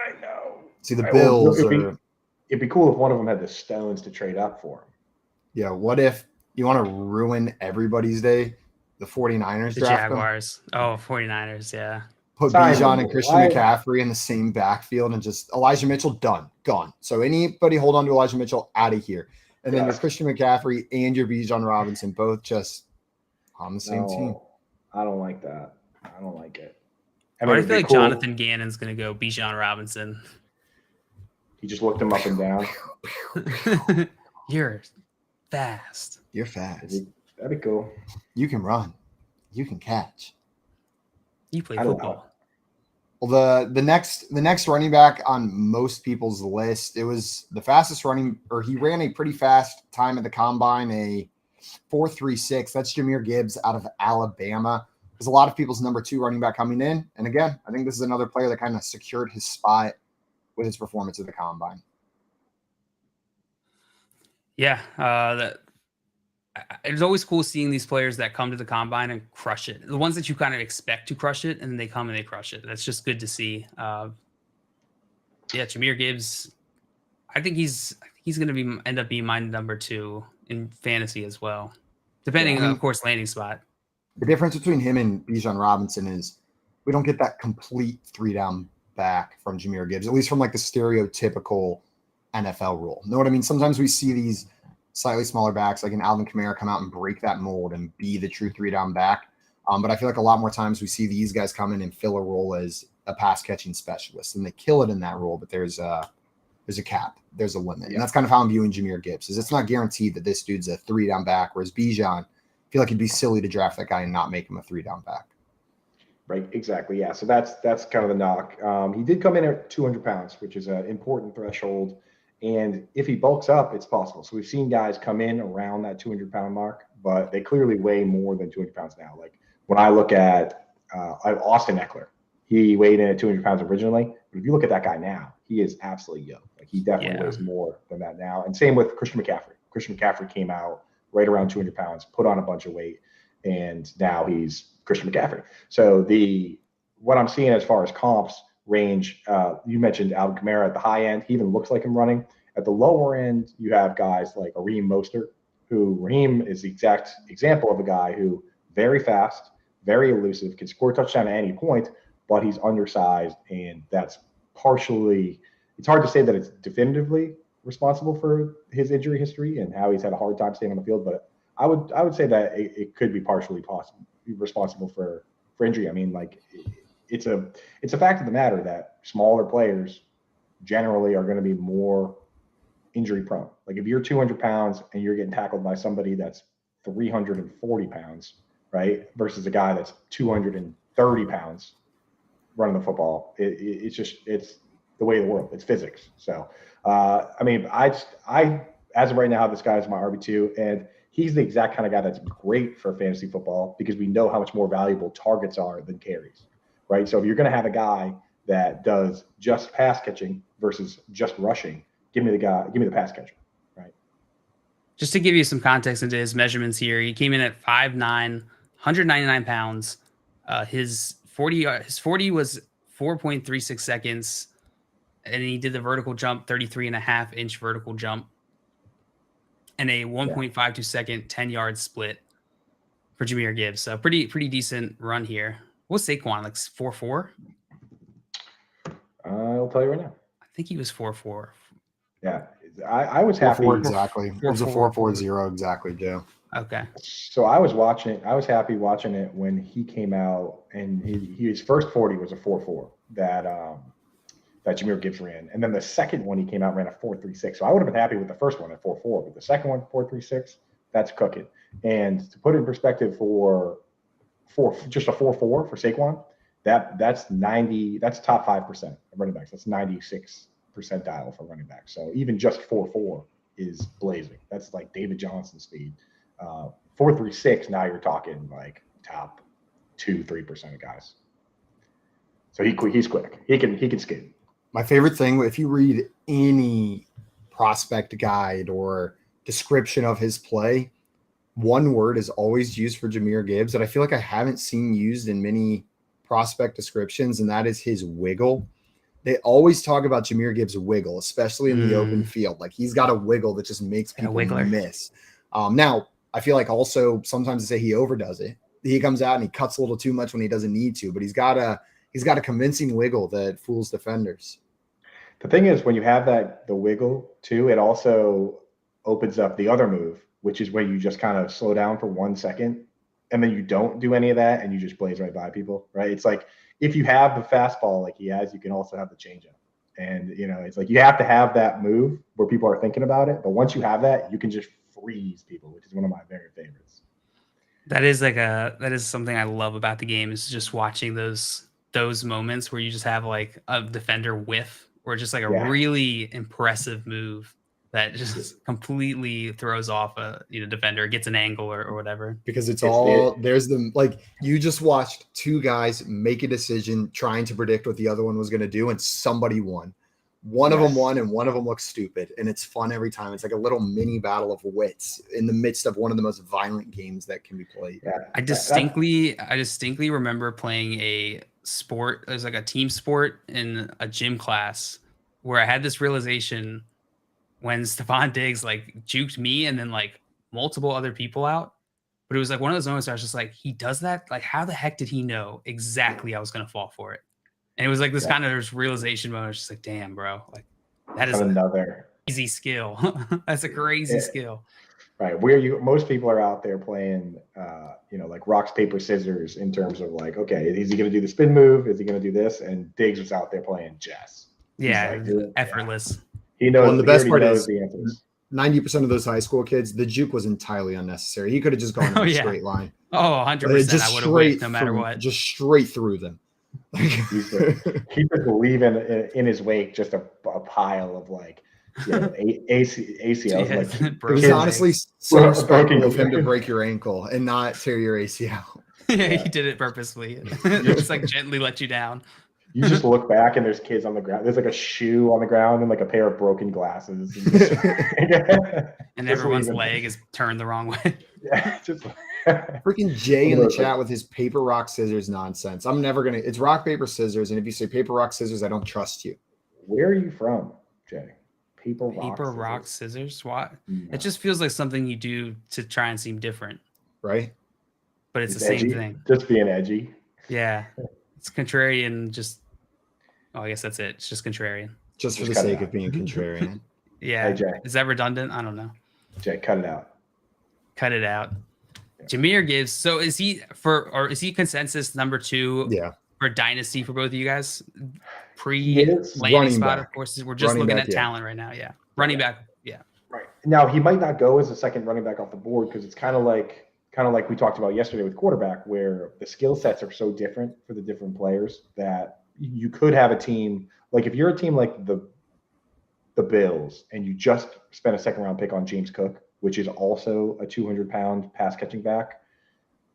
I know.
See the Bills.
It'd be cool if one of them had the stones to trade up for him.
Yeah. What if you want to ruin everybody's day? The 49ers
the
draft
Jaguars.
them?
49ers. Yeah.
Put Bijan and Christian McCaffrey in the same backfield and just Elijah Mitchell gone. So anybody hold on to Elijah Mitchell out of here. And then your Christian McCaffrey and your Bijan Robinson both just on the same team.
I don't like that. I don't like it.
I
it'd
feel
be
like
cool.
Jonathan Gannon's going to go Bijan Robinson.
He just looked him up and down.
You're fast.
You're fast.
That'd be cool.
You can run. You can catch.
You play
I'd allow
football.
Well, the next running back on most people's list, it was the fastest running, or he ran a pretty fast time at the combine, a 4.36. That's Jahmyr Gibbs out of Alabama. There's a lot of people's number 2 running back coming in. And again, I think this is another player that kind of secured his spot with his performance at the combine.
Yeah, it's always cool seeing these players that come to the combine and crush it. The ones that you kind of expect to crush it, and then they come and they crush it. That's just good to see. Jahmyr Gibbs, I think he's going to end up being my number 2 in fantasy as well, depending on, of course, landing spot.
The difference between him and Bijan Robinson is we don't get that complete 3-down back from Jahmyr Gibbs, at least from like the stereotypical NFL rule. Know what I mean? Sometimes we see these slightly smaller backs like an Alvin Kamara come out and break that mold and be the true 3-down back. But I feel like a lot more times we see these guys come in and fill a role as a pass catching specialist, and they kill it in that role. But there's a cap, there's a limit, and that's kind of how I'm viewing Jahmyr Gibbs. Is it's not guaranteed that this dude's a 3-down back, whereas Bijan, I feel like it'd be silly to draft that guy and not make him a 3-down back.
Right, exactly. Yeah, so that's kind of the knock. He did come in at 200 pounds, which is an important threshold. And if he bulks up, it's possible. So we've seen guys come in around that 200-pound mark, but they clearly weigh more than 200 pounds now. Like when I look at Austin Eckler, he weighed in at 200 pounds originally. But if you look at that guy now, he is absolutely yoked. Like he definitely weighs more than that now. And same with Christian McCaffrey. Christian McCaffrey came out right around 200 pounds, put on a bunch of weight, and now he's Christian McCaffrey. So what I'm seeing as far as comps range, you mentioned Alvin Kamara at the high end. He even looks like him running. At the lower end, you have guys like Raheem Mostert, who Raheem is the exact example of a guy who very fast, very elusive, can score a touchdown at any point, but he's undersized, and that's partially – it's hard to say that it's definitively responsible for his injury history and how he's had a hard time staying on the field, but I would say that it could be partially responsible for injury. I mean, like it's a fact of the matter that smaller players generally are going to be more injury prone. Like if you're 200 pounds and you're getting tackled by somebody that's 340 pounds, right, versus a guy that's 230 pounds running the football, it's the way of the world. It's physics. So, I mean, I as of right now, this guy is my RB2, and he's the exact kind of guy that's great for fantasy football because we know how much more valuable targets are than carries, right? So if you're going to have a guy that does just pass catching versus just rushing, give me the pass catcher, right?
Just to give you some context into his measurements here, he came in at 5'9", 199 pounds. His 40 was 4.36 seconds, and he did the vertical jump, 33.5-inch vertical jump, and a 1.52 second 10-yard split for Jahmyr Gibbs. So pretty decent run here. What's Saquon, like 4.4?
I'll tell you right now.
I think he was 4.4.
Yeah, I was happy.
4.4 exactly. It was a 4.40 exactly, Joe.
Okay.
So I was happy watching it when he came out, and his first 40 was a 4.4 that Jahmyr Gibbs ran, and then the second one he came out and ran a 4.36. So I would have been happy with the first one at 4.4, but the second one 4.36, that's cooking. And to put it in perspective for just a 4.4 for Saquon, that's top 5% of running backs. That's 96 percentile for running backs. So even just 4.4 is blazing. That's like David Johnson speed. 4.36, now you're talking like top 2-3% of guys. So he's quick. He can skate.
My favorite thing, if you read any prospect guide or description of his play, one word is always used for Jahmyr Gibbs that I feel like I haven't seen used in many prospect descriptions, and that is his wiggle. They always talk about Jahmyr Gibbs' wiggle, especially in the open field. Like he's got a wiggle that just makes people miss. Now, I feel like also sometimes they say he overdoes it. He comes out and he cuts a little too much when he doesn't need to, but he's got a convincing wiggle that fools defenders.
The thing is, when you have the wiggle too, it also opens up the other move, which is where you just kind of slow down for 1 second and then you don't do any of that and you just blaze right by people, right? It's like if you have the fastball like he has, you can also have the changeup. And, it's like you have to have that move where people are thinking about it. But once you have that, you can just freeze people, which is one of my very favorites.
That is something I love about the game, is just watching those moments where you just have like a defender whiff or just like a really impressive move that just completely throws off a defender, gets an angle or whatever.
Because you just watched two guys make a decision trying to predict what the other one was going to do, and somebody won. One of them won, and one of them looks stupid, and it's fun every time. It's like a little mini battle of wits in the midst of one of the most violent games that can be played.
Yeah. I distinctly remember playing a sport. It was like a team sport in a gym class where I had this realization when Stephon Diggs like juked me and then like multiple other people out. But it was like one of those moments where I was just like, he does that? Like, how the heck did he know exactly I was going to fall for it? And it was like this kind of realization moment. I was just like, damn, bro. Like, that is
another
crazy skill. That's a crazy skill.
Right. Most people are out there playing, like rocks, paper, scissors in terms of like, okay, is he going to do the spin move? Is he going to do this? And Diggs was out there playing chess.
Yeah. Effortless.
He knows.
Well, the best part is
the answers.
90% of those high school kids, the juke was entirely unnecessary. He could have just gone in a straight line.
Oh, 100%. I would have waited no matter what.
Just straight through them.
He just leaving in his wake just a pile of like ACLs. Like,
it was honestly so respectful of him to break your ankle and not tear your ACL.
Yeah, he did it purposely. Just like gently let you down.
You just look back and there's kids on the ground. There's like a shoe on the ground and like a pair of broken glasses.
And
everyone's leg is turned the wrong way.
Yeah, just
freaking Jay in the chat with his paper, rock, scissors nonsense. I'm never going to – it's rock, paper, scissors. And if you say paper, rock, scissors, I don't trust you.
Where are you from, Jay? Paper,
rock, scissors? What? No. It just feels like something you do to try and seem different.
Right?
But it's the same thing.
Just being edgy.
Yeah. It's contrarian just – oh, I guess that's it. It's just contrarian.
Just for the sake of being contrarian.
Yeah. Hey, Jay. Is that redundant? I don't know.
Jay, cut it out.
Cut it out. Yeah. Jahmyr Gibbs. So is he consensus number 2 for dynasty for both of you guys? Pre-landing spot, of course. We're just looking at talent right now. Yeah. Running back. Yeah.
Right. Now, he might not go as a second running back off the board because it's kind of like we talked about yesterday with quarterback, where the skill sets are so different for the different players that you could have a team like if you're a team like the Bills and you just spent a second round pick on James Cook, which is also a 200-pound pass catching back,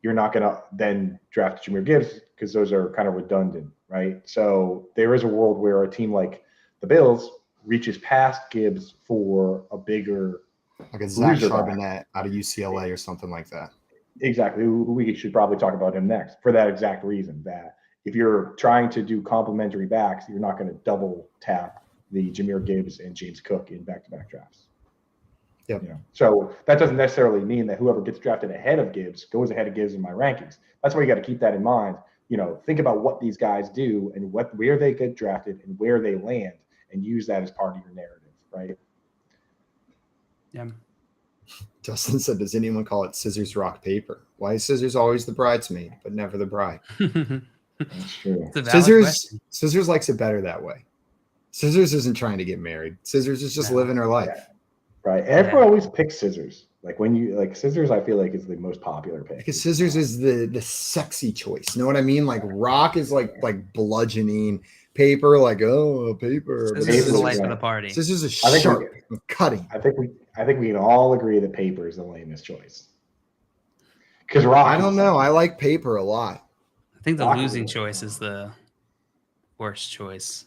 you're not going to then draft Jahmyr Gibbs because those are kind of redundant, right? So there is a world where a team like the Bills reaches past Gibbs for a bigger,
like a Zach Charbonnet out of UCLA or something like that.
Exactly. We should probably talk about him next for that exact reason, that if you're trying to do complementary backs, you're not going to double tap the Jahmyr Gibbs and James Cook in back-to-back drafts.
Yep.
So that doesn't necessarily mean that whoever gets drafted ahead of Gibbs goes ahead of Gibbs in my rankings. That's why you got to keep that in mind. Think about what these guys do and where they get drafted and where they land, and use that as part of your narrative, right?
Yeah.
Justin said, does anyone call it scissors, rock, paper? Why is scissors always the bridesmaid, but never the bride?
That's true.
Scissors likes it better that way. Scissors isn't trying to get married. Scissors is just living her life.
Yeah. Right. Everyone always picks scissors. Like when you like scissors, I feel like is the most popular pick.
Because scissors is the sexy choice. You know what I mean? Like rock is like bludgeoning. Paper, like paper.
Scissors is the life of the party.
Scissors is sharp, cutting.
I think we can all agree that paper is the lamest choice. Because rock.
I don't know. I like paper a lot.
I think the losing choice is the worst choice.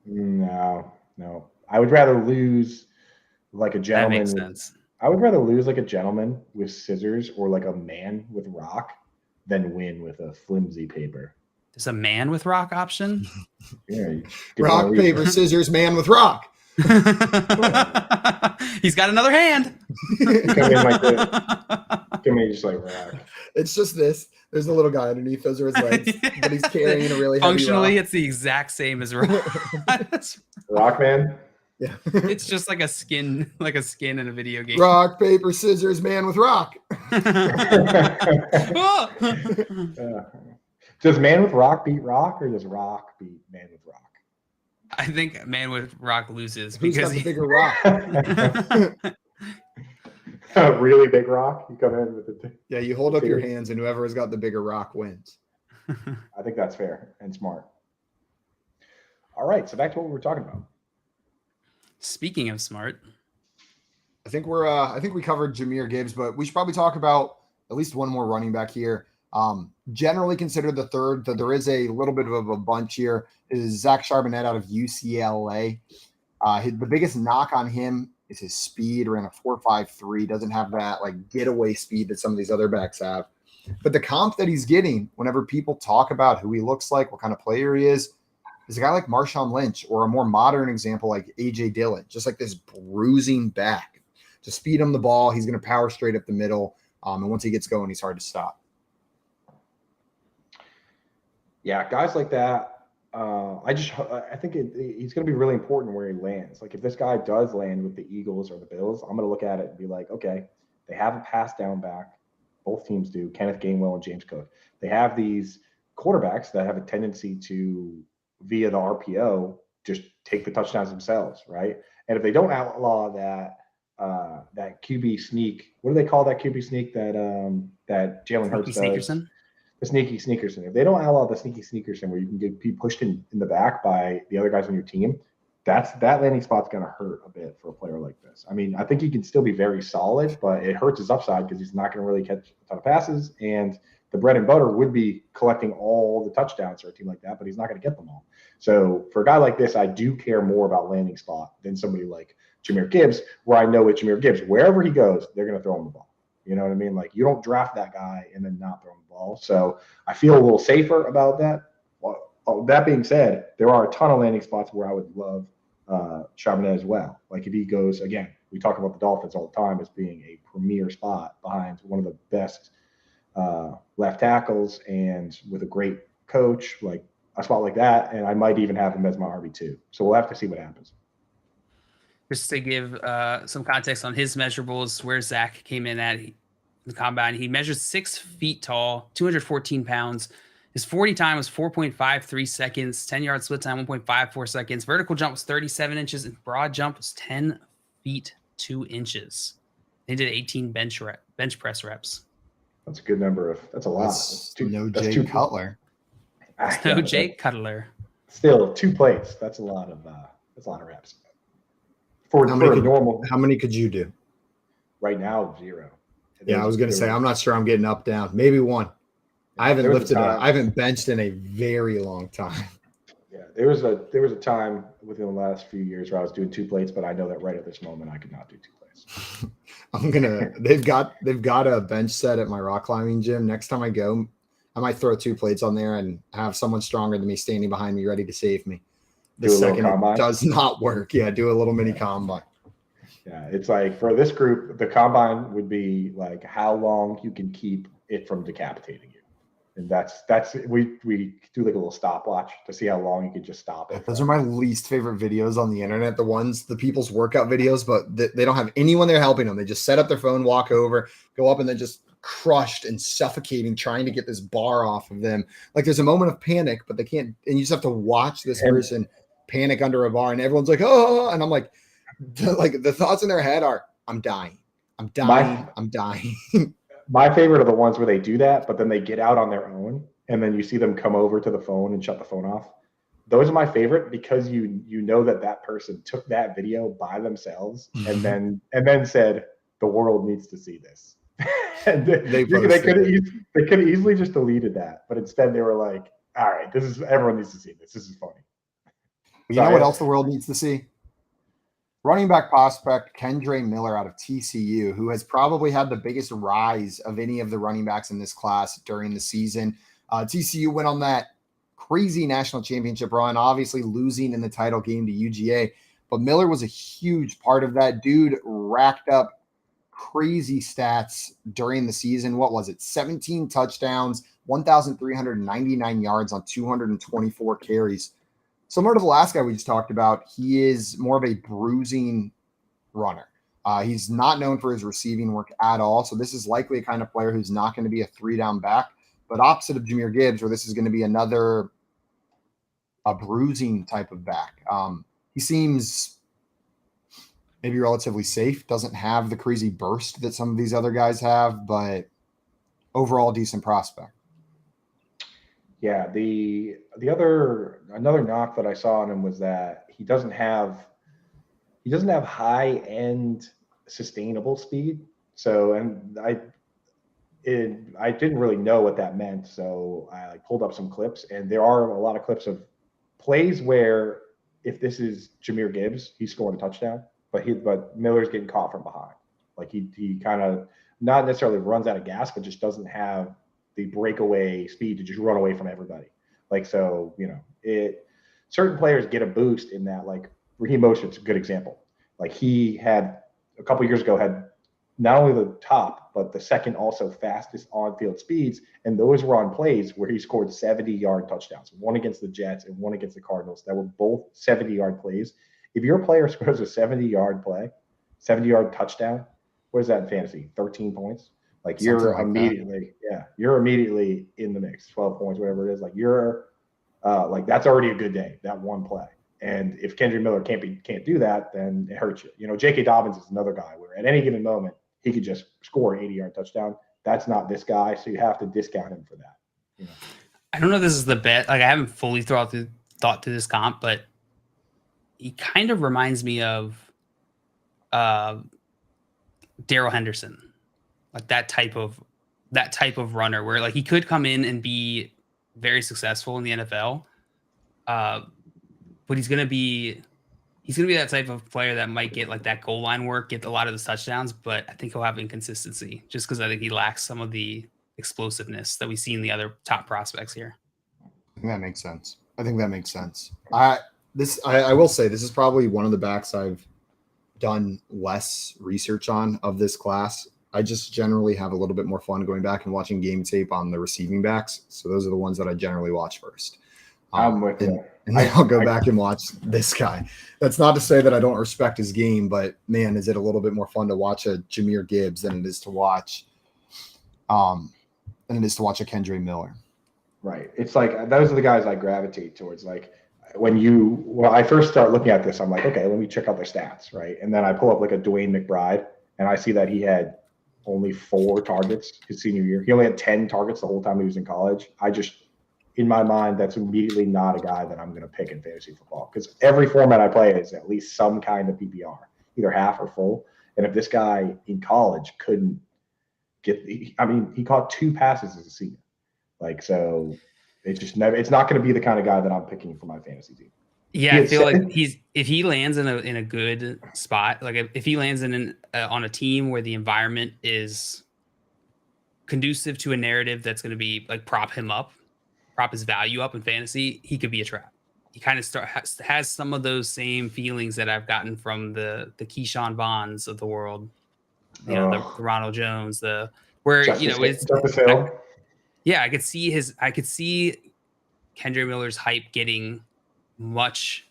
No. I would rather lose like a gentleman.
That makes sense.
I would rather lose like a gentleman with scissors or like a man with rock than win with a flimsy paper.
There's a man with rock option?
Yeah.
Rock, paper, scissors, man with rock.
He's got another hand.
Come in just like rock.
It's just this. There's a little guy underneath. Those are his legs, but he's carrying a really
functionally
heavy rock.
It's the exact same as rock.
Rock man.
Yeah.
It's just like a skin in a video game.
Rock, paper, scissors, man with rock.
Oh!
Does man with rock beat rock, or does rock beat man with rock?
I think man with rock loses
Who's
because
got the bigger rock?
A really big rock. You come in with the.
Yeah, you hold up your hands, and whoever has got the bigger rock wins.
I think that's fair and smart. All right, so back to what we were talking about.
Speaking of smart,
I think we covered Jahmyr Gibbs, but we should probably talk about at least one more running back here. Generally considered the third, that there is a little bit of a bunch here, is Zach Charbonnet out of UCLA. The biggest knock on him is his speed. Ran a 4.53, doesn't have that like getaway speed that some of these other backs have. But the comp that he's getting, whenever people talk about who he looks like, what kind of player he is a guy like Marshawn Lynch, or a more modern example like A.J. Dillon, just like this bruising back. Just feed him the ball. He's going to power straight up the middle. And once he gets going, he's hard to stop.
Yeah, guys like that. I think he's going to be really important where he lands. Like if this guy does land with the Eagles or the Bills, I'm going to look at it and be like, okay, they have a pass down back. Both teams do. Kenneth Gainwell and James Cook. They have these quarterbacks that have a tendency to, via the RPO, just take the touchdowns themselves, right? And if they don't outlaw that QB sneak, what do they call that QB sneak that Jalen Hurts does? The sneaky sneakerson. If they don't outlaw the sneaky sneakerson, where you can be pushed in the back by the other guys on your team, that landing spot's going to hurt a bit for a player like this. I mean, I think he can still be very solid, but it hurts his upside because he's not going to really catch a ton of passes. And the bread and butter would be collecting all the touchdowns for a team like that, but he's not going to get them all. So for a guy like this, I do care more about landing spot than somebody like Jahmyr Gibbs, where I know with Jahmyr Gibbs, wherever he goes, they're going to throw him the ball. You know what I mean? Like you don't draft that guy and then not throw him the ball. So I feel a little safer about that. Well, that being said, there are a ton of landing spots where I would love Charbonnet as well. Like if he goes, again, we talk about the Dolphins all the time as being a premier spot behind one of the best left tackles and with a great coach, like a spot like that, and I might even have him as my RB2. So we'll have to see what happens.
Just to give some context on his measurables, where Zach came in at the combine, he measured 6 feet tall, 214 pounds. His 40 time was 4.53 seconds, 10-yard split time 1.54 seconds. Vertical jump was 37 inches, and broad jump was 10 feet 2 inches. They did 18 bench press reps.
That's a good number. That's a lot.
That's Jay Cutler.
No Jay Cutler.
Still 2 plates. That's a lot of reps. For normal.
How many could you do?
Right now, 0.
Yeah, I was going to say, I'm not sure I'm getting up, down. Maybe 1. I haven't benched in a very long time.
Yeah, there was a time within the last few years where I was doing 2 plates, but I know that right at this moment I could not do 2 plates.
They've got a bench set at my rock climbing gym. Next time I go, I might throw 2 plates on there and have someone stronger than me standing behind me ready to save me. The second it does not work. Yeah, do a little mini combine.
Yeah, it's like for this group, the combine would be like how long you can keep it from decapitating you. And that's we do like a little stopwatch to see how long you can just stop it.
Those are my least favorite videos on the internet. The people's workout videos, but they don't have anyone there helping them. They just set up their phone, walk over, go up, and then just crushed and suffocating, trying to get this bar off of them. Like there's a moment of panic, but they can't, and you just have to watch this person panic under a bar, and everyone's like, oh, and I'm like the thoughts in their head are, I'm dying. I'm dying.
My favorite are the ones where they do that, but then they get out on their own, and then you see them come over to the phone and shut the phone off. Those are my favorite because you know that person took that video by themselves and then said the world needs to see this. And they could have easily just deleted that, but instead they were like, all right, everyone needs to see this. This is funny.
You know what else the world needs to see? Running back prospect Kendre Miller out of TCU, who has probably had the biggest rise of any of the running backs in this class during the season. TCU went on that crazy national championship run, obviously losing in the title game to UGA, but Miller was a huge part of that. Dude racked up crazy stats during the season. What was it? 17 touchdowns, 1,399 yards on 224 carries. similar to the last guy we just talked about, he is more of a bruising runner. He's not known for his receiving work at all. So this is likely a kind of player who's not going to be a 3-down back, but opposite of Jahmyr Gibbs, where this is going to be a bruising type of back. He seems maybe relatively safe, doesn't have the crazy burst that some of these other guys have, but overall decent prospect.
Yeah, another knock that I saw on him was that he doesn't have high end sustainable speed. So, and I didn't really know what that meant. So I pulled up some clips, and there are a lot of clips of plays where if this is Jahmyr Gibbs, he's scoring a touchdown, but Miller's getting caught from behind. Like he kind of not necessarily runs out of gas, but just doesn't have the breakaway speed to just run away from everybody. Like, so, certain players get a boost in that. Like Raheem Mostert's a good example. Like he had a couple years ago had not only the top, but the second also fastest on-field speeds. And those were on plays where he scored 70-yard touchdowns, one against the Jets and one against the Cardinals. That were both 70-yard plays. If your player scores a 70-yard play, 70-yard touchdown, what is that in fantasy? 13 points? Like you're immediately in the mix, 12 points, whatever it is. Like you're that's already a good day, that one play. And if Kendrick Miller can't do that, then it hurts you. J.K. Dobbins is another guy where at any given moment he could just score an 80-yard touchdown. That's not this guy, so you have to discount him for that.
I don't know if this is the bet. Like I haven't fully thought through this comp, but he kind of reminds me of Darrell Henderson, like that type of runner where like he could come in and be very successful in the NFL. But he's gonna be that type of player that might get like that goal line work, get a lot of the touchdowns, but I think he'll have inconsistency just because I think he lacks some of the explosiveness that we see in the other top prospects here.
That makes sense. I think that makes sense. I will say this is probably one of the backs I've done less research on of this class. I just generally have a little bit more fun going back and watching game tape on the receiving backs. So those are the ones that I generally watch first.
I'm with you.
And then I'll go back and watch this guy. That's not to say that I don't respect his game, but man, is it a little bit more fun to watch a Jahmyr Gibbs than it is to watch a Kendrick Miller.
Right. It's like those are the guys I gravitate towards. Like when I first start looking at this, I'm like, okay, let me check out their stats, right? And then I pull up like a Dwayne McBride, and I see that he had only 4 targets his senior year. He only had 10 targets the whole time he was in college. In my mind, that's immediately not a guy that I'm going to pick in fantasy football because every format I play is at least some kind of PPR, either half or full. And if this guy in college couldn't he caught 2 passes as a senior. Like, so it's not going to be the kind of guy that I'm picking for my fantasy team.
Yeah, I feel like if he lands in a good spot, like if he lands on a team where the environment is conducive to a narrative that's going to be like prop his value up in fantasy, he could be a trap. He kind of has some of those same feelings that I've gotten from the Keyshawn Bonds of the world, the Ronald Jones, I could see Kendrick Miller's hype getting much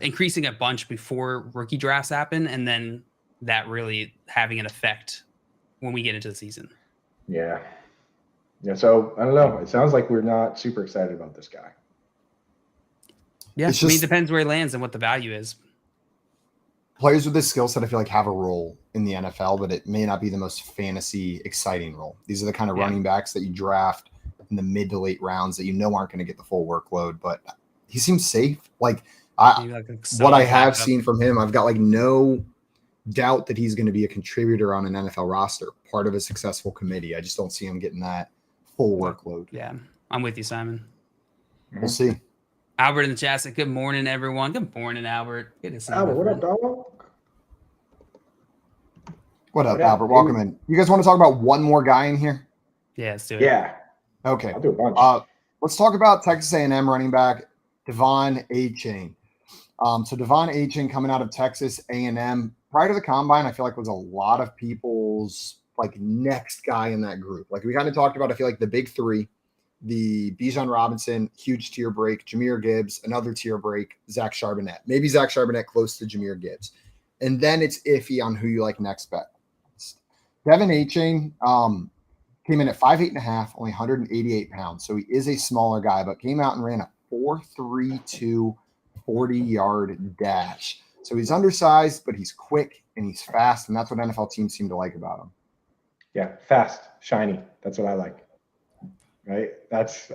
increasing a bunch before rookie drafts happen, and then that really having an effect when we get into the season.
Yeah. So I don't know. It sounds like we're not super excited about this guy.
Yeah, it depends where he lands and what the value is.
Players with this skill set, I feel like, have a role in the NFL, but it may not be the most fantasy exciting role. These are the kind of running backs that you draft in the mid to late rounds that aren't going to get the full workload, but he seems safe. Like what I have seen from him, I've got like no doubt that he's going to be a contributor on an NFL roster, part of a successful committee. I just don't see him getting that full workload.
Yeah, I'm with you, Simon.
We'll see.
Albert in the chat said, good morning, everyone. Good morning, Albert. Good to see you.
Albert, what up, dog?
What up, Albert? Welcome in. You guys want to talk about one more guy in here?
Yeah, let's do it.
Yeah.
Okay.
I'll do a bunch.
Let's talk about Texas A&M running back Devon Achane. So Devon Achane coming out of Texas A&M prior to the combine, I feel like was a lot of people's like next guy in that group. Like we kind of talked about, I feel like the big 3, the Bijan Robinson, huge tier break, Jahmyr Gibbs, another tier break, Zach Charbonnet. Maybe Zach Charbonnet close to Jahmyr Gibbs. And then it's iffy on who you like next bet. Devin A-Chain came in at 5'8.5", only 188 pounds. So he is a smaller guy, but came out and ran a 4.32 40-yard dash. So he's undersized, but he's quick and he's fast, and that's what NFL teams seem to like about him.
Yeah, fast, shiny. That's what I like. Right? That's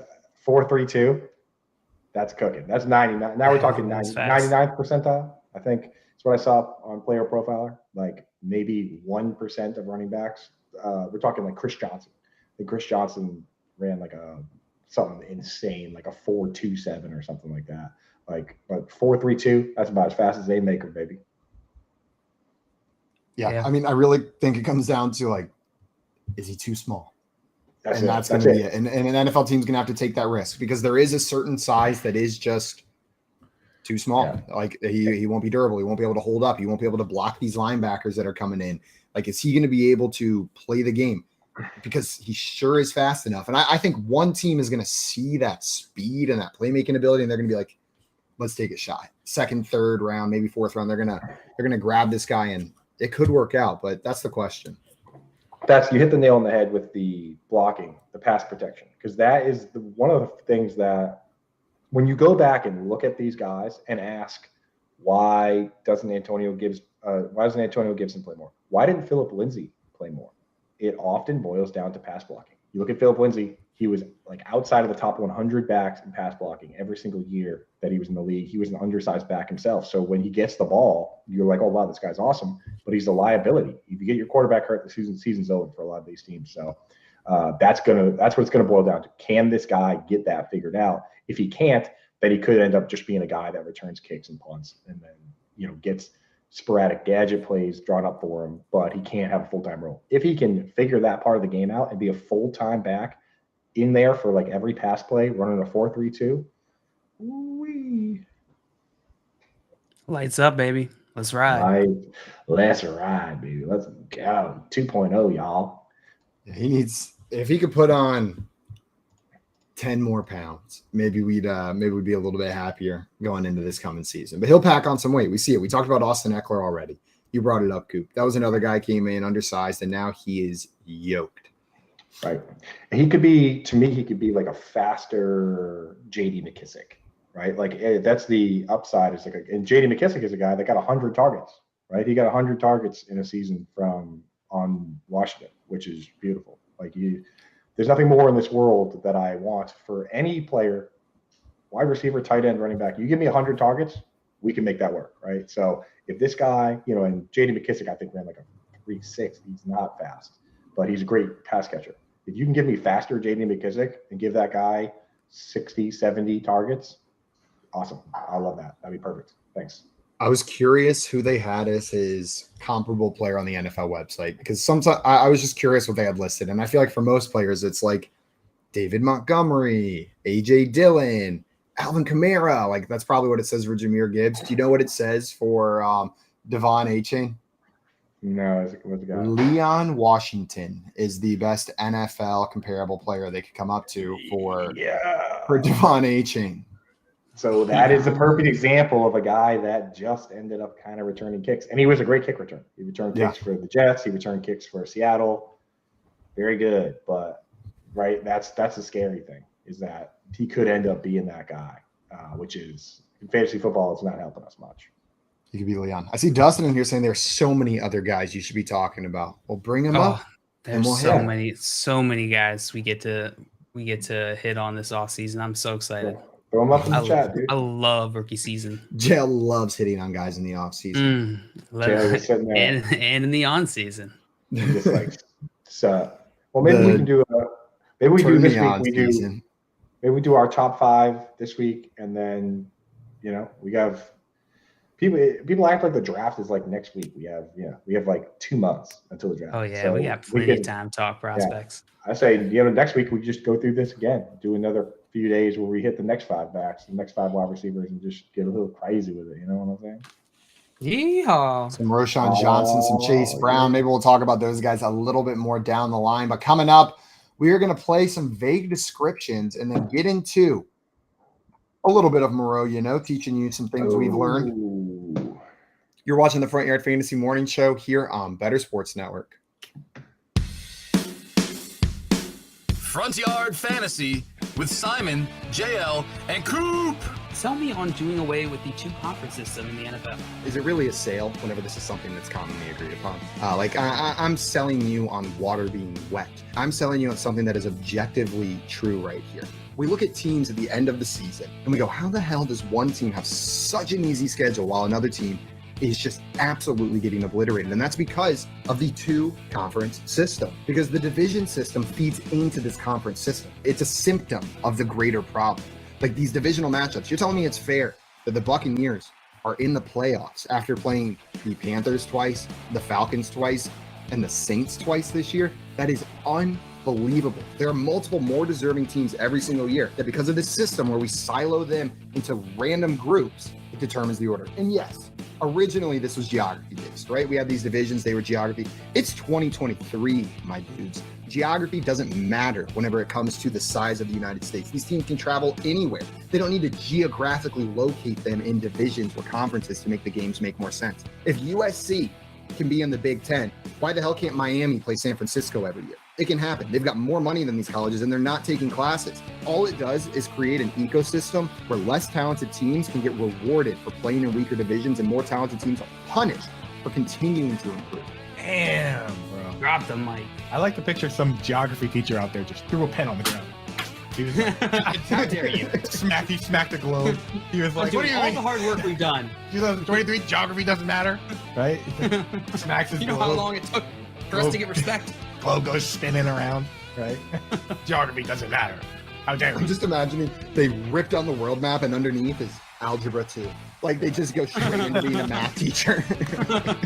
4.32. That's cooking. That's 99. Now we're talking 99th percentile. I think that's what I saw on Player Profiler. Like maybe 1% of running backs. We're talking like Chris Johnson. I think Chris Johnson ran like something insane, like a 4.27 or something like that. But 4.32, that's about as fast as they make them, baby.
Yeah, I mean, I really think it comes down to like, is he too small? That's going to be it. And an NFL team's going to have to take that risk because there is a certain size that is just too small. Yeah. Like he won't be durable. He won't be able to hold up. He won't be able to block these linebackers that are coming in. Like, is he going to be able to play the game? Because he sure is fast enough. And I think one team is going to see that speed and that playmaking ability, and they're going to be like, let's take a shot. Second, third round, maybe fourth round. They're gonna grab this guy, and it could work out, but that's the question.
You hit the nail on the head with the blocking, the pass protection, because that is one of the things that when you go back and look at these guys and ask why doesn't Antonio Gibson play more? Why didn't Phillip Lindsay play more? It often boils down to pass blocking. You look at Phillip Lindsay, he was like outside of the top 100 backs in pass blocking every single year that he was in the league. He was an undersized back himself. So when he gets the ball, you're like, oh, wow, this guy's awesome. But he's a liability. If you get your quarterback hurt, the season's over for a lot of these teams. So that's what it's going to boil down to. Can this guy get that figured out? If he can't, then he could end up just being a guy that returns kicks and punts and then, gets sporadic gadget plays drawn up for him, but he can't have a full-time role. If he can figure that part of the game out and be a full-time back in there for like every pass play, running a 4.32.
Lights up, baby. Let's ride.
Let's ride, baby. Let's go. 2.0, y'all.
Yeah, if he could put on 10 more pounds, maybe we'd be a little bit happier going into this coming season. But he'll pack on some weight. We see it. We talked about Austin Eckler already. You brought it up, Coop. That was another guy came in undersized, and now he is yoked.
Right. He could be like a faster J.D. McKissick, right? Like that's the upside. Is and J.D. McKissick is a guy that got 100 targets, right? He got 100 targets in a season on Washington, which is beautiful. Like there's nothing more in this world that I want for any player, wide receiver, tight end, running back. You give me 100 targets, we can make that work, right? So if this guy, and J.D. McKissick, I think ran like a 3.6. He's not fast, but he's a great pass catcher. If you can give me faster J.D. McKissick and give that guy 60, 70 targets, awesome. I love that. That'd be perfect. Thanks.
I was curious who they had as his comparable player on the NFL website because sometimes I was just curious what they had listed. And I feel like for most players, it's like David Montgomery, A.J. Dillon, Alvin Kamara. Like that's probably what it says for Jahmyr Gibbs. Do you know what it says for Devon A-Chain?
No, what's the guy?
Leon Washington is the best NFL comparable player they could come up to for Devon A-Chain.
So that is a perfect example of a guy that just ended up kind of returning kicks. And he was a great kick return. He returned kicks for the Jets. He returned kicks for Seattle. Very good. But, right, that's the scary thing is that he could end up being that guy, which is in fantasy football, it's not helping us much.
He could be Leon. I see Dustin in here saying there's so many other guys you should be talking about. Well, bring them up.
There's so many guys we get to hit on this offseason. I'm so excited.
Throw them up in the chat, dude.
I love rookie season.
Jail loves hitting on guys in the offseason.
And in the on-season.
Just like, well, maybe we can do maybe we do this week. Maybe we do our top 5 this week, and then we have people act like the draft is like next week. We have like 2 months until the draft.
Oh yeah, so we got plenty of time to talk prospects.
I say next week we just go through this again, do another few days where we hit the next 5 backs, the next 5 wide receivers, and just get a little crazy with it. You know what I'm saying?
Yeehaw.
Some Roschon Johnson, some Chase Brown. Maybe we'll talk about those guys a little bit more down the line. But coming up, We are going to play some vague descriptions and then get into a little bit of Moreau, teaching you some things we've learned.
Ooh.
You're watching the Front Yard Fantasy Morning Show here on Better Sports Network.
Front Yard Fantasy with Simon, JL, and Coop.
Sell me on doing away with the 2 conference system in the NFL.
Is it really a sale whenever this is something that's commonly agreed upon? I'm selling you on water being wet. I'm selling you on something that is objectively true right here. We look at teams at the end of the season and we go, how the hell does one team have such an easy schedule while another team is just absolutely getting obliterated? And that's because of the 2-conference system, because the division system feeds into this conference system. It's a symptom of the greater problem. Like these divisional matchups, you're telling me it's fair that the Buccaneers are in the playoffs after playing the Panthers twice, the Falcons twice, and the Saints twice this year? That is unbelievable. There are multiple more deserving teams every single year that because of this system where we silo them into random groups, it determines the order. And yes, originally this was geography based, right? We had these divisions, they were geography. It's 2023, my dudes. Geography doesn't matter whenever it comes to the size of the United States. These teams can travel anywhere. They don't need to geographically locate them in divisions or conferences to make the games make more sense. If USC can be in the Big Ten, why the hell can't Miami play San Francisco every year? It can happen. They've got more money than these colleges and they're not taking classes. All it does is create an ecosystem where less talented teams can get rewarded for playing in weaker divisions and more talented teams are punished for continuing to improve.
Damn, bro.
Drop the mic.
I like to picture some geography teacher out there just threw a pen on the ground. He was like, how dare you? He smacked the globe. He was like, what do you
all
mean?
the hard work we've done.
2023, geography doesn't matter, right? Smacks his
You know
globe.
how long it took for us to get respect?
Globe goes spinning around, right? Geography doesn't matter. How dare
I'm
you?
just imagining they ripped on the world map and underneath is algebra 2. Like they just go straight into being a math teacher.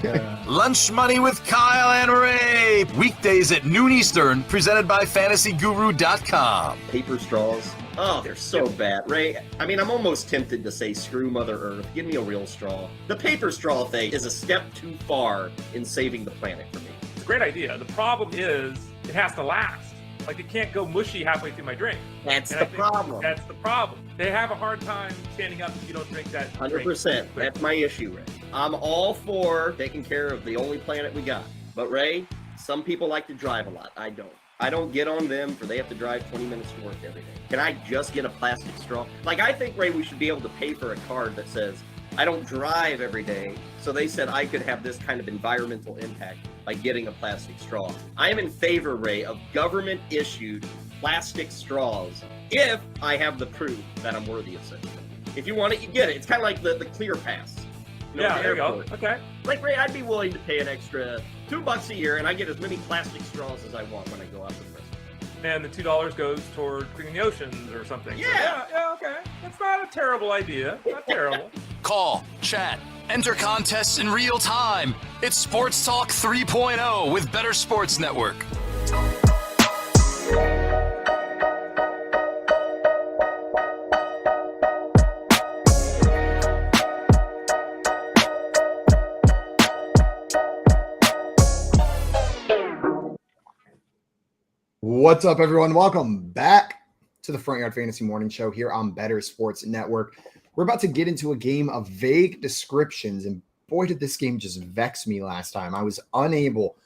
Yeah.
Lunch Money with Kyle and Ray. Weekdays at noon Eastern, presented by FantasyGuru.com.
Paper straws. Oh, they're so bad. Ray, I mean, I'm almost tempted to say screw Mother Earth. Give me a real straw. The paper straw thing is a step too far in saving the planet for me.
It's a great idea. The problem is it has to last. Like, it can't go mushy halfway through my drink.
That's
And
the
I think
problem.
That's the problem. They have a hard time standing up if you don't drink that
100%.
drink.
That's my issue, Ray. I'm all for taking care of the only planet we got. But, Ray, some people like to drive a lot. I don't. I don't get on them for they have to drive 20 minutes to work every day. Can I just get a plastic straw? Like, I think, Ray, we should be able to pay for a card that says, I don't drive every day, so they said I could have this kind of environmental impact by getting a plastic straw. I am in favor, Ray, of government-issued plastic straws if I have the proof that I'm worthy of such. If you want it, you get it. It's kind of like the Clear Pass.
Yeah,
the
there you go.
airport.
Okay.
Like, Ray, I'd be willing to pay an extra $2 a year, and I get as many plastic straws as I want when I go out to the restaurant.
And the $2 goes toward cleaning the oceans or something. So,
Yeah.
yeah, okay. That's not a terrible idea. Not terrible.
Call, chat, enter contests in real time. It's Sports Talk 3.0 with Better Sports Network.
What's up, everyone? Welcome back to the Front Yard Fantasy Morning Show here on Better Sports Network. We're about to get into a game of vague descriptions, and boy, did this game just vex me last time. I was unable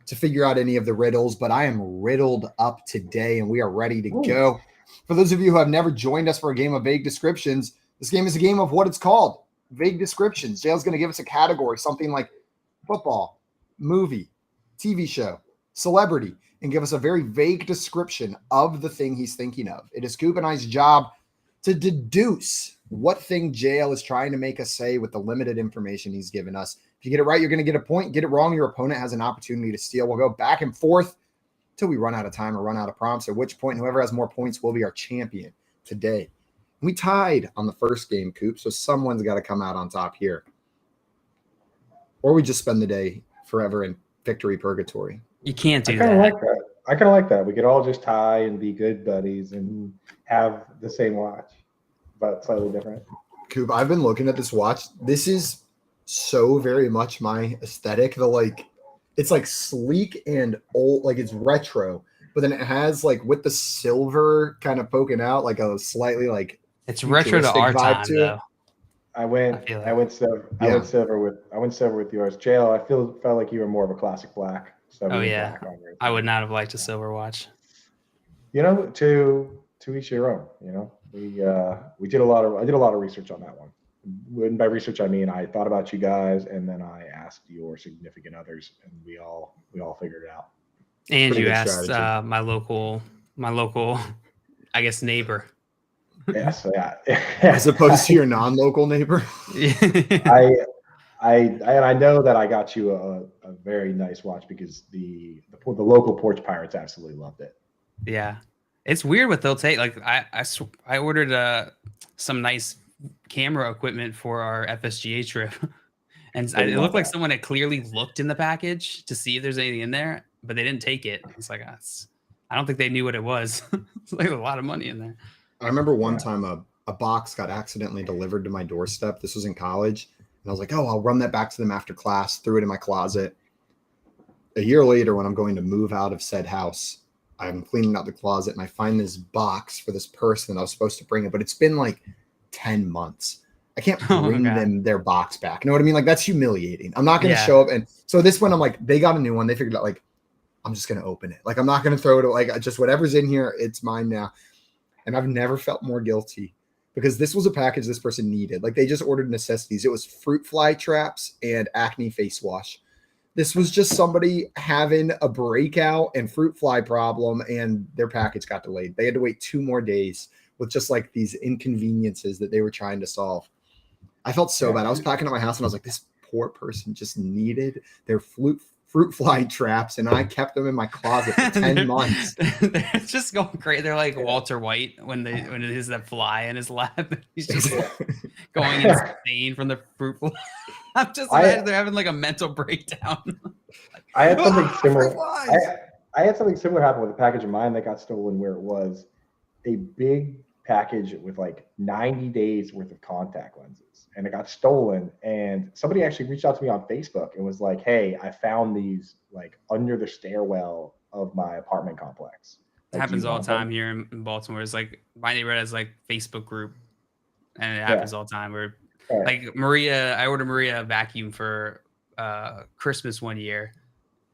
to figure out any of the riddles, but I am riddled up today, and we are ready to go. For those of you who have never joined us for a game of vague descriptions, this game is a game of what it's called, vague descriptions. Jail's going to give us a category, something like football, movie, TV show, celebrity, and give us a very vague description of the thing he's thinking of. It is Coop and I's job to deduce what thing JL is trying to make us say with the limited information he's given us. If you get it right, you're going to get a point. Get it wrong, your opponent has an opportunity to steal. We'll go back and forth till we run out of time or run out of prompts, at which point whoever has more points will be our champion today. We tied on the first game, Coop, so someone's got to come out on top here. Or we just spend the day forever in victory purgatory.
You can't do
I kind of
that.
like that. I kind of like that. We could all just tie and be good buddies and have the same watch, but slightly different.
Coop, I've been looking at this watch. This is so very much my aesthetic. It's like sleek and old, like it's retro, but then it has like with the silver kind of poking out, like a slightly like
it's retro to
futuristic
our
vibe
time
to it.
though.
I went silver with yours. JL, I felt like you were more of a classic black.
Oh yeah, I would not have liked a silver watch.
You know, to each your own. You know, I did a lot of research on that one. And by research, I mean I thought about you guys, and then I asked your significant others, and we all figured it out.
And
Pretty
you
good
asked
strategy.
my local, I guess neighbor.
Yeah, so yeah.
As opposed to your non-local neighbor.
I know that I got you a very nice watch because the local Porch Pirates absolutely loved it.
Yeah, it's weird what they'll take. Like I ordered some nice camera equipment for our FSGA trip, and it looked like someone had clearly looked in the package to see if there's anything in there, but they didn't take it. It's like I don't think they knew what it was. It's like a lot of money in there.
I remember one time a box got accidentally delivered to my doorstep. This was in college. And I was like, oh, I'll run that back to them after class, threw it in my closet. A year later, when I'm going to move out of said house, I'm cleaning out the closet and I find this box for this person that I was supposed to bring it, but it's been like 10 months. I can't bring them their box back. You know what I mean? Like, that's humiliating. I'm not going to show up. And so this one, I'm like, they got a new one. They figured out, like, I'm just going to open it. Like, I'm not going to throw it. Like, just whatever's in here, it's mine now. And I've never felt more guilty because this was a package this person needed. Like, they just ordered necessities. It was fruit fly traps and acne face wash. This was just somebody having a breakout and fruit fly problem, and their package got delayed. They had to wait 2 more days with just like these inconveniences that they were trying to solve. I felt so bad. I was packing up my house and I was like, this poor person just needed their fruit fly traps, and I kept them in my closet for 10 months.
They're just going crazy. They're like Walter White when it is that fly in his lap. He's just going insane from the fruit fly. I'm just imagine they're having like a mental breakdown.
I had something similar. I had something similar happen with a package of mine that got stolen, where it was a big package with like 90 days worth of contact lenses, and it got stolen. And somebody actually reached out to me on Facebook and was like, hey, I found these like under the stairwell of my apartment complex.
It happens all the time here in Baltimore. It's like my neighborhood has like Facebook group, and it happens all the time where like I ordered Maria a vacuum for Christmas one year,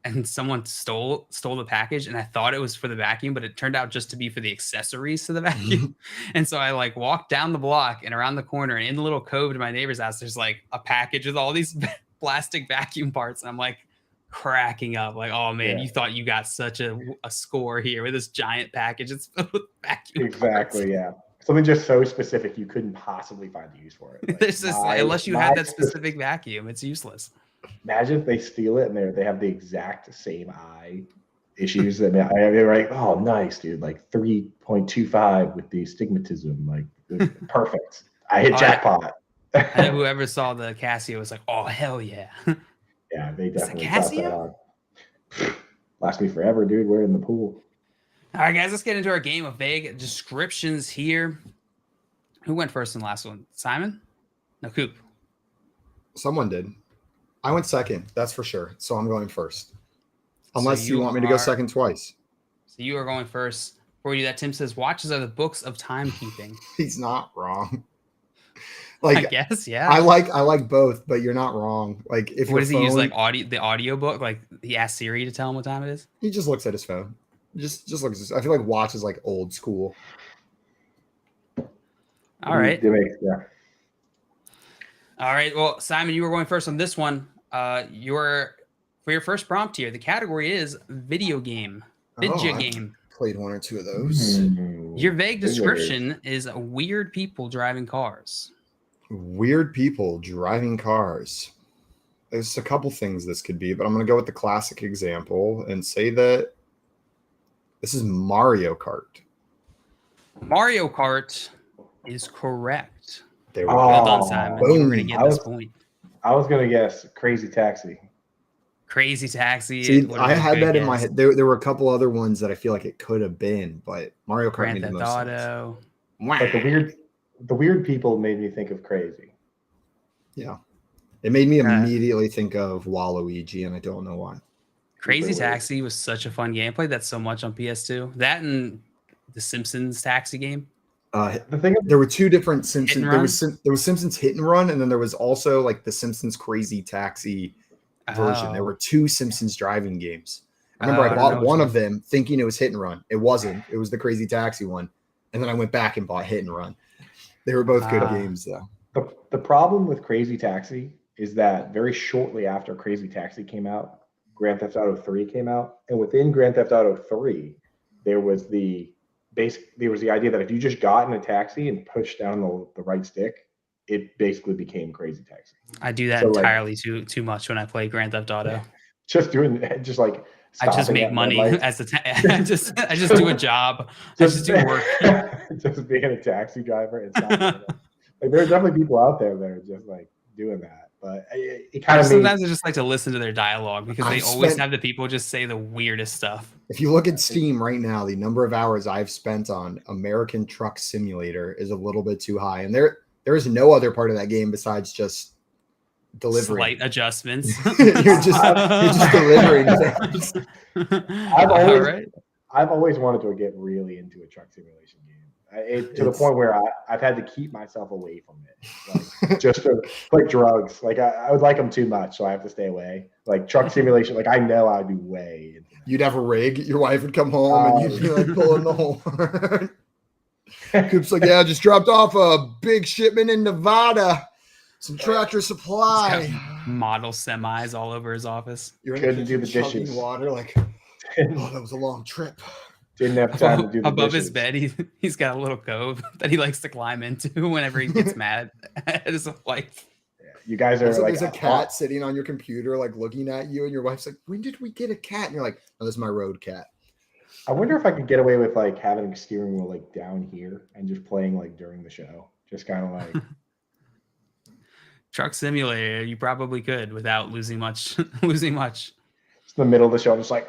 and someone stole the package, and I thought it was for the vacuum, but it turned out just to be for the accessories to the vacuum. And so I like walked down the block and around the corner, and in the little cove to my neighbor's house, there's like a package with all these plastic vacuum parts. And I'm like cracking up, like, oh man, you thought you got such a score here with this giant package. It's filled with vacuum parts.
Yeah. Something just so specific you couldn't possibly find a use for it. Like,
there's just unless you had that specific vacuum, it's useless.
Imagine if they steal it and they have the exact same eye issues. I mean, they're like, oh, nice, dude. Like 3.25 with the astigmatism. Like, perfect. I hit jackpot.
And whoever saw the Casio was like, oh, hell yeah.
Yeah, they definitely
got that on.
Last me forever, dude. We're in the pool.
All right, guys, let's get into our game of vague descriptions here. Who went first in the last one? Simon? No, Coop.
Someone did. I went second, that's for sure. So I'm going first. Unless you want me to go second twice.
So you are going first. Before we do that, Tim says watches are the books of timekeeping.
He's not wrong. Like,
I guess, yeah.
I like both, but you're not wrong. Like, if
what does he use? Like the audio book? Like he asked Siri to tell him what time it is?
He just looks at his phone. Just looks. I feel like watch is like old school.
All right.
Yeah.
All right. Well, Simon, you were going first on this one. For your first prompt here, the category is video game. Video game.
Played 1 or 2 of those.
Your vague description is weird people driving cars.
Weird people driving cars. There's a couple things this could be, but I'm going to go with the classic example and say that this is Mario Kart.
Mario Kart is correct.
There we
go. Well done, Simon. You were going to get this point.
I was going to guess Crazy Taxi.
Crazy Taxi.
See, I had that in my head. There were a couple other ones that I feel like it could have been, but Mario Kart made the most sense.
But the weird people made me think of Crazy.
Yeah. It made me immediately think of Waluigi, and I don't know why.
Crazy Taxi was such a fun game. I played that so much on PS2. That and the Simpsons Taxi game.
The thing
There were two different Simpsons.
Run?
There was Simpsons Hit and Run, and then there was also like the Simpsons Crazy Taxi version. There were two Simpsons driving games. I remember I bought one of them thinking it was Hit and Run. It wasn't. It was the Crazy Taxi one. And then I went back and bought Hit and Run. They were both good games, though.
The problem with Crazy Taxi is that very shortly after Crazy Taxi came out, Grand Theft Auto 3 came out. And within Grand Theft Auto 3, there was the idea that if you just got in a taxi and pushed down the right stick, it basically became Crazy Taxi.
I do that entirely too much when I play Grand Theft Auto. I just make money as I just do a job. I just do work.
Just being a taxi driver. It's not like there's definitely people out there that are just like doing that. But it kind of
sometimes I just like to listen to their dialogue because they always have the people just say the weirdest stuff.
If you look at Steam right now, the number of hours I've spent on American Truck Simulator is a little bit too high, and there is no other part of that game besides just delivering.
Slight adjustments.
you're just delivering things.
I've always wanted to get really into a truck simulation game. To the point where I've had to keep myself away from it, like just like drugs. Like I would like them too much, so I have to stay away. Like truck simulation, like I know I'd be way into that.
You'd have a rig. Your wife would come home and you'd be like pulling the horn. Coop's like, yeah, I just dropped off a big shipment in Nevada. Some Tractor Supply.
Model semis all over his office.
You're in the kitchen chugging water like, oh, that was a long trip.
Didn't have time to do the
above
dishes.
his bed. He's got a little cove that he likes to climb into whenever he gets mad at his wife.
Yeah, you guys are like
there's a cat sitting on your computer, like looking at you, and your wife's like, "When did we get a cat?" And you're like, "Oh, this is my road cat."
I wonder if I could get away with like having a steering wheel like down here and just playing like during the show, just kind of like
Truck Simulator. You probably could without losing much. It's in
the middle of the show, I'm just like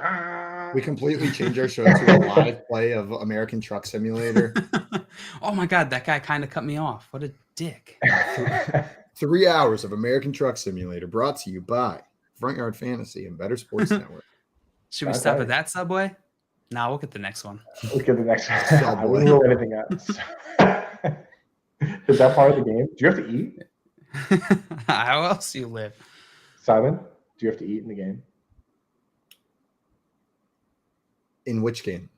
We completely changed our show to a live play of American Truck Simulator.
Oh my God, that guy kind of cut me off. What a dick.
3 hours of American Truck Simulator brought to you by Front Yard Fantasy and Better Sports Network.
Should we stop at that, Subway? No, we'll get the next one.
We'll get the next one. I wouldn't rule anything else. Is that part of the game? Do you have to eat?
How else do you live?
Simon, do you have to eat in the game?
In which game?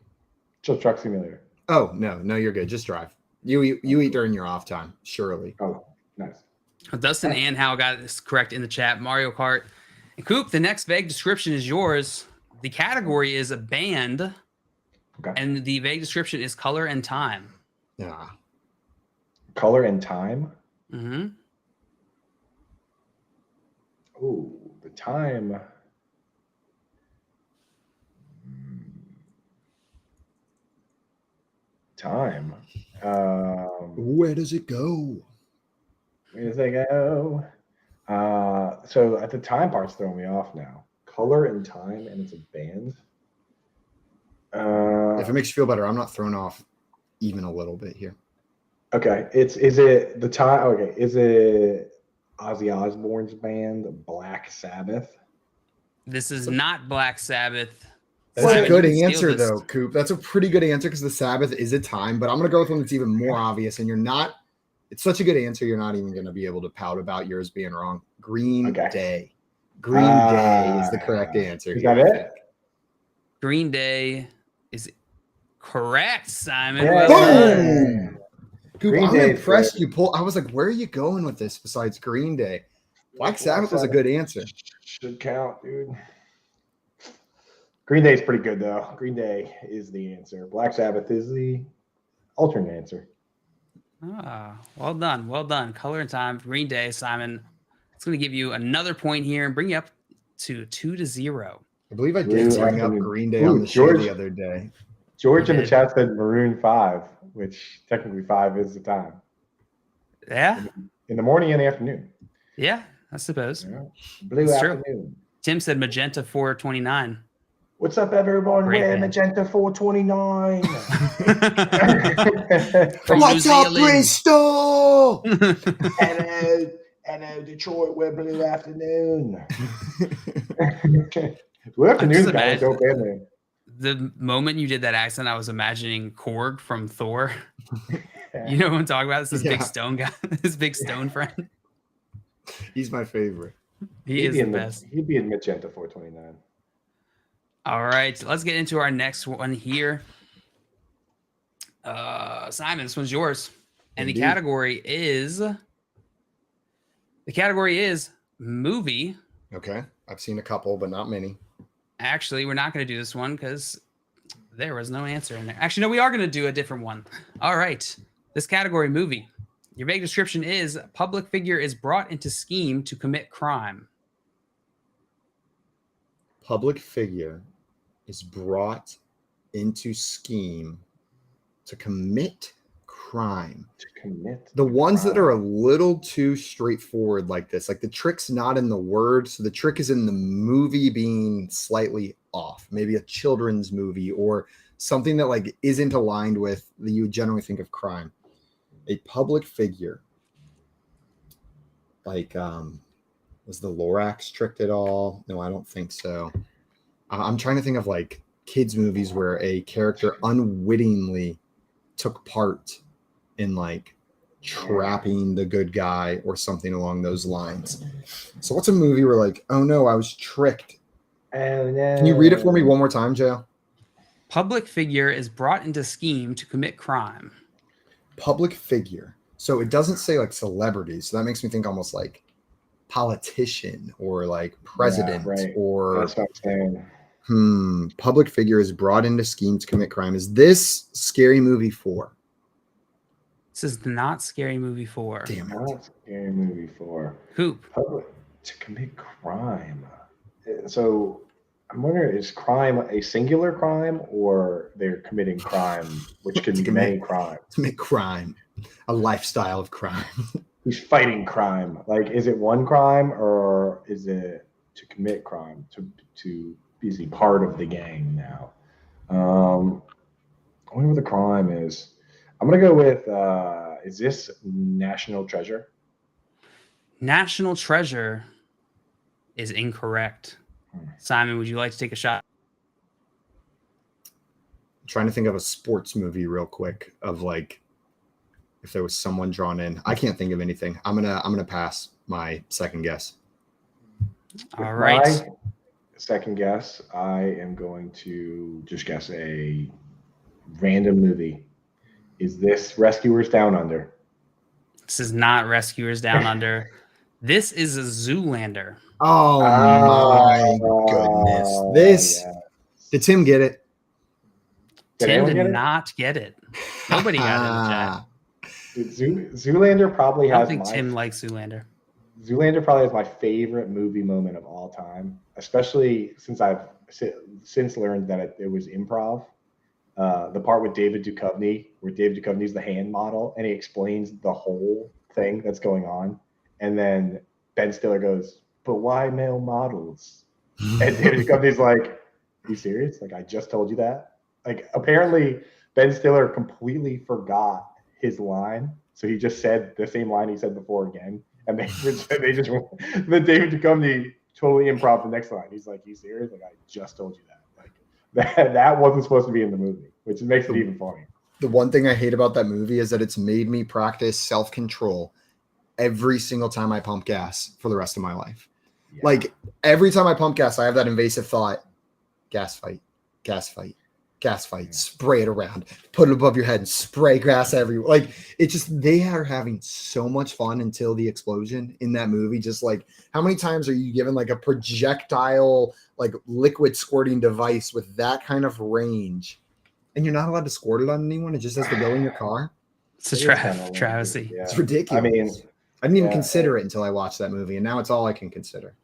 Just Truck Simulator.
Oh, no, you're good. Just drive. You eat during your off time, surely.
Oh, nice.
Dustin and Hal got this correct in the chat. Mario Kart. And Coop, the next vague description is yours. The category is a band, and the vague description is color and time.
Yeah.
Color and time?
Mm-hmm.
Oh, the time. Time.
Where does it go?
Where does it go? So at the time part's throwing me off now. Color and time, and it's a band.
If it makes you feel better, I'm not thrown off even a little bit here.
Okay, is it the time? Okay, is it Ozzy Osbourne's band, Black Sabbath?
This is not Black Sabbath.
That's a good answer, though, Coop. That's a pretty good answer because the Sabbath is a time, but I'm going to go with one that's even more obvious, and it's such a good answer, you're not even going to be able to pout about yours being wrong. Green Day. Green Day is the correct answer.
Is that it?
Green Day is correct, Simon.
Yeah.
Boom! Coop,
Green
I'm
Day
impressed you pulled. I was like, where are you going with this besides Green Day? Black Sabbath was a good answer.
Should count, dude. Green Day is pretty good, though. Green Day is the answer. Black Sabbath is the alternate answer.
Ah, well done. Well done. Color and time, Green Day, Simon. It's going to give you another point here and bring you up to 2-0.
I believe I did bring up Green Day on the show the other day.
George in the chat said Maroon 5, which technically 5 is the time.
Yeah?
In the morning and the afternoon.
Yeah, I suppose.
Yeah. Blue
That's
afternoon.
True. Tim said Magenta 429.
What's up, everyone?
Great
We're
band.
Magenta 429.
From
What's
New
up,
Zealand.
Bristol?
Hello, Detroit. We're Blue afternoon. Blue
I'm
Afternoon's
just
kind of a dope band name.
The moment you did that accent, I was imagining Korg from Thor. You know what I'm talking about? This is big stone guy, this big stone friend.
He's my favorite.
He is the best.
He'd be in Magenta 429.
All right, let's get into our next one here. Simon, this one's yours. And
Indeed.
the category is movie.
Okay. I've seen a couple, but not many.
Actually, we're not going to do this one because there was no answer in there. Actually, no, we are going to do a different one. All right. This category, movie. Your vague description is public figure is brought into scheme to commit crime.
Public figure is brought into scheme to commit crime. The ones that are a little too straightforward like this, like the trick's not in the word, so the trick is in the movie being slightly off. Maybe a children's movie or something that like isn't aligned with that you would generally think of crime. A public figure, like was the Lorax tricked at all? No, I don't think so. I'm trying to think of like kids movies where a character unwittingly took part in like trapping the good guy or something along those lines. So what's a movie where like, oh no, I was tricked?
Oh, no.
Can you read it for me one more time, Joe?
Public figure is brought into scheme to commit crime.
Public figure. So it doesn't say like celebrities. So that makes me think almost like politician or like president or
that's what I'm saying.
Public figure is brought into scheme to commit crime. Is this Scary Movie 4?
This is not Scary Movie 4.
Damn it.
Not Scary Movie 4.
Coop.
Public to commit crime. So I'm wondering, is crime a singular crime or they're committing crime, which can be many crimes?
To commit crime. A lifestyle of crime.
He's fighting crime. Like, is it one crime or is it to commit crime? Is he part of the gang now? I wonder what the crime is. I'm going to go with, is this National Treasure?
National Treasure is incorrect. Simon, would you like to take a shot?
I'm trying to think of a sports movie real quick of like if there was someone drawn in. I can't think of anything. I'm gonna pass my second guess.
All right.
My second guess, I am going to just guess a random movie. Is this Rescuers Down Under?
This is not Rescuers Down Under. This is a Zoolander.
Oh my goodness. This did Tim get it?
Tim did not get it. Nobody got it in the chat.
Zoolander probably
I
has
don't think Tim likes Zoolander.
Zoolander probably has my favorite movie moment of all time, especially since I've since learned that it was improv. The part with David Duchovny, where David Duchovny's the hand model, and he explains the whole thing that's going on, and then Ben Stiller goes, "But why male models?" And David Duchovny's like, "Are you serious? Like, I just told you that." Like, apparently Ben Stiller completely forgot his line, so he just said the same line he said before again, and then David Duchovny totally improv the next line. He's like, "You serious? Like, I just told you that." Like, that wasn't supposed to be in the movie, which makes it even funny.
The one thing I hate about that movie is that it's made me practice self-control every single time I pump gas for the rest of my life. Yeah. Like, every time I pump gas, I have that invasive thought, gas fight, spray it around, put it above your head and spray grass everywhere. Like, it's just, they are having so much fun until the explosion in that movie. Just like, how many times are you given like a projectile, like liquid squirting device with that kind of range and you're not allowed to squirt it on anyone? It just has to go in your car.
It's a travesty.
Yeah.
It's ridiculous.
I mean,
I didn't even consider it until I watched that movie, and now it's all I can consider.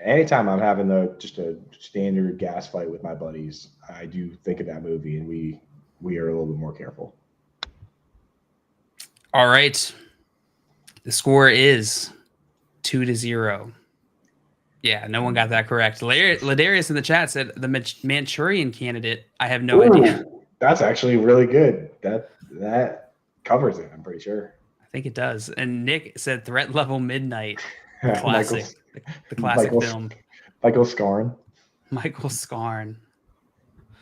Anytime I'm having just a standard gas fight with my buddies, I do think of that movie, and we are a little bit more careful.
All right. The score is 2-0. Yeah, no one got that correct. Ladarius in the chat said the Manchurian Candidate. I have no idea.
That's actually really good. That covers it, I'm pretty sure.
I think it does. And Nick said Threat Level Midnight. Classic. The classic film.
Michael Scarn.
Michael Scarn.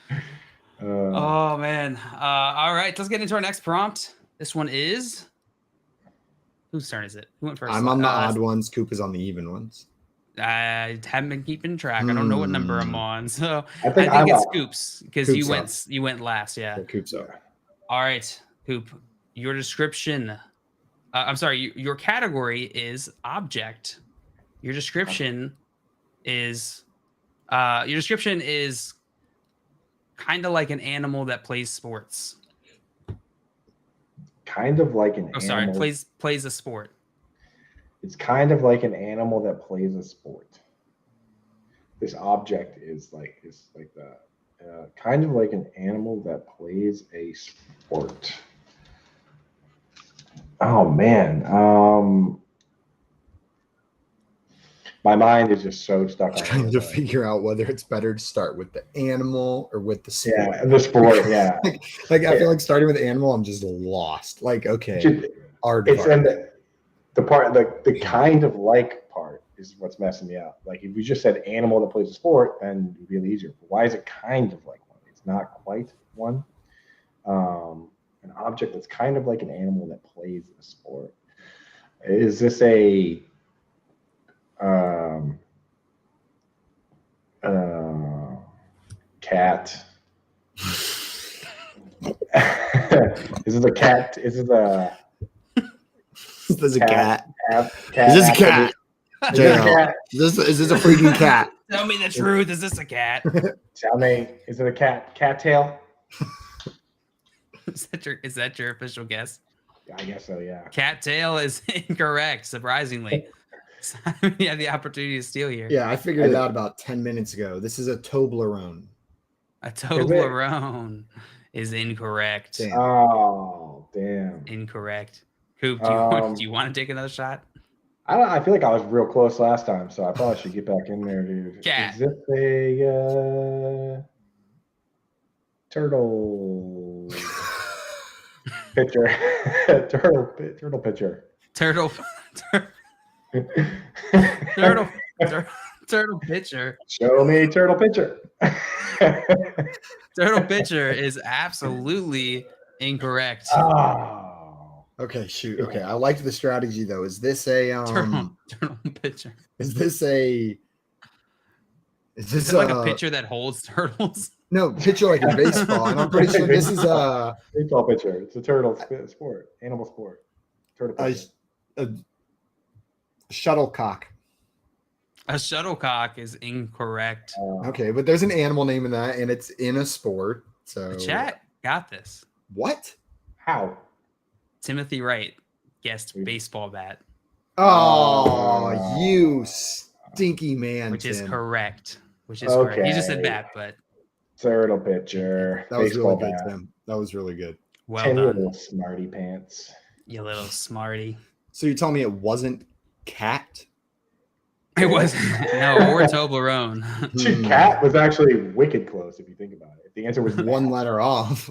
Uh,
Oh man. All right, let's get into our next prompt. This one is whose turn is it? Who went first?
I'm on the odd ones. Coop is on the even ones.
I haven't been keeping track. I don't know what number I'm on, so
I
I think
I'm
it's
up.
Scoops because
Coop's
you went last. Yeah.
So Coop's up.
All right, Coop. Your description. I'm sorry. Your category is object. Your description is. Your description is kind of like an animal that plays sports.
Kind of like an
Oh,
animal.
sorry. Plays a sport.
It's kind of like an animal that plays a sport. This object is like that. Kind of like an animal that plays a sport. Oh man. My mind is just so stuck on
Trying to figure out whether it's better to start with the animal or with the sport.
Yeah, the sport, yeah.
like I feel like starting with animal, I'm just lost. Like, okay,
It's in the part, the kind of like part is what's messing me up. Like if we just said animal that plays a sport, then it'd be really easier. But why is it kind of like one? It's not quite one. An object that's kind of like an animal that plays a sport. Is this a cat? Is it a cat? Is it a
Is this a cat?
cat?
Is this a cat?
Is this a
JL,
cat?
is this a freaking cat?
Tell me the truth. Is this a cat?
Tell me, is it a cat? Cattail?
Is that your official guess?
I guess so, yeah.
Cattail is incorrect, surprisingly. You have the opportunity to steal here.
Yeah, I figured it out about 10 minutes ago. This is a Toblerone.
A Toblerone is incorrect.
Damn.
Oh, damn.
Incorrect. Coop, do you want to take another shot?
I don't. I feel like I was real close last time, so I probably should get back in there, dude.
Cat.
Is this a turtle pitcher? Turtle pitcher.
Turtle pitcher.
Show me turtle pitcher.
Turtle pitcher is absolutely incorrect.
Oh.
Okay, shoot. Okay, I liked the strategy though. Is this a
Turtle pitcher.
Is this
like a pitcher that holds turtles?
No, pitcher like in baseball. And I'm pretty sure this is a
baseball pitcher. It's a turtle sport, animal sport. Turtle pitcher.
a shuttlecock.
A shuttlecock is incorrect.
Okay, but there's an animal name in that, and it's in a sport. So
The chat got this.
What?
How?
Timothy Wright guessed baseball bat.
Oh, you stinky man.
Which is
Tim.
correct. Which is correct. He just said
Okay.
bat, but
Turtle pitcher.
That was
baseball
really good,
bat.
Tim. That was really good.
well
Ten
done.
little smarty pants.
You little smarty.
So you tell me it wasn't cat?
It was no, or Toblerone.
Dude, cat was actually wicked close if you think about it. If the answer was
One letter off.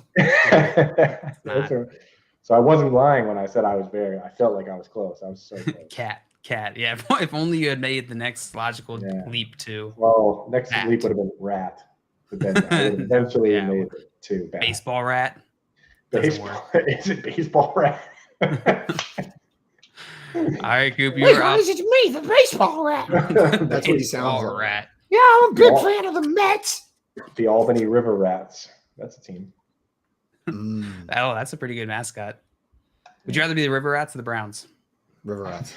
So I wasn't lying when I said I felt like I was close. I was so close.
Cat. Yeah. If only you had made the next logical leap to
Well, next
Bat.
leap would have been rat. But then I would have eventually
Yeah.
made it to bat.
baseball rat. Doesn't
Baseball. Is it baseball rat?
All right, Coop, you're up.
It's me, the baseball rat.
That's what he sounds
Baseball
like.
rat.
Yeah, I'm a big
Well-
fan of the Mets.
The Albany River Rats. That's a team.
Mm,
Oh, that's a pretty good mascot. Would you rather be the River Rats or the Browns?
river rats.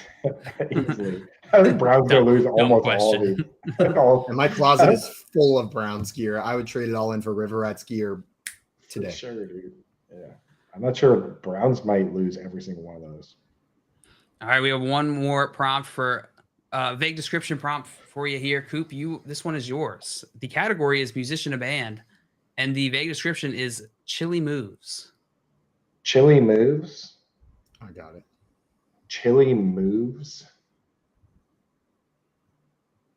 Easily. I think Browns going to lose
Don't
almost all of
question.
these. All-
And my closet is full of Browns gear. I would trade it all in for river rats gear
For
today.
sure, dude. Yeah. I'm not sure Browns might lose every single one of those.
All right, we have one more prompt for vague description prompt for you here, Coop. This one is yours. The category is musician and band, and the vague description is chili moves.
Chili moves.
I got it.
Chili moves.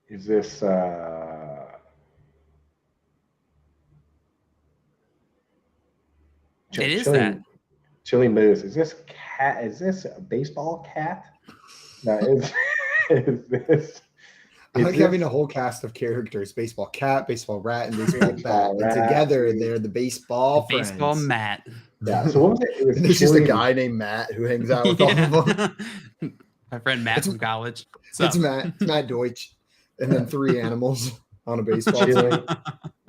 Is this
It is
chili,
that.
Chili moves. Is this cat? Is this a baseball cat? No, is this
I like having a whole cast of characters: baseball cat, baseball rat, and baseball bat. And together, they're the baseball friends.
Baseball Matt.
Yeah. So what was it? It was
There's just a guy named Matt who hangs out with all of them.
My friend Matt from college.
It's Matt Deutsch, and then 3 animals on a baseball team.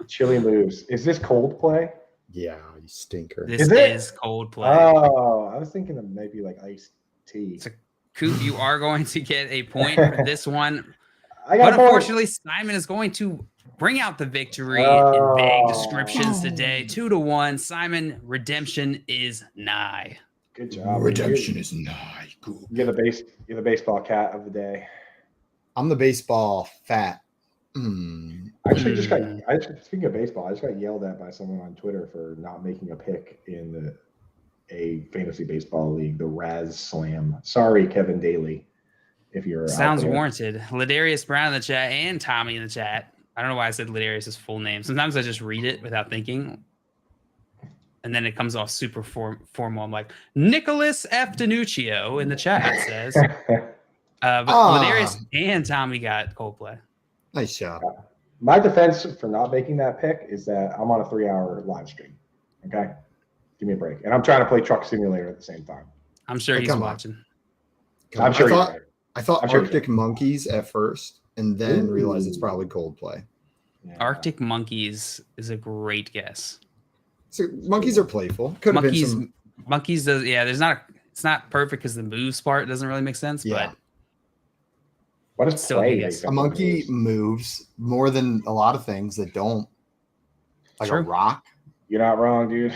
Chili moves. Is this Coldplay?
Yeah, you stinker.
This is Coldplay.
Oh, I was thinking of maybe like iced tea.
So, Coop, you are going to get a point for this one.
But
unfortunately, Simon is going to bring out the victory in vague descriptions today. 2-1. Simon, redemption is nigh.
Good job.
Redemption is nigh. Cool.
You're the baseball cat of the day.
I'm the baseball fat.
Actually, speaking of baseball, I just got yelled at by someone on Twitter for not making a pick in a fantasy baseball league, the Raz Slam. Sorry, Kevin Daly. If you're
sounds warranted. Ladarius Brown in the chat and Tommy in the chat. I don't know why I said Ladarius' full name. Sometimes I just read it without thinking, and then it comes off super formal. I'm like, Nicholas F. Danuccio in the chat says. But Ladarius and Tommy got Coldplay.
Nice job.
My defense for not making that pick is that I'm on a 3-hour live stream. Okay? Give me a break. And I'm trying to play Truck Simulator at the same time.
I'm sure he's watching.
I'm sure
I thought Arctic Monkeys at first, and then realized it's probably Coldplay.
Yeah.
Arctic Monkeys is a great guess.
So monkeys are playful. Could have been some
monkeys does it's not perfect because the moves part doesn't really make sense, but
what is play?
A monkey moves more than a lot of things that don't. Like a rock.
You're not wrong, dude.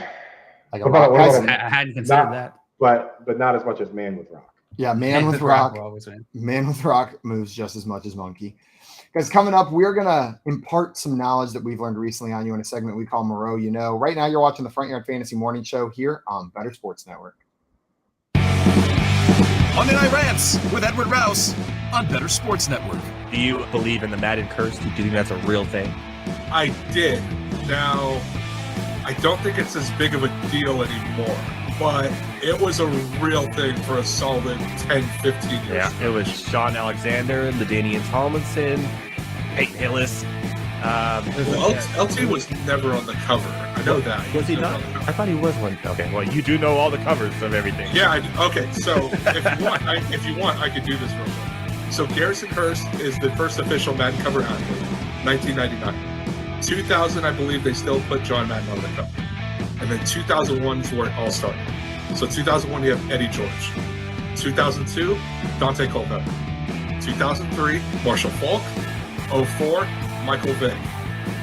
Like a rock.
I hadn't considered that.
But not as much as Man with Rock.
Yeah, Man with Rock. Man with Rock moves just as much as Monkey. Guys, coming up, we're going to impart some knowledge that we've learned recently on you in a segment we call Moreau You Know. Right now, you're watching the Front Yard Fantasy Morning Show here on Better Sports Network.
Monday Night Rants with Edward Rouse on Better Sports Network.
Do you believe in the Madden curse? Do you think that's a real thing?
I did. Now, I don't think it's as big of a deal anymore, but it was a real thing for a solid 10, 15 years.
Yeah, it was Sean Alexander, LaDainian Tomlinson, Peyton Hillis.
LT was never on the cover. I know that.
Was he not? I thought he was one. Okay, well, you do know all the covers of everything.
Yeah, okay. So if you want, I could do this real quick. So Garrison Hurst is the first official Madden cover athlete, 1999. 2000, I believe they still put John Madden on the cover. And then 2001 is where it all started. So 2001, you have Eddie George. 2002, Dante Culpepper. 2003, Marshall Falk. 04, Michael Vick.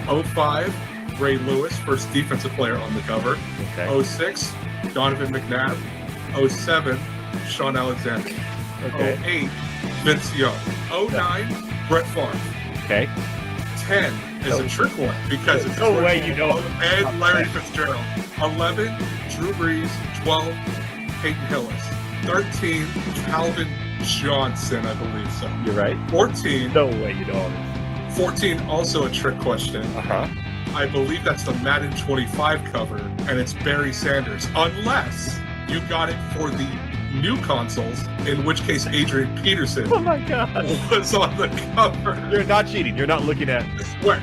05, Ray Lewis, first defensive player on the cover.
Okay.
06, Donovan McNabb. 07, Sean Alexander.
Okay.
08, Vince Young. 09, Brett Favre.
Okay.
10 is a trick one because it's
no way you know.
And Larry Fitzgerald. 11, Drew Brees. 12, Peyton Hillis. 13, Calvin Johnson, I believe so.
You're right.
14.
No way you know.
14, also a trick question. I believe that's the Madden 25 cover, and it's Barry Sanders, unless you got it for the new consoles, in which case Adrian Peterson
was
on the cover.
You're not cheating. You're not looking at.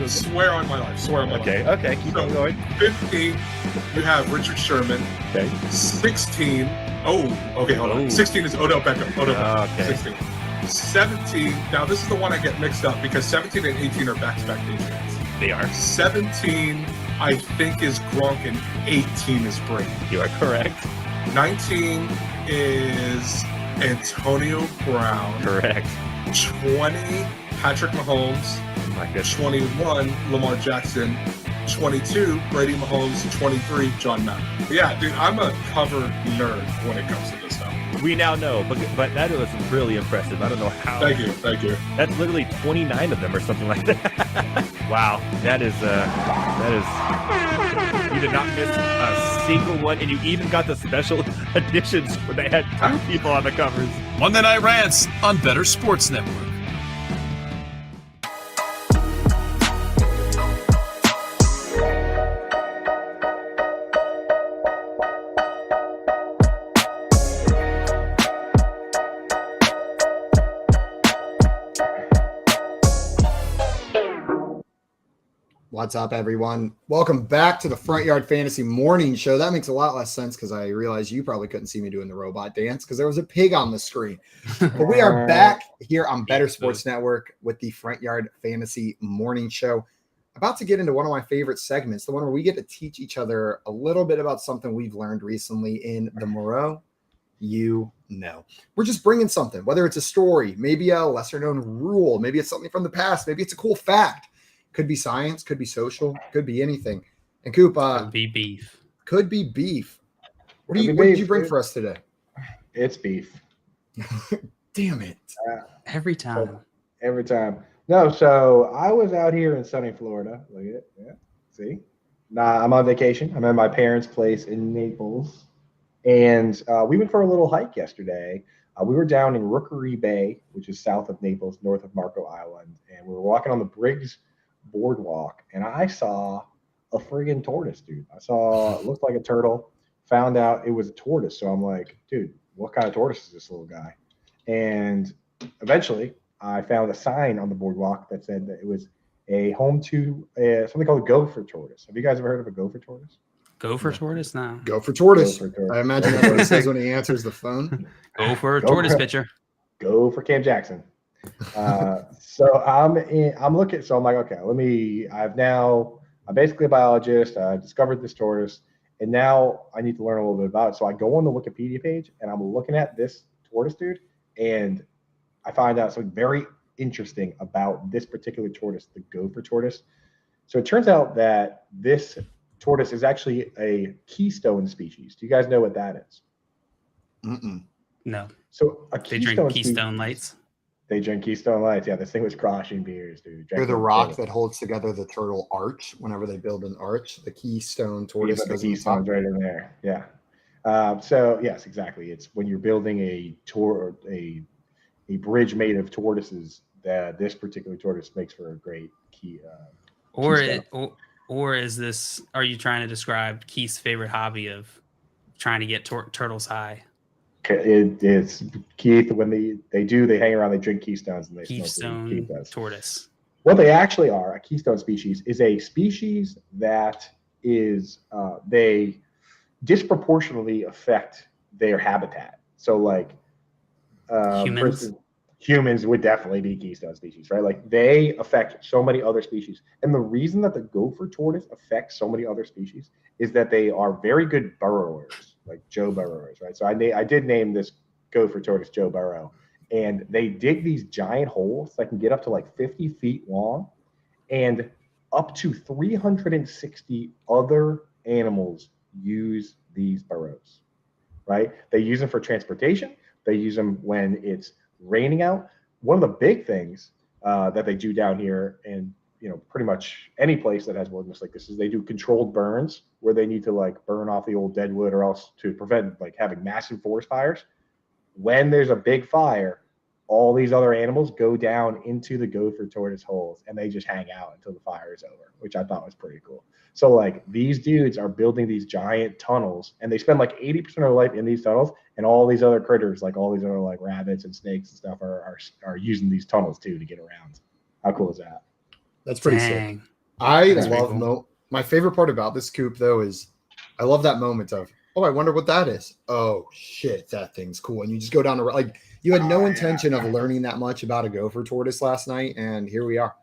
Swear on my life. Swear on my life.
Okay, keep on going.
15, you have Richard Sherman.
Okay.
16, hold on. 16 is Odell Beckham.
Okay.
16. 17, now this is the one I get mixed up because 17 and 18 are back-to-back Patriots.
They are.
17, I think, is Gronk, and 18 is Brady.
You are correct.
19 is Antonio Brown.
Correct.
20, Patrick Mahomes.
Oh my goodness.
21, Lamar Jackson. 22, Brady Mahomes. 23, John Madden. Yeah, dude, I'm a cover nerd when it comes to this stuff.
We now know, but that was really impressive. I don't know how.
Thank you.
That's literally 29 of them or something like that. Wow, that is. You did not miss a single one, and you even got the special editions where they had 2 people on the covers.
Monday Night Rants on Better Sports Network.
What's up, everyone? Welcome back to the Front Yard Fantasy Morning Show. That makes a lot less sense because I realized you probably couldn't see me doing the robot dance because there was a pig on the screen. But we are back here on Better Sports Network with the Front Yard Fantasy Morning Show. About to get into one of my favorite segments, the one where we get to teach each other a little bit about something we've learned recently in the Moreau. You know, we're just bringing something, whether it's a story, maybe a lesser known rule, maybe it's something from the past, maybe it's a cool fact. Could be science, could be social, could be anything. And Coop,
could be beef.
Could be beef. What did you bring for us today?
It's beef.
Damn it.
Every time.
Every time. No, so I was out here in sunny Florida. Look at it. Yeah. See? Nah, I'm on vacation. I'm at my parents' place in Naples. And we went for a little hike yesterday. We were down in Rookery Bay, which is south of Naples, north of Marco Island. And we were walking on the Briggs boardwalk, and I saw a friggin' tortoise, dude. It looked like a turtle. Found out it was a tortoise. So I'm like, dude, what kind of tortoise is this little guy? And eventually I found a sign on the boardwalk that said that it was a home to something called a gopher tortoise. Have you guys ever heard of a gopher tortoise?
Gopher tortoise? No.
Gopher tortoise. I imagine that's what he says when he answers the phone.
Gopher tortoise pitcher.
Go for Cam Jackson. So I'm looking. So I'm like, okay, I'm basically a biologist. I discovered this tortoise, and now I need to learn a little bit about it. So I go on the Wikipedia page, and I'm looking at this tortoise, dude, and I find out something very interesting about this particular tortoise, the gopher tortoise. So it turns out that this tortoise is actually a keystone species. Do you guys know what that is?
No.
So
they drink Keystone Lights.
They drink Keystone Lights. Yeah, this thing was crushing beers, dude.
They're the rock that holds together the turtle arch. Whenever they build an arch, the keystone tortoise
goes the keystone's right in there. Yeah. So yes, exactly. It's when you're building a bridge made of tortoises that this particular tortoise makes for a great key.
Or is this? Are you trying to describe Keith's favorite hobby of trying to get turtles high?
It's Keith when they hang around, they drink keystones and they
Keystone tortoise.
What they actually are, a keystone species, is a species that is they disproportionately affect their habitat. So like humans would definitely be keystone species, right? Like they affect so many other species. And the reason that the gopher tortoise affects so many other species is that they are very good burrowers, like Joe Burrowers, right? So I did name this gopher tortoise Joe Burrow. And they dig these giant holes that can get up to like 50 feet long, and up to 360 other animals use these burrows, right? They use them for transportation. They use them when it's raining out. One of the big things that they do down here, and pretty much any place that has wilderness like this, is they do controlled burns where they need to like burn off the old dead wood or else to prevent like having massive forest fires. When there's a big fire, all these other animals go down into the gopher tortoise holes and they just hang out until the fire is over, which I thought was pretty cool. So like these dudes are building these giant tunnels, and they spend like 80% of their life in these tunnels, and all these other critters, like all these other like rabbits and snakes and stuff, are using these tunnels too to get around. How cool is that?
That's pretty sick. I love my favorite part about this Coop though is I love that moment of, oh, I wonder what that is. Oh shit, that thing's cool. And you just go down the like you had no intention of learning that much about a gopher tortoise last night, and here we are.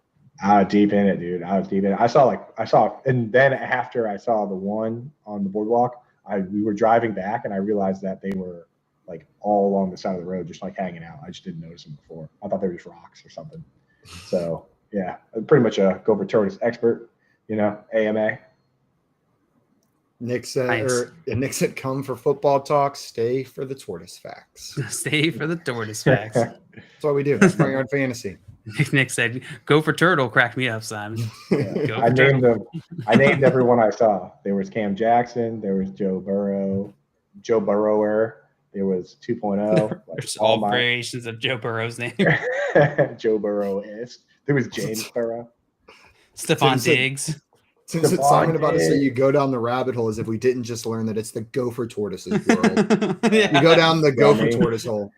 I was deep in it, dude. I was deep in it. I saw, and then after I saw the one on the boardwalk, we were driving back, and I realized that they were like all along the side of the road, just like hanging out. I just didn't notice them before. I thought they were just rocks or something. So yeah, I'm pretty much a gopher tortoise expert, AMA.
Nick said, come for football talk, stay for the tortoise facts.
Stay for the tortoise facts.
That's what we do. It's Front Yard Fantasy.
Nick said, go for turtle, crack me up, Simon.
Yeah. I named everyone I saw. There was Cam Jackson. There was Joe Burrow. Joe Burrower. There was 2.0.
There's all variations of Joe Burrow's name.
Joe Burrow-ist. There was James Burrow.
Stephon Diggs.
Since it's Simon about to say you go down the rabbit hole as if we didn't just learn that it's the gopher tortoises world. You go down the gopher tortoise hole.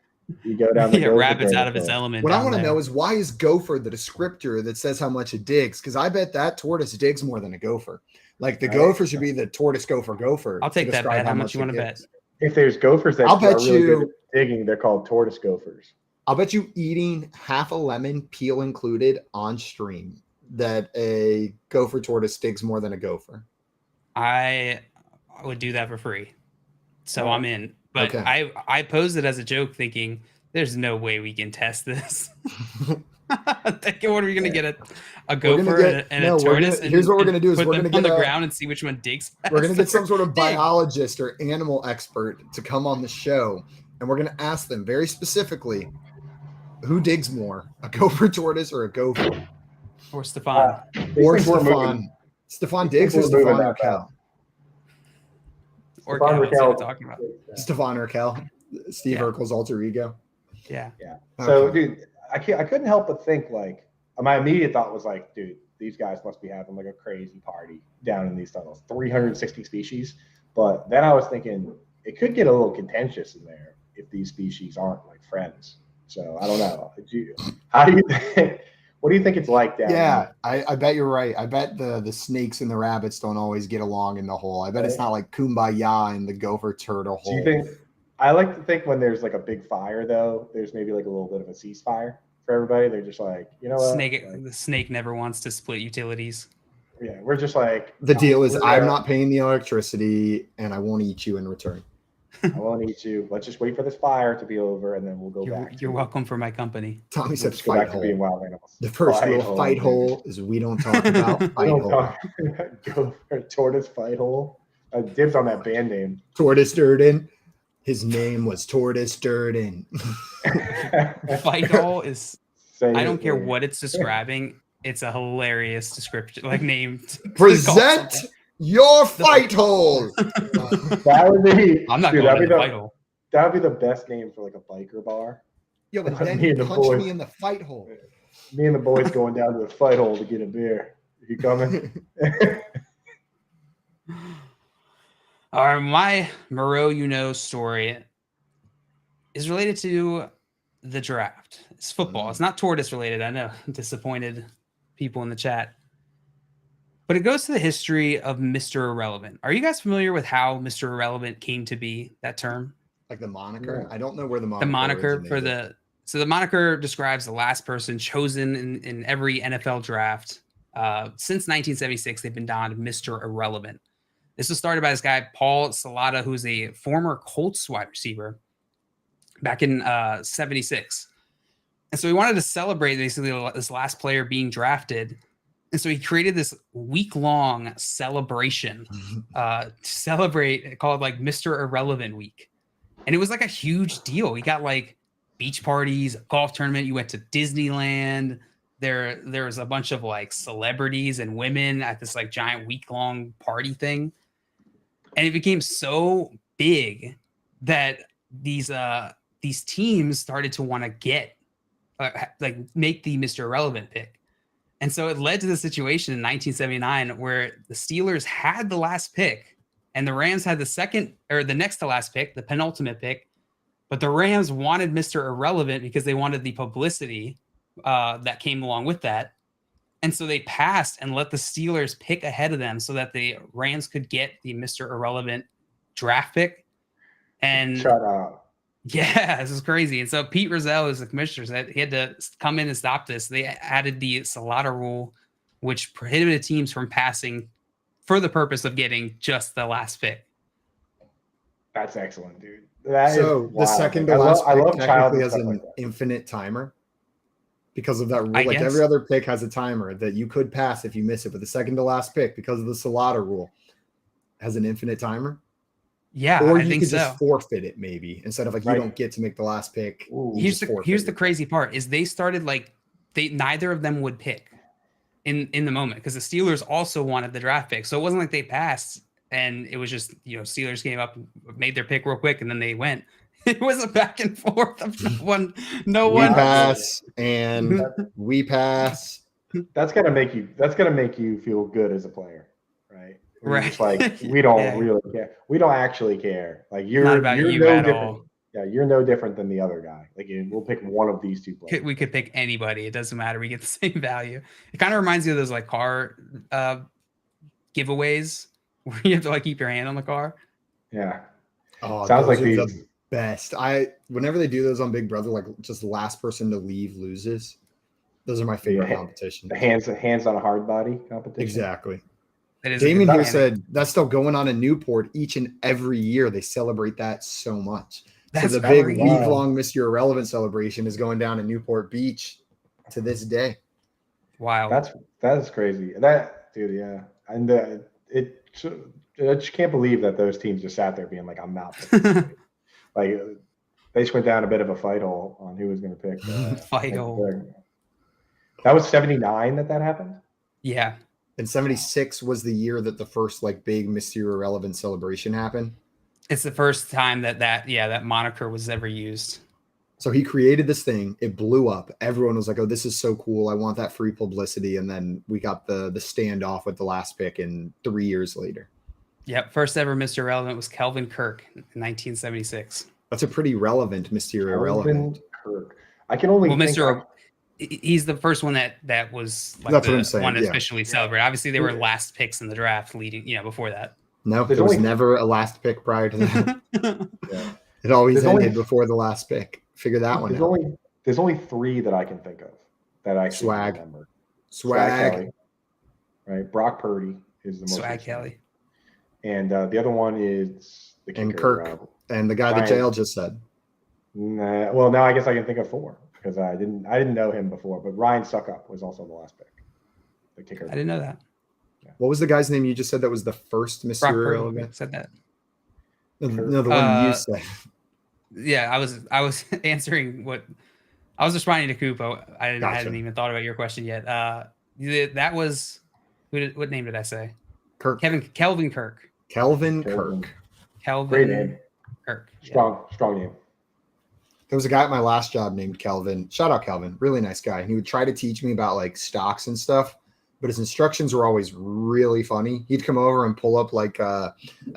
You go down the
Yeah,
gopher
rabbit's
drain
out of his
hole.
element.
What I
down
want to
there.
know is why is gopher the descriptor that says how much it digs? Because I bet that tortoise digs more than a gopher. Like the
Right.
gopher should be the tortoise gopher.
I'll
to
take that
describe
bet. How much you
it
want to bet?
digs.
If there's gophers that
I'll
are
bet
really good
you-
at digging, they're called tortoise gophers.
I'll bet you eating half a lemon, peel included, on stream, that a gopher tortoise digs more than a gopher.
I would do that for free. So I'm in. But
Okay.
I posed it as a joke thinking there's no way we can test this. Thinking, what are we going to get a gopher and a tortoise?
Here's what we're going to do is
put
we're
them
going to
on
get
the ground and see which one digs
we're going to get some sort of
Dig.
biologist or animal expert to come on the show, and we're going to ask them very specifically who digs more, a gopher tortoise or a gopher?
Or Stefan.
Or
These things we're
Stefan.
moving-
Stefan
these
digs or
things we're moving
Stefan or
that
Cal?
Or
Stefan
Cal, that's what I'm
Raquel-
talking about.
Stefan or Cal? Steve Urkel's alter ego.
Yeah.
Yeah. So,
Okay.
dude, I couldn't help but think like my immediate thought was like, dude, these guys must be having like a crazy party down in these tunnels. 360 species. But then I was thinking it could get a little contentious in there if these species aren't like friends. So I don't know. How do you think? What do you think it's like down
Yeah,
there?
I bet you're right. I bet the snakes and the rabbits don't always get along in the hole. I bet it's not like kumbaya in the gopher turtle
Do
hole.
you think? I like to think when there's like a big fire, though, there's maybe like a little bit of a ceasefire for everybody. They're just like, you know what?
The snake never wants to split utilities.
Yeah, we're just like
The deal is
we're
I'm
there.
not paying the electricity and I won't eat you in return.
I won't eat you. Let's just wait for this fire to be over, and then we'll go back.
You're welcome for my company.
Tommy
We'll
said
just go back
fight
to being
hole.
wild animals.
The first
Fight
rule
hole,
fight
dude.
hole is we don't talk about
We
fight
don't
hole.
talk gopher tortoise fight hole. Dibs on that band name.
Tortoise Durden. His name was Tortoise Durden.
Fight hole is
Say
I
it,
don't care
man.
what it's describing. It's a hilarious description, like name. to call
Present
something.
your fight hole.
That would be.
I'm not
dude,
going
that'd
to
be
the fight hole.
That would be the best name for like a biker bar.
Yo, but
Me
then
and the
punch
boys.
me in the fight hole.
Me and the boys going down to the fight hole to get a beer. You coming?
All right, my Moreau story is related to the draft. It's football. It's not tortoise related. I know, disappointed people in the chat. But it goes to the history of Mr. Irrelevant. Are you guys familiar with how Mr. Irrelevant came to be, that term?
Like the moniker? I don't know where the
The moniker for the moniker describes the last person chosen in every NFL draft. Since 1976, they've been donned Mr. Irrelevant. This was started by this guy, Paul Salata, who's a former Colts wide receiver back in 76. And so he wanted to celebrate basically this last player being drafted. And so he created this week-long celebration to celebrate, called like Mr. Irrelevant Week. And it was like a huge deal. He got like beach parties, a golf tournament. You went to Disneyland. There was a bunch of like celebrities and women at this like giant week-long party thing. And it became so big that these teams started to want to get make the Mr. Irrelevant pick. And so it led to the situation in 1979 where the Steelers had the last pick and the Rams had the next to last pick, the penultimate pick. But the Rams wanted Mr. Irrelevant because they wanted the publicity that came along with that. And so they passed and let the Steelers pick ahead of them so that the Rams could get the Mr. Irrelevant draft pick. And
Shut up.
yeah, this is crazy. And so Pete Rozelle, as the commissioner, said he had to come in and stop this. They added the Salata rule, which prohibited teams from passing for the purpose of getting just the last pick.
That's excellent, dude. That
So
is
the
wild.
second
Like,
to last
I
pick
love child
technically has
stuff
an
like that.
infinite timer because of that rule.
I
Like
guess.
every other pick has a timer that you could pass if you miss it, but the second to last pick, because of the Salata rule, has an infinite timer.
Yeah,
Or
I
you
think
could
so.
just forfeit it maybe instead of like
Right.
you don't get to make the last pick.
Ooh.
you
Here's
just
the
forfeit it.
crazy part is they started neither of them would pick in the moment because the Steelers also wanted the draft pick. So it wasn't like they passed and it was just, Steelers came up, made their pick real quick and then they went. It was a back and forth of no
We
one.
pass and we pass.
That's gonna make you feel good as a player, right? Where you're
Right.
just like we don't
Yeah.
really care. We don't actually care. Like you're
Not about
you're
you
no
at
different.
all.
Yeah, you're no different than the other guy. Like we'll pick one of these two players.
We could pick anybody. It doesn't matter. We get the same value. It kind of reminds me of those like car giveaways where you have to like keep your hand on the car.
Yeah.
Oh,
sounds like
those are
these
the best. Whenever they do those on Big Brother, like just the last person to leave loses. Those are my favorite competitions.
The hands on a hard body competition.
Exactly.
That
Damon here said that's still going on in Newport each and every year. They celebrate that so much. So the big week-long Mr. Irrelevant celebration is going down in Newport Beach to this day.
Wow.
That is crazy. That dude, yeah. And I just can't believe that those teams just sat there being like, I'm not picking. Like they just went down a bit of a fight hole on who was going to pick.
Fight hole.
That was 79 that happened?
Yeah.
And 76 was the year that the first like big Mr. Irrelevant celebration happened.
It's the first time that moniker was ever used.
So he created this thing. It blew up. Everyone was like, oh, this is so cool. I want that free publicity. And then we got the standoff with the last pick in 3 years later.
Yep. First ever Mr. Irrelevant was Kelvin Kirk in 1976.
That's a pretty relevant Mr. Irrelevant.
Kirk. I can only
he's the first one that was like
that's what I'm saying.
One officially celebrated. Obviously, they were last picks in the draft leading, before that.
No, there was never a last pick prior to that. It always ended before the last pick. Figure that one out.
There's only 3 that I can think of that I actually remember.
Swag
Kelly, right? Brock Purdy is the most.
Swag Kelly.
And the other one is the kicker.
And Kirk. And the guy that JL just said.
Well, now I guess I can think of 4 because I didn't know him before. But Ryan Suckup was also the last pick. The kicker.
I didn't know that.
Yeah. What was the guy's name you just said that was the first Mr. Irrelevant?
Said that.
No, the one you said.
Yeah, I was answering what I was responding to Coop. I hadn't even thought about your question yet. That was what name did I say?
Kirk.
Kelvin Kirk.
Kelvin Kirk.
Great name.
Kirk.
Strong name.
There was a guy at my last job named Kelvin. Shout out Kelvin. Really nice guy. And he would try to teach me about like stocks and stuff, but his instructions were always really funny. He'd come over and pull up like a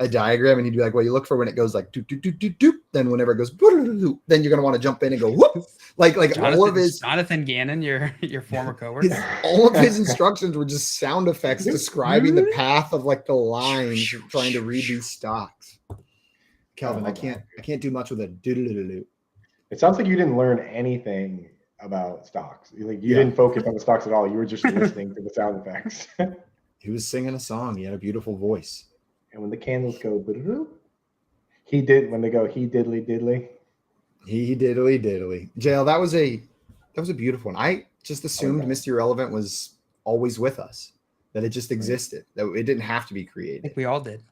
diagram and he'd be like, well, you look for when it goes like doop, doop, doop, doop, doop. Then whenever it goes, doop, then you're going to want to jump in and go, whoop. Like all of his
Jonathan Gannon, your former coworker.
All of his instructions were just sound effects describing the path of like the lines trying to read these stocks. Kelvin, I can't do much with a doodle.
It sounds like you didn't learn anything about stocks. Like you didn't focus on the stocks at all. You were just listening to the sound effects.
He was singing a song. He had a beautiful voice.
And when the candles go, he did. When they go, he diddly diddly.
He diddly diddly. JL, that was a beautiful one. I just assumed Mr. Irrelevant was always with us. That it just existed. That it didn't have to be created.
I think we all did.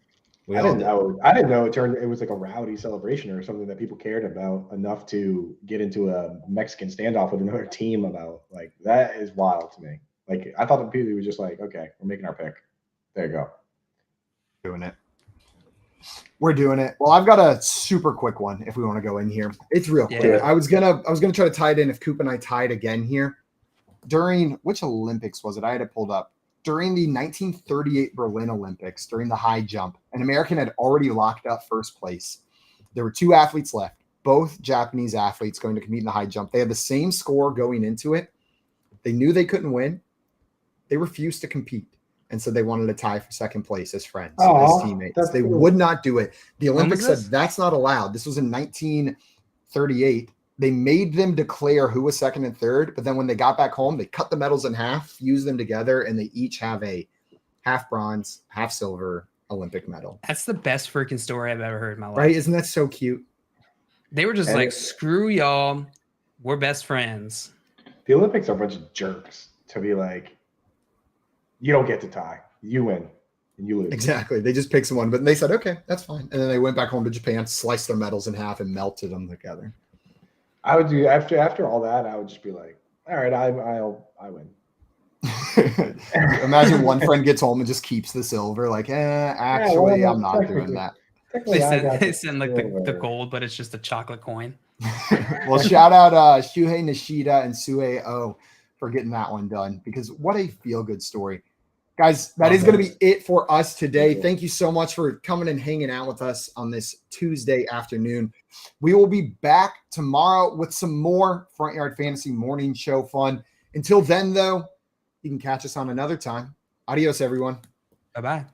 I didn't know it was like a rowdy celebration or something that people cared about enough to get into a Mexican standoff with another team about. Like that is wild to me. Like I thought the people were just like, okay, we're making our pick. There you go.
Doing it. We're doing it. Well, I've got a super quick one if we want to go in here. It's real quick.
Yeah.
I was gonna try to tie it in if Coop and I tied again here. During which Olympics was it? I had it pulled up. During the 1938 Berlin Olympics, during the high jump, an American had already locked up first place. There were 2 athletes left, both Japanese athletes going to compete in the high jump. They had the same score going into it. They knew they couldn't win. They refused to compete. And so they wanted to tie for second place as friends, as teammates. They would not do it. The Olympics said that's not allowed. This was in 1938. They made them declare who was second and third, but then when they got back home, they cut the medals in half, fused them together, and they each have a half bronze, half silver Olympic medal.
That's the best freaking story I've ever heard in my life.
Right? Isn't that so cute?
They were just like, screw y'all. We're best friends.
The Olympics are a bunch of jerks to be like, you don't get to tie. You win and you lose.
Exactly. They just picked someone, but they said, okay, that's fine. And then they went back home to Japan, sliced their medals in half, and melted them together.
I would do after all that. I would just be like, all right, I win.
Imagine one friend gets home and just keeps the silver. Like, actually, I'm not doing that.
They send like the gold, but it's just a chocolate coin.
Well, shout out Shuhei Nishida and Sue Oh for getting that one done, because what a feel-good story. Guys, that is going to be it for us today. Thank you so much for coming and hanging out with us on this Tuesday afternoon. We will be back tomorrow with some more Front Yard Fantasy Morning Show fun. Until then, though, you can catch us on another time. Adios, everyone.
Bye-bye.